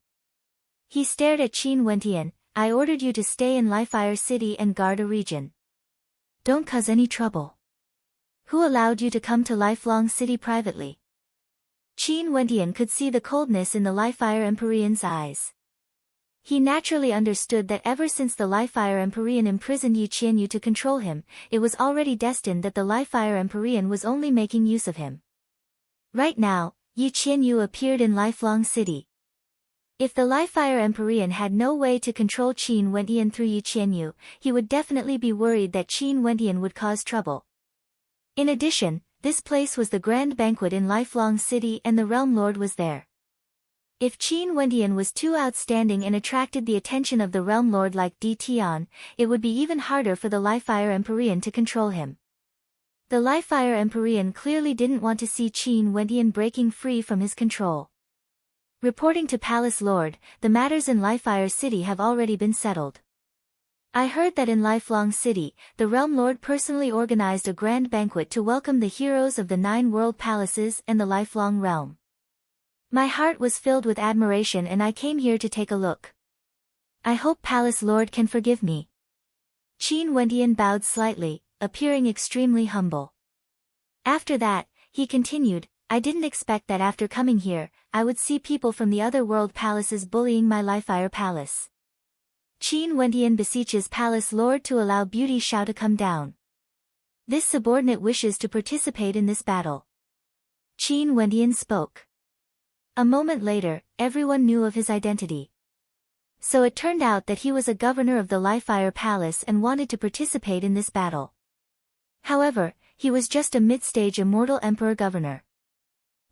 He stared at Qin Wentian, I ordered you to stay in Livefire City and guard a region. Don't cause any trouble. Who allowed you to come to Lifelong City privately? Qin Wentian could see the coldness in the Livefire Empyrean's eyes. He naturally understood that ever since the Livefire Empyrean imprisoned Yi Qianyu to control him, it was already destined that the Livefire Empyrean was only making use of him. Right now, Yi Qianyu appeared in Lifelong City. If the Livefire Empyrean had no way to control Qin Wentian through Yi Qianyu, he would definitely be worried that Qin Wentian would cause trouble. In addition, this place was the grand banquet in Lifelong City and the Realm Lord was there. If Qin Wendian was too outstanding and attracted the attention of the realm lord like Di Tian, it would be even harder for the Lifefire Empyrean to control him. The Lifefire Empyrean clearly didn't want to see Qin Wendian breaking free from his control. Reporting to Palace Lord, the matters in Lifefire City have already been settled. I heard that in Lifelong City, the Realm Lord personally organized a grand banquet to welcome the heroes of the 9 world palaces and the Lifelong Realm. My heart was filled with admiration and I came here to take a look. I hope Palace Lord can forgive me. Qin Wendian bowed slightly, appearing extremely humble. After that, he continued, I didn't expect that after coming here, I would see people from the other world palaces bullying my Lifefire Palace. Qin Wendian beseeches Palace Lord to allow Beauty Xiao to come down. This subordinate wishes to participate in this battle. Qin Wendian spoke. A moment later, everyone knew of his identity. So it turned out that he was a governor of the Lifefire Palace and wanted to participate in this battle. However, he was just a mid-stage immortal emperor governor.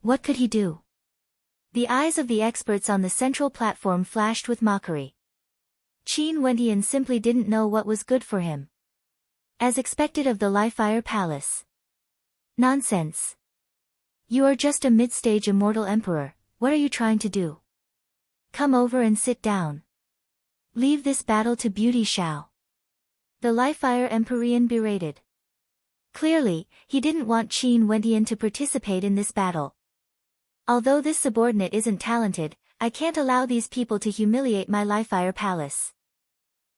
What could he do? The eyes of the experts on the central platform flashed with mockery. Qin Wendian simply didn't know what was good for him. As expected of the Lifefire Palace. Nonsense. You are just a mid-stage immortal emperor. What are you trying to do? Come over and sit down. Leave this battle to Beauty Xiao. The Lifefire Empyrean berated. Clearly, he didn't want Qin Wendian to participate in this battle. Although this subordinate isn't talented, I can't allow these people to humiliate my Lifefire Palace.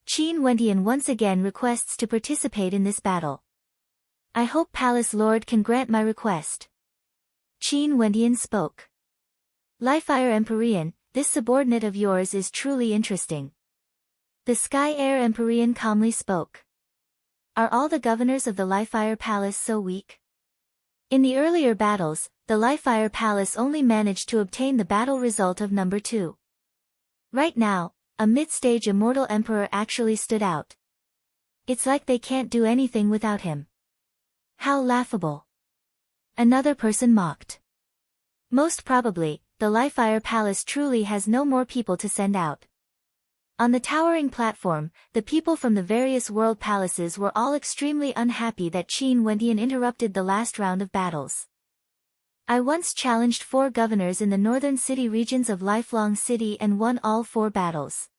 Qin Wendian once again requests to participate in this battle. I hope Palace Lord can grant my request. Qin Wendian spoke. Lifefire Empyrean, this subordinate of yours is truly interesting. The Sky Air Empyrean calmly spoke. Are all the governors of the Lifefire Palace so weak? In the earlier battles, the Lifefire Palace only managed to obtain the battle result of number 2. Right now, a mid-stage immortal emperor actually stood out. It's like they can't do anything without him. How laughable. Another person mocked. Most probably, the Lifefire Palace truly has no more people to send out. On the towering platform, the people from the various world palaces were all extremely unhappy that Qin Wendian interrupted the last round of battles. I once challenged 4 governors in the northern city regions of Lifelong City and won all 4 battles.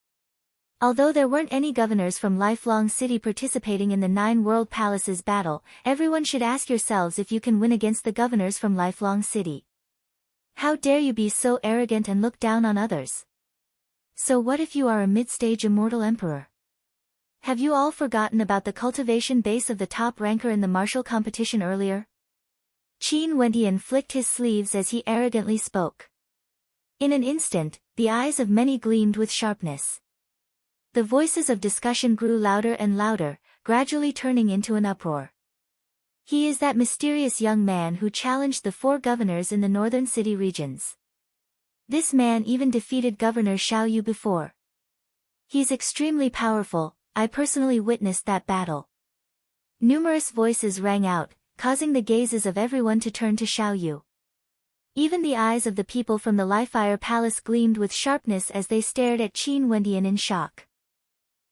Although there weren't any governors from Lifelong City participating in the 9 world palaces battle, everyone should ask yourselves if you can win against the governors from Lifelong City. How dare you be so arrogant and look down on others? So what if you are a mid-stage immortal emperor? Have you all forgotten about the cultivation base of the top ranker in the martial competition earlier? Qin Wendian flicked his sleeves as he arrogantly spoke. In an instant, the eyes of many gleamed with sharpness. The voices of discussion grew louder and louder, gradually turning into an uproar. He is that mysterious young man who challenged the 4 governors in the northern city regions. This man even defeated Governor Xiao Yu before. He's extremely powerful, I personally witnessed that battle. Numerous voices rang out, causing the gazes of everyone to turn to Xiao Yu. Even the eyes of the people from the Lifefire Palace gleamed with sharpness as they stared at Qin Wendian in shock.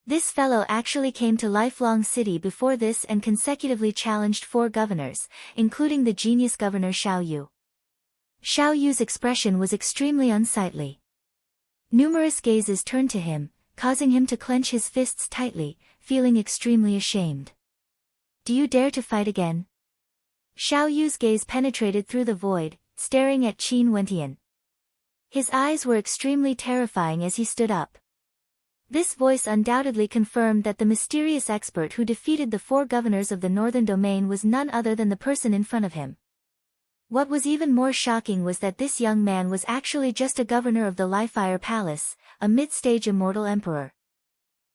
This fellow actually came to Lifelong City before this and consecutively challenged 4 governors, including the genius governor Xiao Yu. Xiao Yu's expression was extremely unsightly. Numerous gazes turned to him, causing him to clench his fists tightly, feeling extremely ashamed. Do you dare to fight again? Xiao Yu's gaze penetrated through the void, staring at Qin Wendian. His eyes were extremely terrifying as he stood up. This voice undoubtedly confirmed that the mysterious expert who defeated the 4 governors of the Northern Domain was none other than the person in front of him. What was even more shocking was that this young man was actually just a governor of the Lifefire Palace, a mid-stage immortal emperor.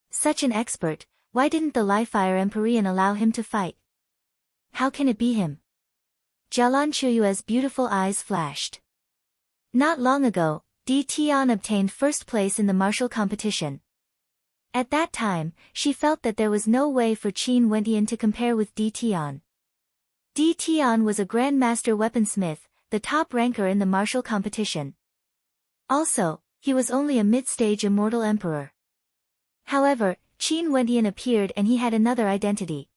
Such an expert, why didn't the Lifefire Empyrean allow him to fight? How can it be him? Jialan Chuyue's beautiful eyes flashed. Not long ago, Di Tian obtained first place in the martial competition. At that time, she felt that there was no way for Qin Wendian to compare with Di Tian. Di Tian was a grandmaster weaponsmith, the top ranker in the martial competition. Also, he was only a mid-stage immortal emperor. However, Qin Wendian appeared and he had another identity.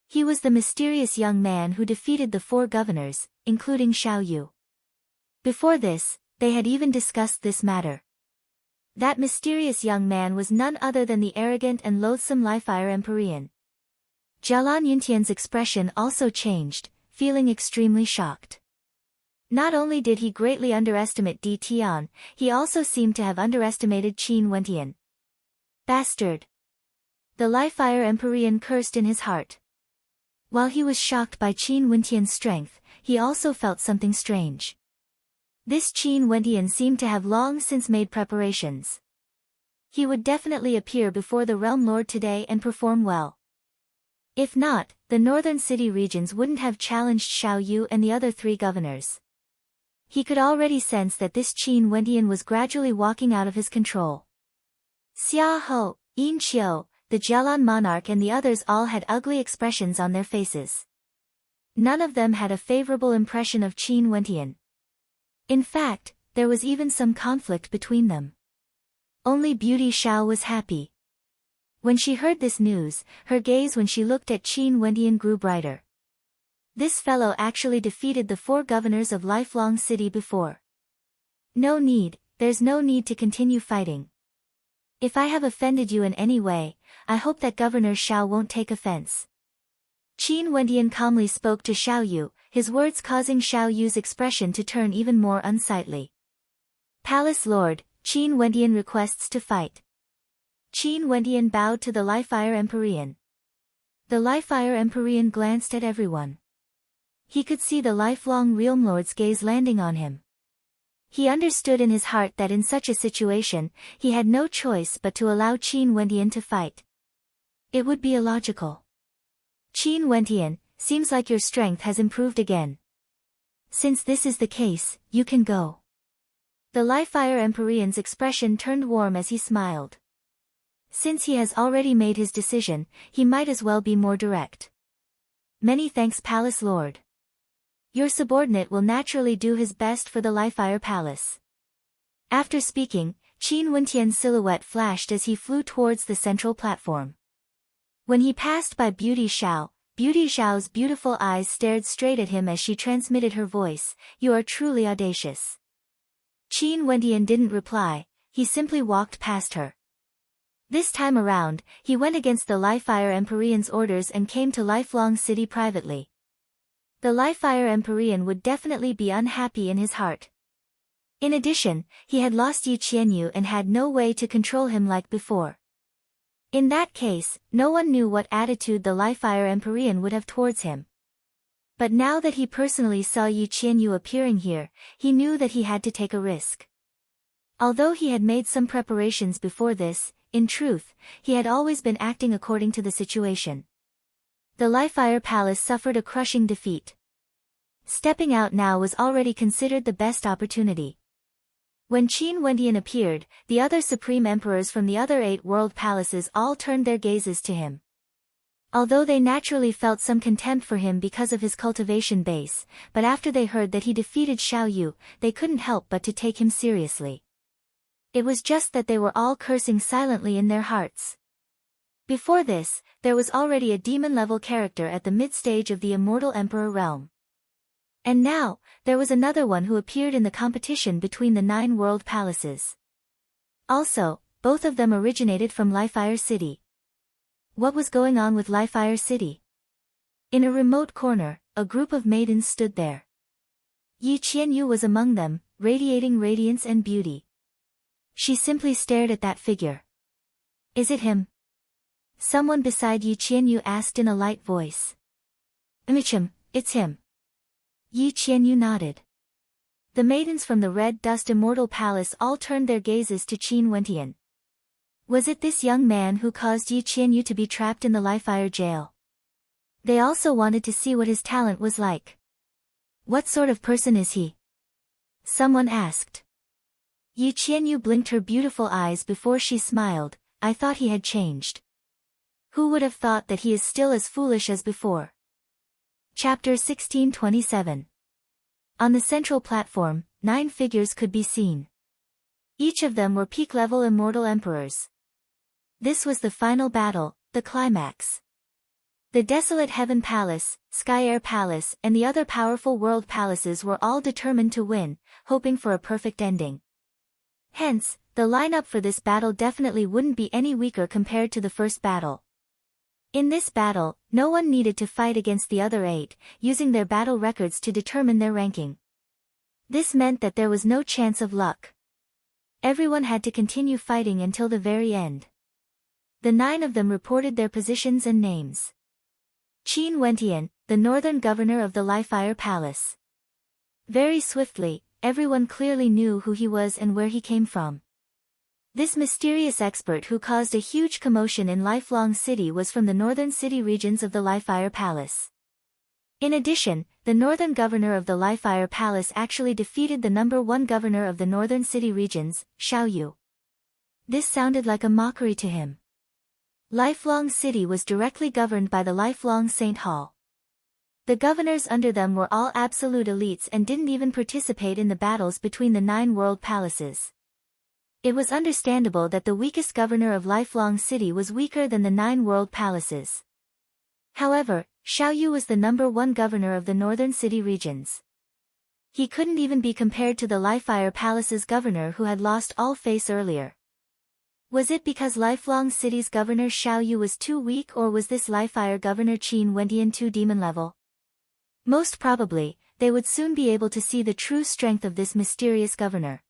He was the mysterious young man who defeated the 4 governors, including Xiao Yu. Before this, they had even discussed this matter. That mysterious young man was none other than the arrogant and loathsome Lifeire Empyrean. Jialan Yuntian's expression also changed, feeling extremely shocked. Not only did he greatly underestimate Di Tian, he also seemed to have underestimated Qin Wendian. Bastard! The Lifeire Empyrean cursed in his heart. While he was shocked by Qin Wendian's strength, he also felt something strange. This Qin Wendian seemed to have long since made preparations. He would definitely appear before the Realm Lord today and perform well. If not, the northern city regions wouldn't have challenged Xiao Yu and the other 3 governors. He could already sense that this Qin Wendian was gradually walking out of his control. Xia Ho, Yin Qiu, the Jialan monarch and the others all had ugly expressions on their faces. None of them had a favorable impression of Qin Wendian. In fact, there was even some conflict between them. Only Beauty Xiao was happy. When she heard this news, her gaze when she looked at Qin Wendian grew brighter. This fellow actually defeated the 4 governors of Lifelong City before. No need, there's no need to continue fighting. If I have offended you in any way, I hope that Governor Xiao won't take offense. Qin Wendian calmly spoke to Xiao Yu, his words causing Xiao Yu's expression to turn even more unsightly. Palace Lord, Qin Wendian requests to fight. Qin Wendian bowed to the Lifeire Empyrean. The Lifeire Empyrean glanced at everyone. He could see the lifelong Realm Lord's gaze landing on him. He understood in his heart that in such a situation, he had no choice but to allow Qin Wendian to fight. It would be illogical. Qin Wendian, seems like your strength has improved again. Since this is the case, you can go. The Lifeire Empyrean's expression turned warm as he smiled. Since he has already made his decision, he might as well be more direct. Many thanks, Palace Lord. Your subordinate will naturally do his best for the Lifeire Palace. After speaking, Qin Wendian's silhouette flashed as he flew towards the central platform. When he passed by Beauty Xiao's beautiful eyes stared straight at him as she transmitted her voice, "You are truly audacious." Qin Wendian didn't reply, he simply walked past her. This time around, he went against the Lifeire Empyrean's orders and came to Lifelong City privately. The Lifeire Empyrean would definitely be unhappy in his heart. In addition, he had lost Yi Qianyu and had no way to control him like before. In that case, no one knew what attitude the Lifeire Empyrean would have towards him. But now that he personally saw Yi Qianyu appearing here, he knew that he had to take a risk. Although he had made some preparations before this, in truth, he had always been acting according to the situation. The Lifeire Palace suffered a crushing defeat. Stepping out now was already considered the best opportunity. When Qin Wendian appeared, the other supreme emperors from the other 8 world palaces all turned their gazes to him. Although they naturally felt some contempt for him because of his cultivation base, but after they heard that he defeated Xiao Yu, they couldn't help but to take him seriously. It was just that they were all cursing silently in their hearts. Before this, there was already a demon-level character at the mid-stage of the Immortal Emperor realm. And now, there was another one who appeared in the competition between the 9 world palaces. Also, both of them originated from Lifeire City. What was going on with Lifeire City? In a remote corner, a group of maidens stood there. Yi Qianyu was among them, radiating radiance and beauty. She simply stared at that figure. Is it him? Someone beside Yi Qianyu asked in a light voice. Michim, it's him. Yi Qianyu nodded. The maidens from the Red Dust Immortal Palace all turned their gazes to Qin Wendian. Was it this young man who caused Yi Qianyu to be trapped in the Lifeire jail? They also wanted to see what his talent was like. What sort of person is he? Someone asked. Yi Qianyu blinked her beautiful eyes before she smiled. I thought he had changed. Who would have thought that he is still as foolish as before? Chapter 1627. On the central platform, 9 figures could be seen. Each of them were peak-level immortal emperors. This was the final battle, the climax. The desolate Heaven Palace, Sky Air Palace, and the other powerful world palaces were all determined to win, hoping for a perfect ending. Hence, the lineup for this battle definitely wouldn't be any weaker compared to the first battle. In this battle, no one needed to fight against the other 8, using their battle records to determine their ranking. This meant that there was no chance of luck. Everyone had to continue fighting until the very end. The 9 of them reported their positions and names. Qin Wentian, the northern governor of the Lifefire Palace. Very swiftly, everyone clearly knew who he was and where he came from. This mysterious expert who caused a huge commotion in Lifelong City was from the northern city regions of the Lifefire Palace. In addition, the northern governor of the Lifefire Palace actually defeated the number 1 governor of the northern city regions, Xiao Yu. This sounded like a mockery to him. Lifelong City was directly governed by the Lifelong Saint Hall. The governors under them were all absolute elites and didn't even participate in the battles between the 9 world palaces. It was understandable that the weakest governor of Lifelong City was weaker than the 9 world palaces. However, Xiao Yu was the number 1 governor of the northern city regions. He couldn't even be compared to the Lifefire Palace's governor who had lost all face earlier. Was it because Lifelong City's governor Xiao Yu was too weak, or was this Lifefire governor Qin Wentian too demon level? Most probably, they would soon be able to see the true strength of this mysterious governor.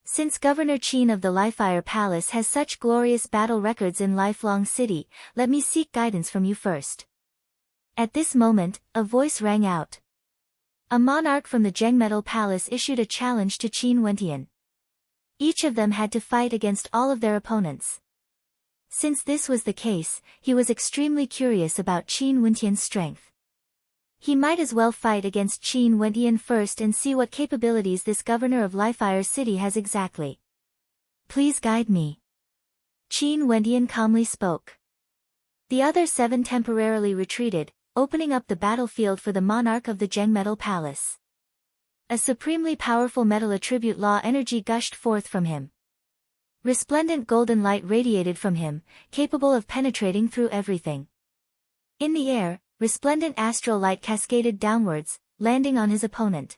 Since Governor Qin of the Lifefire Palace has such glorious battle records in Lifelong City, let me seek guidance from you first. At this moment, a voice rang out. A monarch from the Zhengmetal Palace issued a challenge to Qin Wentian. Each of them had to fight against all of their opponents. Since this was the case, he was extremely curious about Qin Wentian's strength. He might as well fight against Qin Wentian first and see what capabilities this governor of Lifefire City has exactly. Please guide me. Qin Wentian calmly spoke. The other 7 temporarily retreated, opening up the battlefield for the monarch of the Zhengmetal Palace. A supremely powerful metal attribute law energy gushed forth from him. Resplendent golden light radiated from him, capable of penetrating through everything. In the air, resplendent astral light cascaded downwards, landing on his opponent.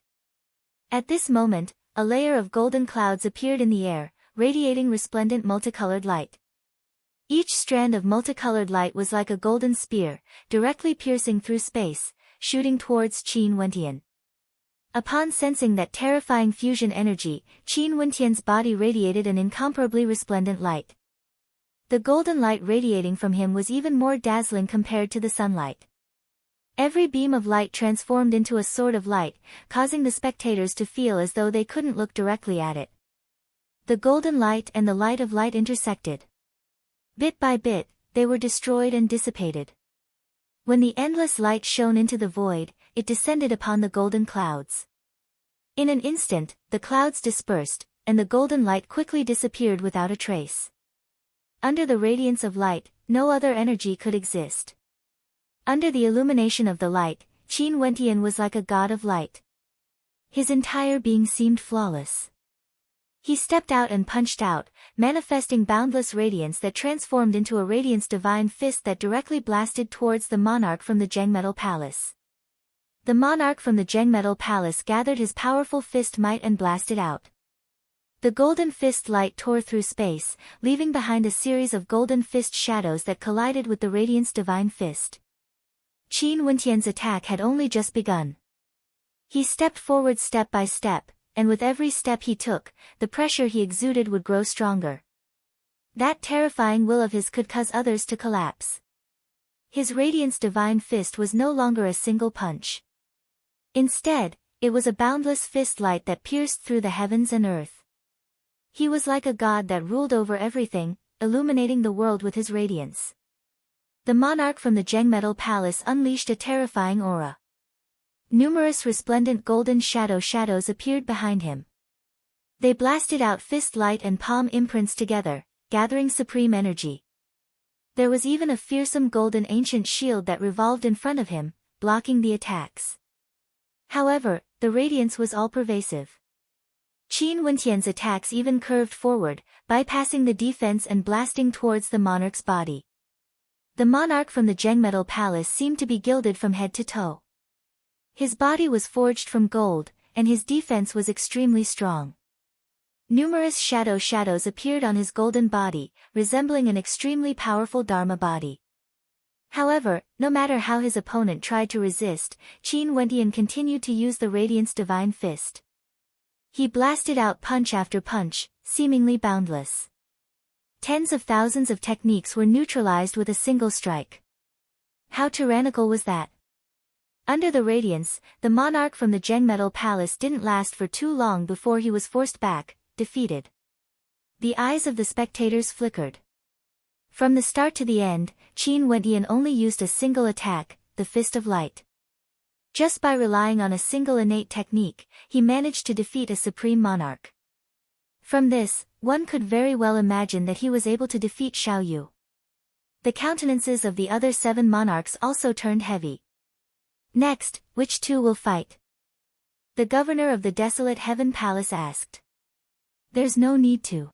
At this moment, a layer of golden clouds appeared in the air, radiating resplendent multicolored light. Each strand of multicolored light was like a golden spear, directly piercing through space, shooting towards Qin Wentian. Upon sensing that terrifying fusion energy, Qin Wentian's body radiated an incomparably resplendent light. The golden light radiating from him was even more dazzling compared to the sunlight. Every beam of light transformed into a sword of light, causing the spectators to feel as though they couldn't look directly at it. The golden light and the light of light intersected. Bit by bit, they were destroyed and dissipated. When the endless light shone into the void, it descended upon the golden clouds. In an instant, the clouds dispersed, and the golden light quickly disappeared without a trace. Under the radiance of light, no other energy could exist. Under the illumination of the light, Qin Wentian was like a god of light. His entire being seemed flawless. He stepped out and punched out, manifesting boundless radiance that transformed into a radiance divine fist that directly blasted towards the monarch from the Zhengmetal Palace. The monarch from the Zhengmetal Palace gathered his powerful fist might and blasted out. The golden fist light tore through space, leaving behind a series of golden fist shadows that collided with the radiance divine fist. Qin Wentian's attack had only just begun. He stepped forward step by step, and with every step he took, the pressure he exuded would grow stronger. That terrifying will of his could cause others to collapse. His radiance divine fist was no longer a single punch. Instead, it was a boundless fist light that pierced through the heavens and earth. He was like a god that ruled over everything, illuminating the world with his radiance. The monarch from the Zhengmetal Palace unleashed a terrifying aura. Numerous resplendent golden shadows appeared behind him. They blasted out fist light and palm imprints together, gathering supreme energy. There was even a fearsome golden ancient shield that revolved in front of him, blocking the attacks. However, the radiance was all-pervasive. Qin Wentian's attacks even curved forward, bypassing the defense and blasting towards the monarch's body. The monarch from the Zhengmetal Palace seemed to be gilded from head to toe. His body was forged from gold, and his defense was extremely strong. Numerous shadows appeared on his golden body, resembling an extremely powerful Dharma body. However, no matter how his opponent tried to resist, Qin Wentian continued to use the Radiance Divine Fist. He blasted out punch after punch, seemingly boundless. Tens of thousands of techniques were neutralized with a single strike. How tyrannical was that? Under the radiance, the monarch from the Zhengmetal Palace didn't last for too long before he was forced back, defeated. The eyes of the spectators flickered. From the start to the end, Qin Wentian only used a single attack, the Fist of Light. Just by relying on a single innate technique, he managed to defeat a supreme monarch. From this, one could very well imagine that he was able to defeat Xiao Yu. The countenances of the other 7 monarchs also turned heavy. Next, which two will fight? The governor of the Desolate Heaven Palace asked. There's no need to.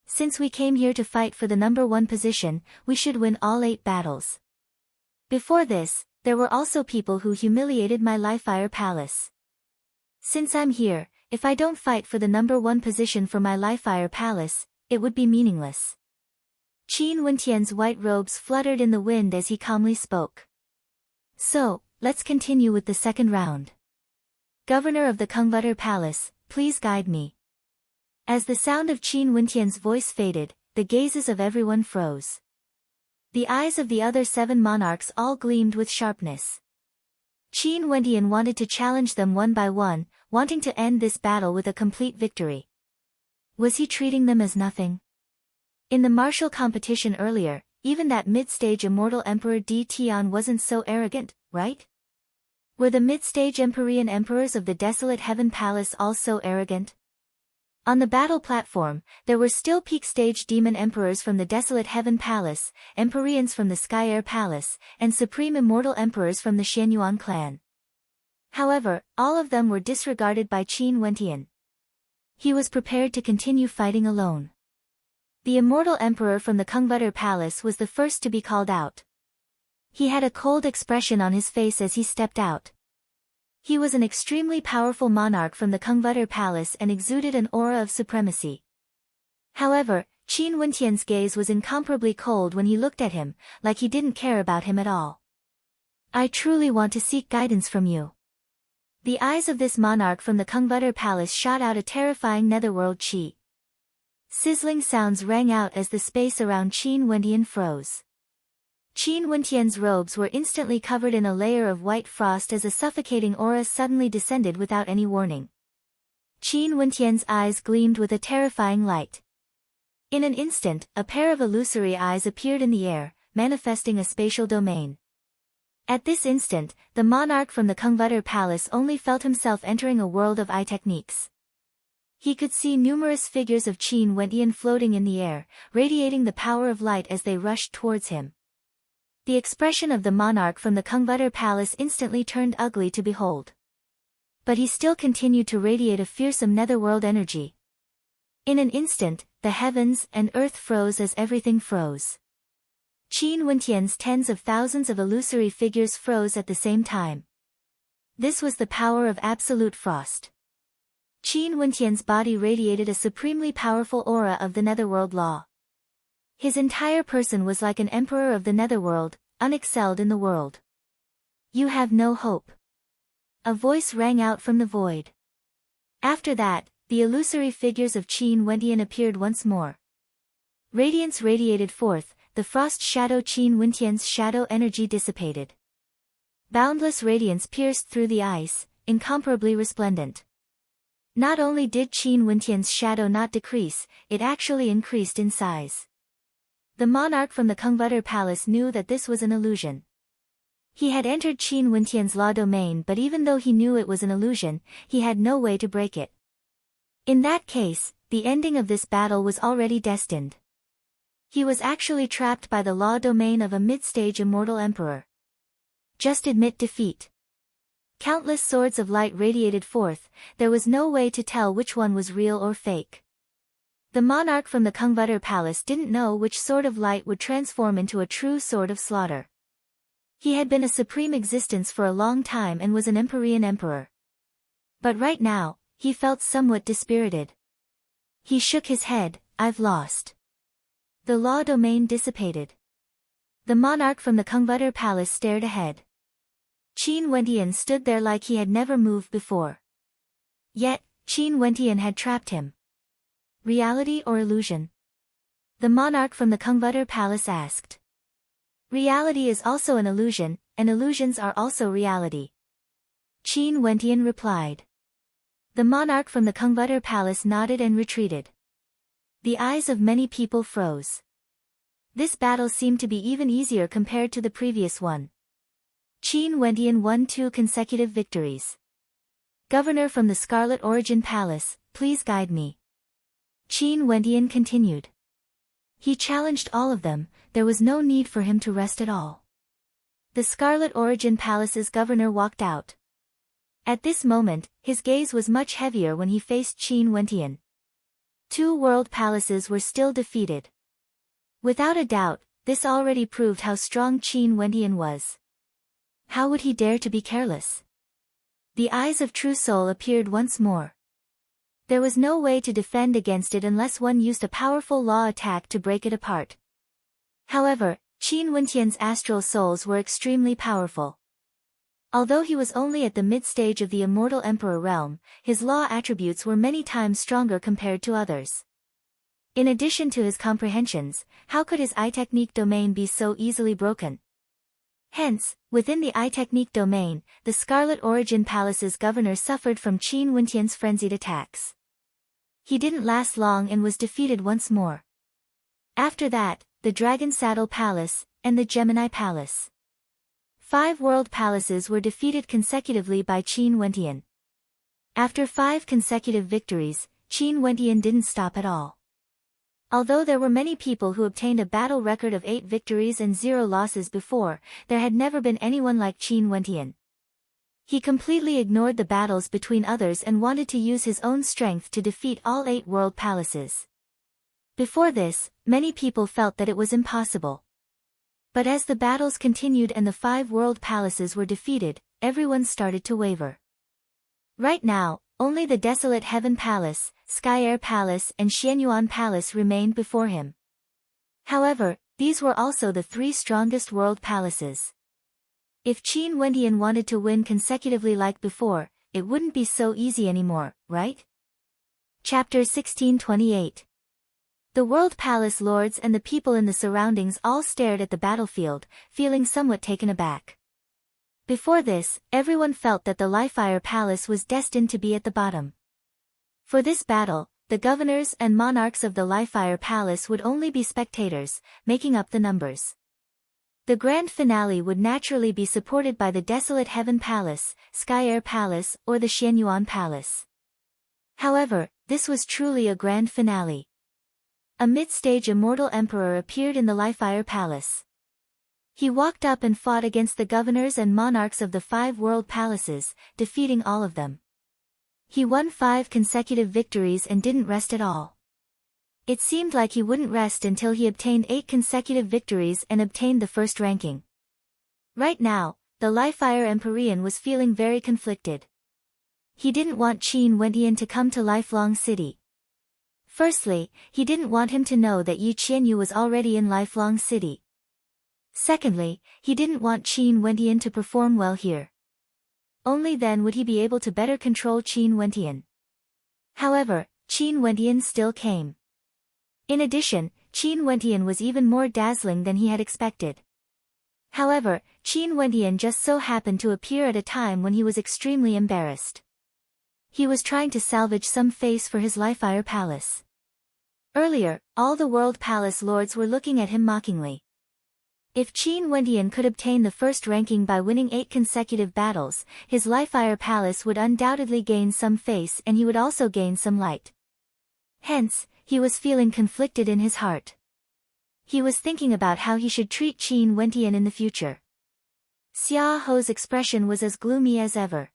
Since we came here to fight for the number 1 position, we should win all 8 battles. Before this, there were also people who humiliated my Lifefire Palace. Since I'm here, if I don't fight for the number 1 position for my Lifefire Palace, it would be meaningless. Qin Wentian's white robes fluttered in the wind as he calmly spoke. So, let's continue with the second round. Governor of the Kungvutter Palace, please guide me. As the sound of Qin Wentian's voice faded, the gazes of everyone froze. The eyes of the other 7 monarchs all gleamed with sharpness. Qin Wentian wanted to challenge them one by one, wanting to end this battle with a complete victory. Was he treating them as nothing? In the martial competition earlier, even that mid-stage immortal Emperor Di Tian wasn't so arrogant, right? Were the mid-stage Empyrean emperors of the Desolate Heaven Palace all so arrogant? On the battle platform, there were still peak-stage demon emperors from the Desolate Heaven Palace, Empyreans from the Sky Air Palace, and supreme immortal emperors from the Xianyuan clan. However, all of them were disregarded by Qin Wentian. He was prepared to continue fighting alone. The immortal emperor from the Kungvutter Palace was the first to be called out. He had a cold expression on his face as he stepped out. He was an extremely powerful monarch from the Kungvutter Palace and exuded an aura of supremacy. However, Qin Wentian's gaze was incomparably cold when he looked at him, like he didn't care about him at all. I truly want to seek guidance from you. The eyes of this monarch from the Kungvutter Palace shot out a terrifying netherworld chi. Sizzling sounds rang out as the space around Qin Wentian froze. Qin Wentian's robes were instantly covered in a layer of white frost as a suffocating aura suddenly descended without any warning. Qin Wentian's eyes gleamed with a terrifying light. In an instant, a pair of illusory eyes appeared in the air, manifesting a spatial domain. At this instant, the monarch from the Kungvutter Palace only felt himself entering a world of eye techniques. He could see numerous figures of Qin Wentian floating in the air, radiating the power of light as they rushed towards him. The expression of the monarch from the Kungvutter Palace instantly turned ugly to behold. But he still continued to radiate a fearsome netherworld energy. In an instant, the heavens and earth froze as everything froze. Qin Wentian's tens of thousands of illusory figures froze at the same time. This was the power of absolute frost. Qin Wentian's body radiated a supremely powerful aura of the netherworld law. His entire person was like an emperor of the netherworld, unexcelled in the world. You have no hope. A voice rang out from the void. After that, the illusory figures of Qin Wentian appeared once more. Radiance radiated forth, the frost shadow Qin Wentian's shadow energy dissipated. Boundless radiance pierced through the ice, incomparably resplendent. Not only did Qin Wentian's shadow not decrease, it actually increased in size. The monarch from the Kungvutter Palace knew that this was an illusion. He had entered Qin Wentian's law domain, but even though he knew it was an illusion, he had no way to break it. In that case, the ending of this battle was already destined. He was actually trapped by the law domain of a mid-stage immortal emperor. Just admit defeat. Countless swords of light radiated forth, there was no way to tell which one was real or fake. The monarch from the Kungbutter palace didn't know which sword of light would transform into a true sword of slaughter. He had been a supreme existence for a long time and was an Empyrean emperor. But right now, he felt somewhat dispirited. He shook his head. I've lost. The law domain dissipated. The monarch from the Kungbutter palace stared ahead. Qin Wentian stood there like he had never moved before. Yet, Qin Wentian had trapped him. Reality or illusion? The monarch from the Kungbutter palace asked. Reality is also an illusion, and illusions are also reality. Qin Wentian replied. The monarch from the Kungbutter palace nodded and retreated. The eyes of many people froze. This battle seemed to be even easier compared to the previous one. Qin Wentian won 2 consecutive victories. Governor from the Scarlet Origin Palace, please guide me. Qin Wentian continued. He challenged all of them, there was no need for him to rest at all. The Scarlet Origin Palace's governor walked out. At this moment, his gaze was much heavier when he faced Qin Wentian. 2 world palaces were still defeated. Without a doubt, this already proved how strong Qin Wentian was. How would he dare to be careless? The eyes of True Soul appeared once more. There was no way to defend against it unless one used a powerful law attack to break it apart. However, Qin Wentian's astral souls were extremely powerful. Although he was only at the mid-stage of the Immortal Emperor realm, his law attributes were many times stronger compared to others. In addition to his comprehensions, how could his eye technique domain be so easily broken? Hence, within the eye technique domain, the Scarlet Origin Palace's governor suffered from Qin Wentian's frenzied attacks. He didn't last long and was defeated once more. After that, the Dragon Saddle Palace, and the Gemini Palace. 5 world palaces were defeated consecutively by Qin Wentian. After 5 consecutive victories, Qin Wentian didn't stop at all. Although there were many people who obtained a battle record of 8 victories and 0 losses before, there had never been anyone like Qin Wentian. He completely ignored the battles between others and wanted to use his own strength to defeat all 8 world palaces. Before this, many people felt that it was impossible. But as the battles continued and the 5 world palaces were defeated, everyone started to waver. Right now, only the Desolate Heaven Palace, Sky Air Palace and Xianyuan Palace remained before him. However, these were also the 3 strongest world palaces. If Qin Wentian wanted to win consecutively like before, it wouldn't be so easy anymore, right? Chapter 1628. The World Palace lords and the people in the surroundings all stared at the battlefield, feeling somewhat taken aback. Before this, everyone felt that the Lifire Palace was destined to be at the bottom. For this battle, the governors and monarchs of the Lifire Palace would only be spectators, making up the numbers. The grand finale would naturally be supported by the Desolate Heaven Palace, Sky Air Palace or the Xianyuan Palace. However, this was truly a grand finale. A mid-stage immortal emperor appeared in the Lifire Palace. He walked up and fought against the governors and monarchs of the 5 world palaces, defeating all of them. He won 5 consecutive victories and didn't rest at all. It seemed like he wouldn't rest until he obtained 8 consecutive victories and obtained the first ranking. Right now, the Lifire Empyrean was feeling very conflicted. He didn't want Qin Wentian to come to Lifelong City. Firstly, he didn't want him to know that Yi Qianyu was already in Lifelong City. Secondly, he didn't want Qin Wentian to perform well here. Only then would he be able to better control Qin Wentian. However, Qin Wentian still came. In addition, Qin Wentian was even more dazzling than he had expected. However, Qin Wentian just so happened to appear at a time when he was extremely embarrassed. He was trying to salvage some face for his Lifire Palace. Earlier, all the World Palace lords were looking at him mockingly. If Qin Wentian could obtain the first ranking by winning 8 consecutive battles, his Lifire Palace would undoubtedly gain some face and he would also gain some light. Hence, he was feeling conflicted in his heart. He was thinking about how he should treat Qin Wentian in the future. Xia Ho's expression was as gloomy as ever.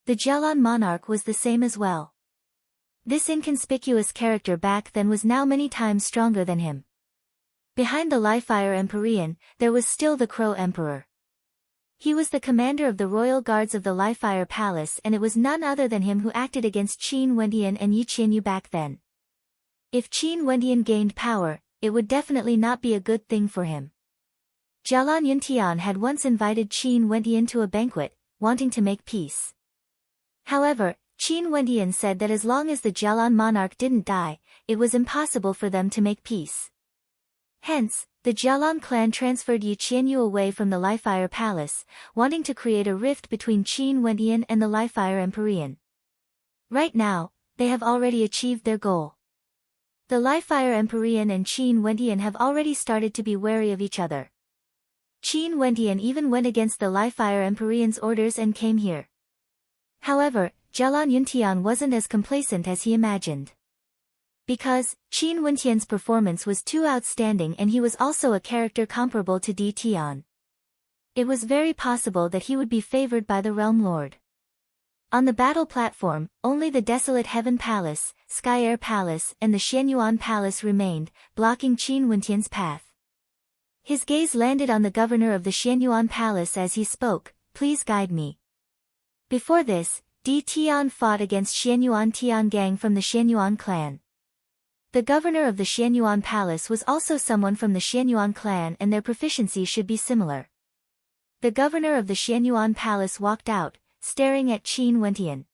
The Jialan monarch was the same as well. This inconspicuous character back then was now many times stronger than him. Behind the Li-Fire Empyrean, there was still the Crow Emperor. He was the commander of the royal guards of the Li-Fire Palace, and it was none other than him who acted against Qin Wendian and Yi Qianyu back then. If Qin Wendian gained power, it would definitely not be a good thing for him. Jialan Yuntian had once invited Qin Wendian to a banquet, wanting to make peace. However, Qin Wendian said that as long as the Jialan monarch didn't die, it was impossible for them to make peace. Hence, the Jialan clan transferred Yi Qianyu away from the Li-Fire Palace, wanting to create a rift between Qin Wendian and the Li-Fire Empyrean. Right now, they have already achieved their goal. The Li-Fire Empyrean and Qin Wendian have already started to be wary of each other. Qin Wendian even went against the Li-Fire Empyrean's orders and came here. However, Jialan Yuntian wasn't as complacent as he imagined. Because, Qin Wendian's performance was too outstanding and he was also a character comparable to Di Tian. It was very possible that he would be favored by the Realm Lord. On the battle platform, only the desolate Heaven Palace, Sky Air Palace and the Xianyuan Palace remained, blocking Qin Wendian's path. His gaze landed on the governor of the Xianyuan Palace as he spoke, "Please guide me." Before this, Di Tian fought against Xianyuan Tian Gang from the Xianyuan clan. The governor of the Xianyuan Palace was also someone from the Xianyuan clan and their proficiency should be similar. The governor of the Xianyuan Palace walked out, staring at Qin Wendian.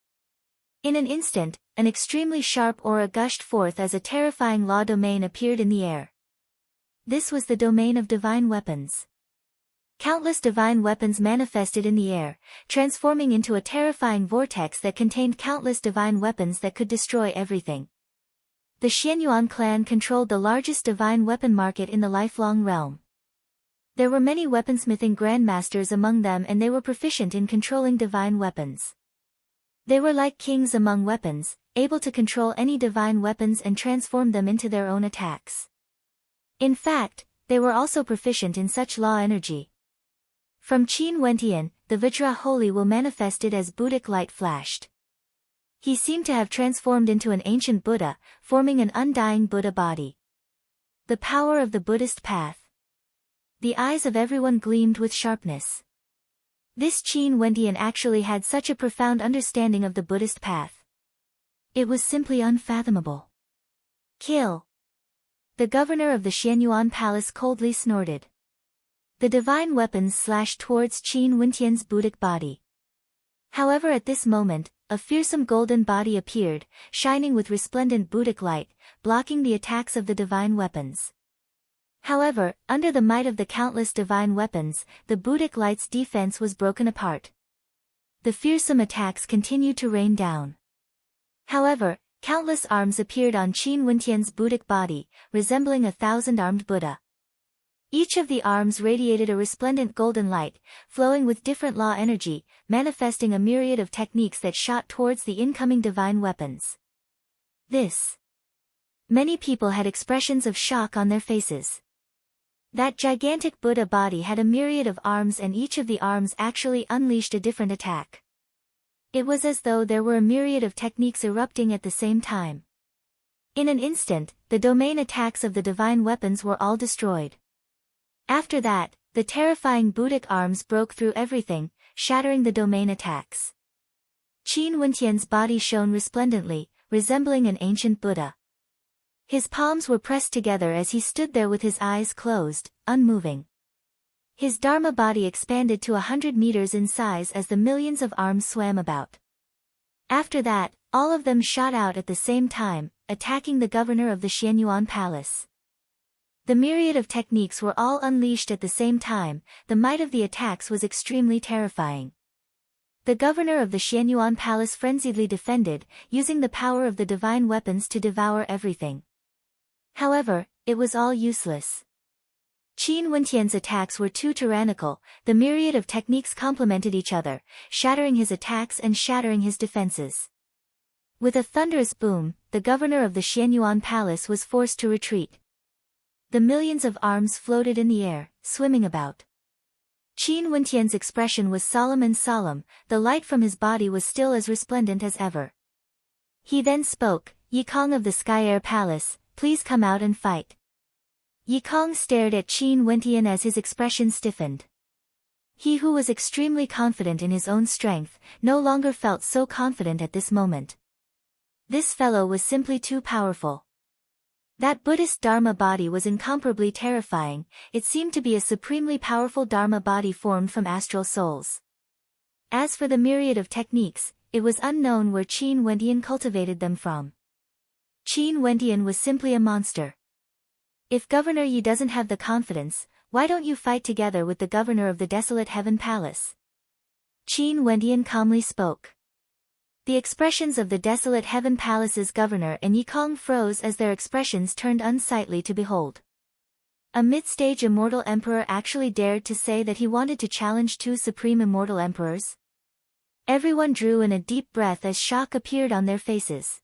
In an instant, an extremely sharp aura gushed forth as a terrifying law domain appeared in the air. This was the domain of divine weapons. Countless divine weapons manifested in the air, transforming into a terrifying vortex that contained countless divine weapons that could destroy everything. The Xianyuan clan controlled the largest divine weapon market in the lifelong realm. There were many weaponsmithing grandmasters among them and they were proficient in controlling divine weapons. They were like kings among weapons, able to control any divine weapons and transform them into their own attacks. In fact, they were also proficient in such law energy. From Qin Wendian, the Vajra Holy Will manifested as Buddhic light flashed. He seemed to have transformed into an ancient Buddha, forming an undying Buddha body. The power of the Buddhist path. The eyes of everyone gleamed with sharpness. This Qin Wendian actually had such a profound understanding of the Buddhist path. It was simply unfathomable. Kill. The governor of the Xianyuan Palace coldly snorted. The divine weapons slashed towards Qin Wendian's Buddhic body. However, at this moment, a fearsome golden body appeared, shining with resplendent Buddhic light, blocking the attacks of the divine weapons. However, under the might of the countless divine weapons, the Buddhic light's defense was broken apart. The fearsome attacks continued to rain down. However, countless arms appeared on Qin Wendian's Buddhic body, resembling 1,000-armed Buddha. Each of the arms radiated a resplendent golden light, flowing with different law energy, manifesting a myriad of techniques that shot towards the incoming divine weapons. Many people had expressions of shock on their faces. That gigantic Buddha body had a myriad of arms and each of the arms actually unleashed a different attack. It was as though there were a myriad of techniques erupting at the same time. In an instant, the domain attacks of the divine weapons were all destroyed. After that, the terrifying Buddhic arms broke through everything, shattering the domain attacks. Qin Wendian's body shone resplendently, resembling an ancient Buddha. His palms were pressed together as he stood there with his eyes closed, unmoving. His Dharma body expanded to 100 meters in size as the millions of arms swam about. After that, all of them shot out at the same time, attacking the governor of the Xianyuan Palace. The myriad of techniques were all unleashed at the same time, the might of the attacks was extremely terrifying. The governor of the Xianyuan Palace frenziedly defended, using the power of the divine weapons to devour everything. However, it was all useless. Qin Wendian's attacks were too tyrannical, the myriad of techniques complemented each other, shattering his attacks and shattering his defenses. With a thunderous boom, the governor of the Xianyuan Palace was forced to retreat. The millions of arms floated in the air, swimming about. Qin Wentian's expression was solemn and solemn, the light from his body was still as resplendent as ever. He then spoke, "Yikong of the Sky Air Palace, please come out and fight." Yikong stared at Qin Wentian as his expression stiffened. He who was extremely confident in his own strength, no longer felt so confident at this moment. This fellow was simply too powerful. That Buddhist Dharma body was incomparably terrifying, it seemed to be a supremely powerful Dharma body formed from astral souls. As for the myriad of techniques, it was unknown where Qin Wentian cultivated them from. Qin Wentian was simply a monster. If Governor Yi doesn't have the confidence, why don't you fight together with the governor of the desolate Heaven Palace? Qin Wentian calmly spoke. The expressions of the desolate Heaven Palace's governor and Yikong froze as their expressions turned unsightly to behold. A mid-stage immortal emperor actually dared to say that he wanted to challenge two supreme immortal emperors? Everyone drew in a deep breath as shock appeared on their faces.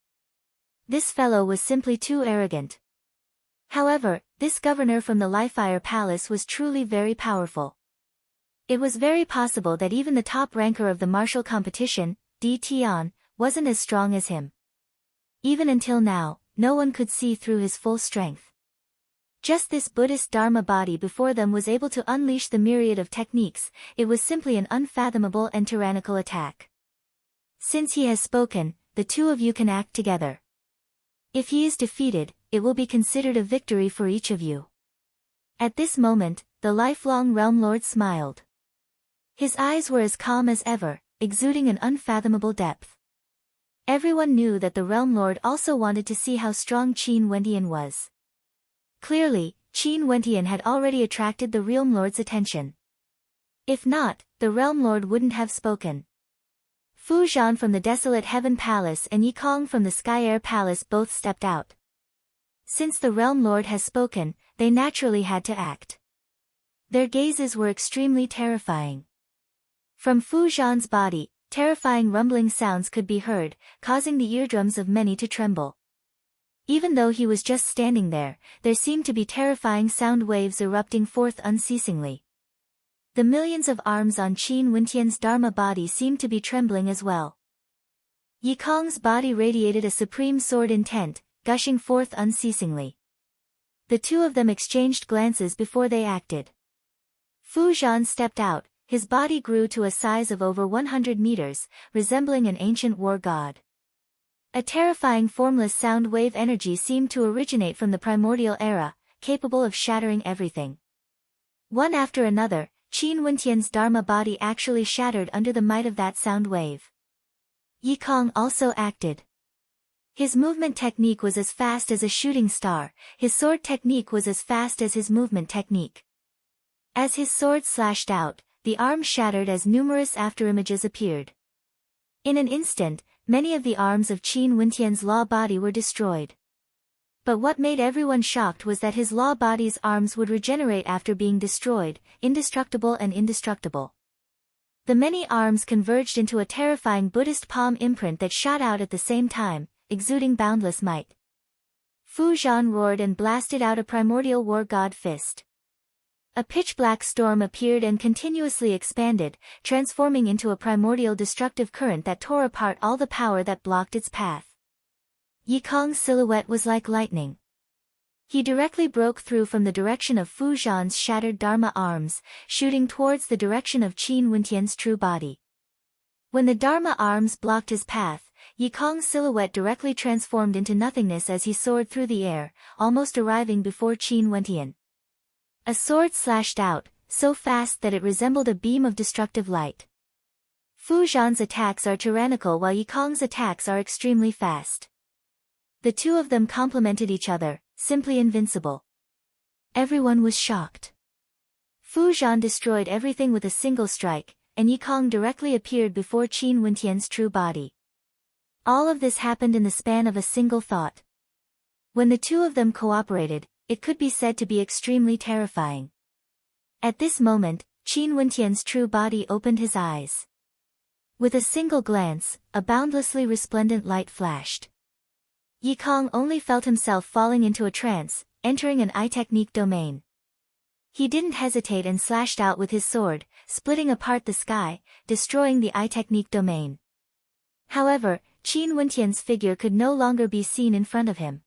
This fellow was simply too arrogant. However, this governor from the Lifefire Palace was truly very powerful. It was very possible that even the top ranker of the martial competition, Di Tian, wasn't as strong as him. Even until now, no one could see through his full strength. Just this Buddhist Dharma body before them was able to unleash the myriad of techniques, it was simply an unfathomable and tyrannical attack. Since he has spoken, the two of you can act together. If he is defeated, it will be considered a victory for each of you. At this moment, the lifelong Realm Lord smiled. His eyes were as calm as ever, exuding an unfathomable depth. Everyone knew that the Realm Lord also wanted to see how strong Qin Wentian was. Clearly, Qin Wentian had already attracted the Realm Lord's attention. If not, the Realm Lord wouldn't have spoken. Fu Zhan from the desolate Heaven Palace and Yikong from the Sky Air Palace both stepped out. Since the Realm Lord has spoken, they naturally had to act. Their gazes were extremely terrifying. From Fu Zhan's body, terrifying rumbling sounds could be heard, causing the eardrums of many to tremble. Even though he was just standing there seemed to be terrifying sound waves erupting forth unceasingly. The millions of arms on Qin Wentian's Dharma body seemed to be trembling as well. Yikong's body radiated a supreme sword intent, gushing forth unceasingly. The two of them exchanged glances before they acted. Fu Zhan stepped out, his body grew to a size of over 100 meters, resembling an ancient war god. A terrifying formless sound wave energy seemed to originate from the primordial era, capable of shattering everything. One after another, Qin Wentian's Dharma body actually shattered under the might of that sound wave. Yikong also acted. His movement technique was as fast as a shooting star, his sword technique was as fast as his movement technique. As his sword slashed out, the arms shattered as numerous afterimages appeared. In an instant, many of the arms of Qin Wentian's law body were destroyed. But what made everyone shocked was that his law body's arms would regenerate after being destroyed, indestructible and indestructible. The many arms converged into a terrifying Buddhist palm imprint that shot out at the same time, exuding boundless might. Fu Zhan roared and blasted out a primordial war god fist. A pitch-black storm appeared and continuously expanded, transforming into a primordial destructive current that tore apart all the power that blocked its path. Yikong's silhouette was like lightning. He directly broke through from the direction of Fu Zhan's shattered Dharma arms, shooting towards the direction of Qin Wentian's true body. When the Dharma arms blocked his path, Yikong's silhouette directly transformed into nothingness as he soared through the air, almost arriving before Qin Wentian. A sword slashed out, so fast that it resembled a beam of destructive light. Fu Zhan's attacks are tyrannical while Yikong's attacks are extremely fast. The two of them complemented each other, simply invincible. Everyone was shocked. Fu Zhan destroyed everything with a single strike, and Yikong directly appeared before Qin Wentian's true body. All of this happened in the span of a single thought. When the two of them cooperated, it could be said to be extremely terrifying. At this moment, Qin Wentian's true body opened his eyes. With a single glance, a boundlessly resplendent light flashed. Yikong only felt himself falling into a trance, entering an eye technique domain. He didn't hesitate and slashed out with his sword, splitting apart the sky, destroying the eye technique domain. However, Qin Wentian's figure could no longer be seen in front of him.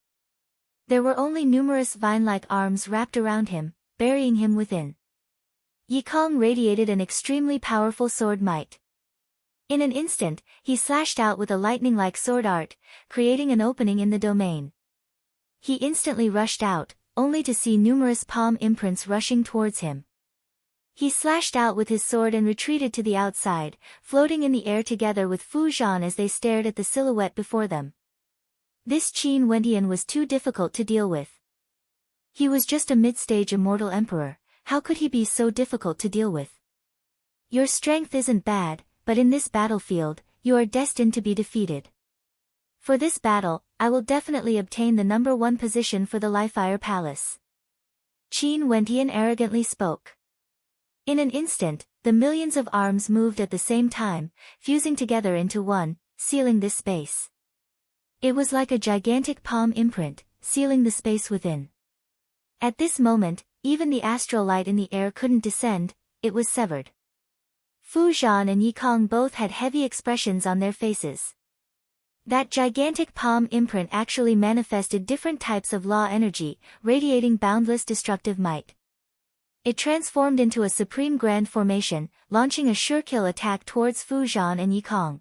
There were only numerous vine-like arms wrapped around him, burying him within. Yikong radiated an extremely powerful sword might. In an instant, he slashed out with a lightning-like sword art, creating an opening in the domain. He instantly rushed out, only to see numerous palm imprints rushing towards him. He slashed out with his sword and retreated to the outside, floating in the air together with Fu Zhan as they stared at the silhouette before them. This Qin Wentian was too difficult to deal with. He was just a mid-stage immortal emperor, how could he be so difficult to deal with? Your strength isn't bad, but in this battlefield, you are destined to be defeated. For this battle, I will definitely obtain the #1 position for the Lifeire Palace. Qin Wentian arrogantly spoke. In an instant, the millions of arms moved at the same time, fusing together into one, sealing this space. It was like a gigantic palm imprint, sealing the space within. At this moment, even the astral light in the air couldn't descend, it was severed. Fu Zhan and Yikong both had heavy expressions on their faces. That gigantic palm imprint actually manifested different types of law energy, radiating boundless destructive might. It transformed into a supreme grand formation, launching a sure-kill attack towards Fu Zhan and Yikong.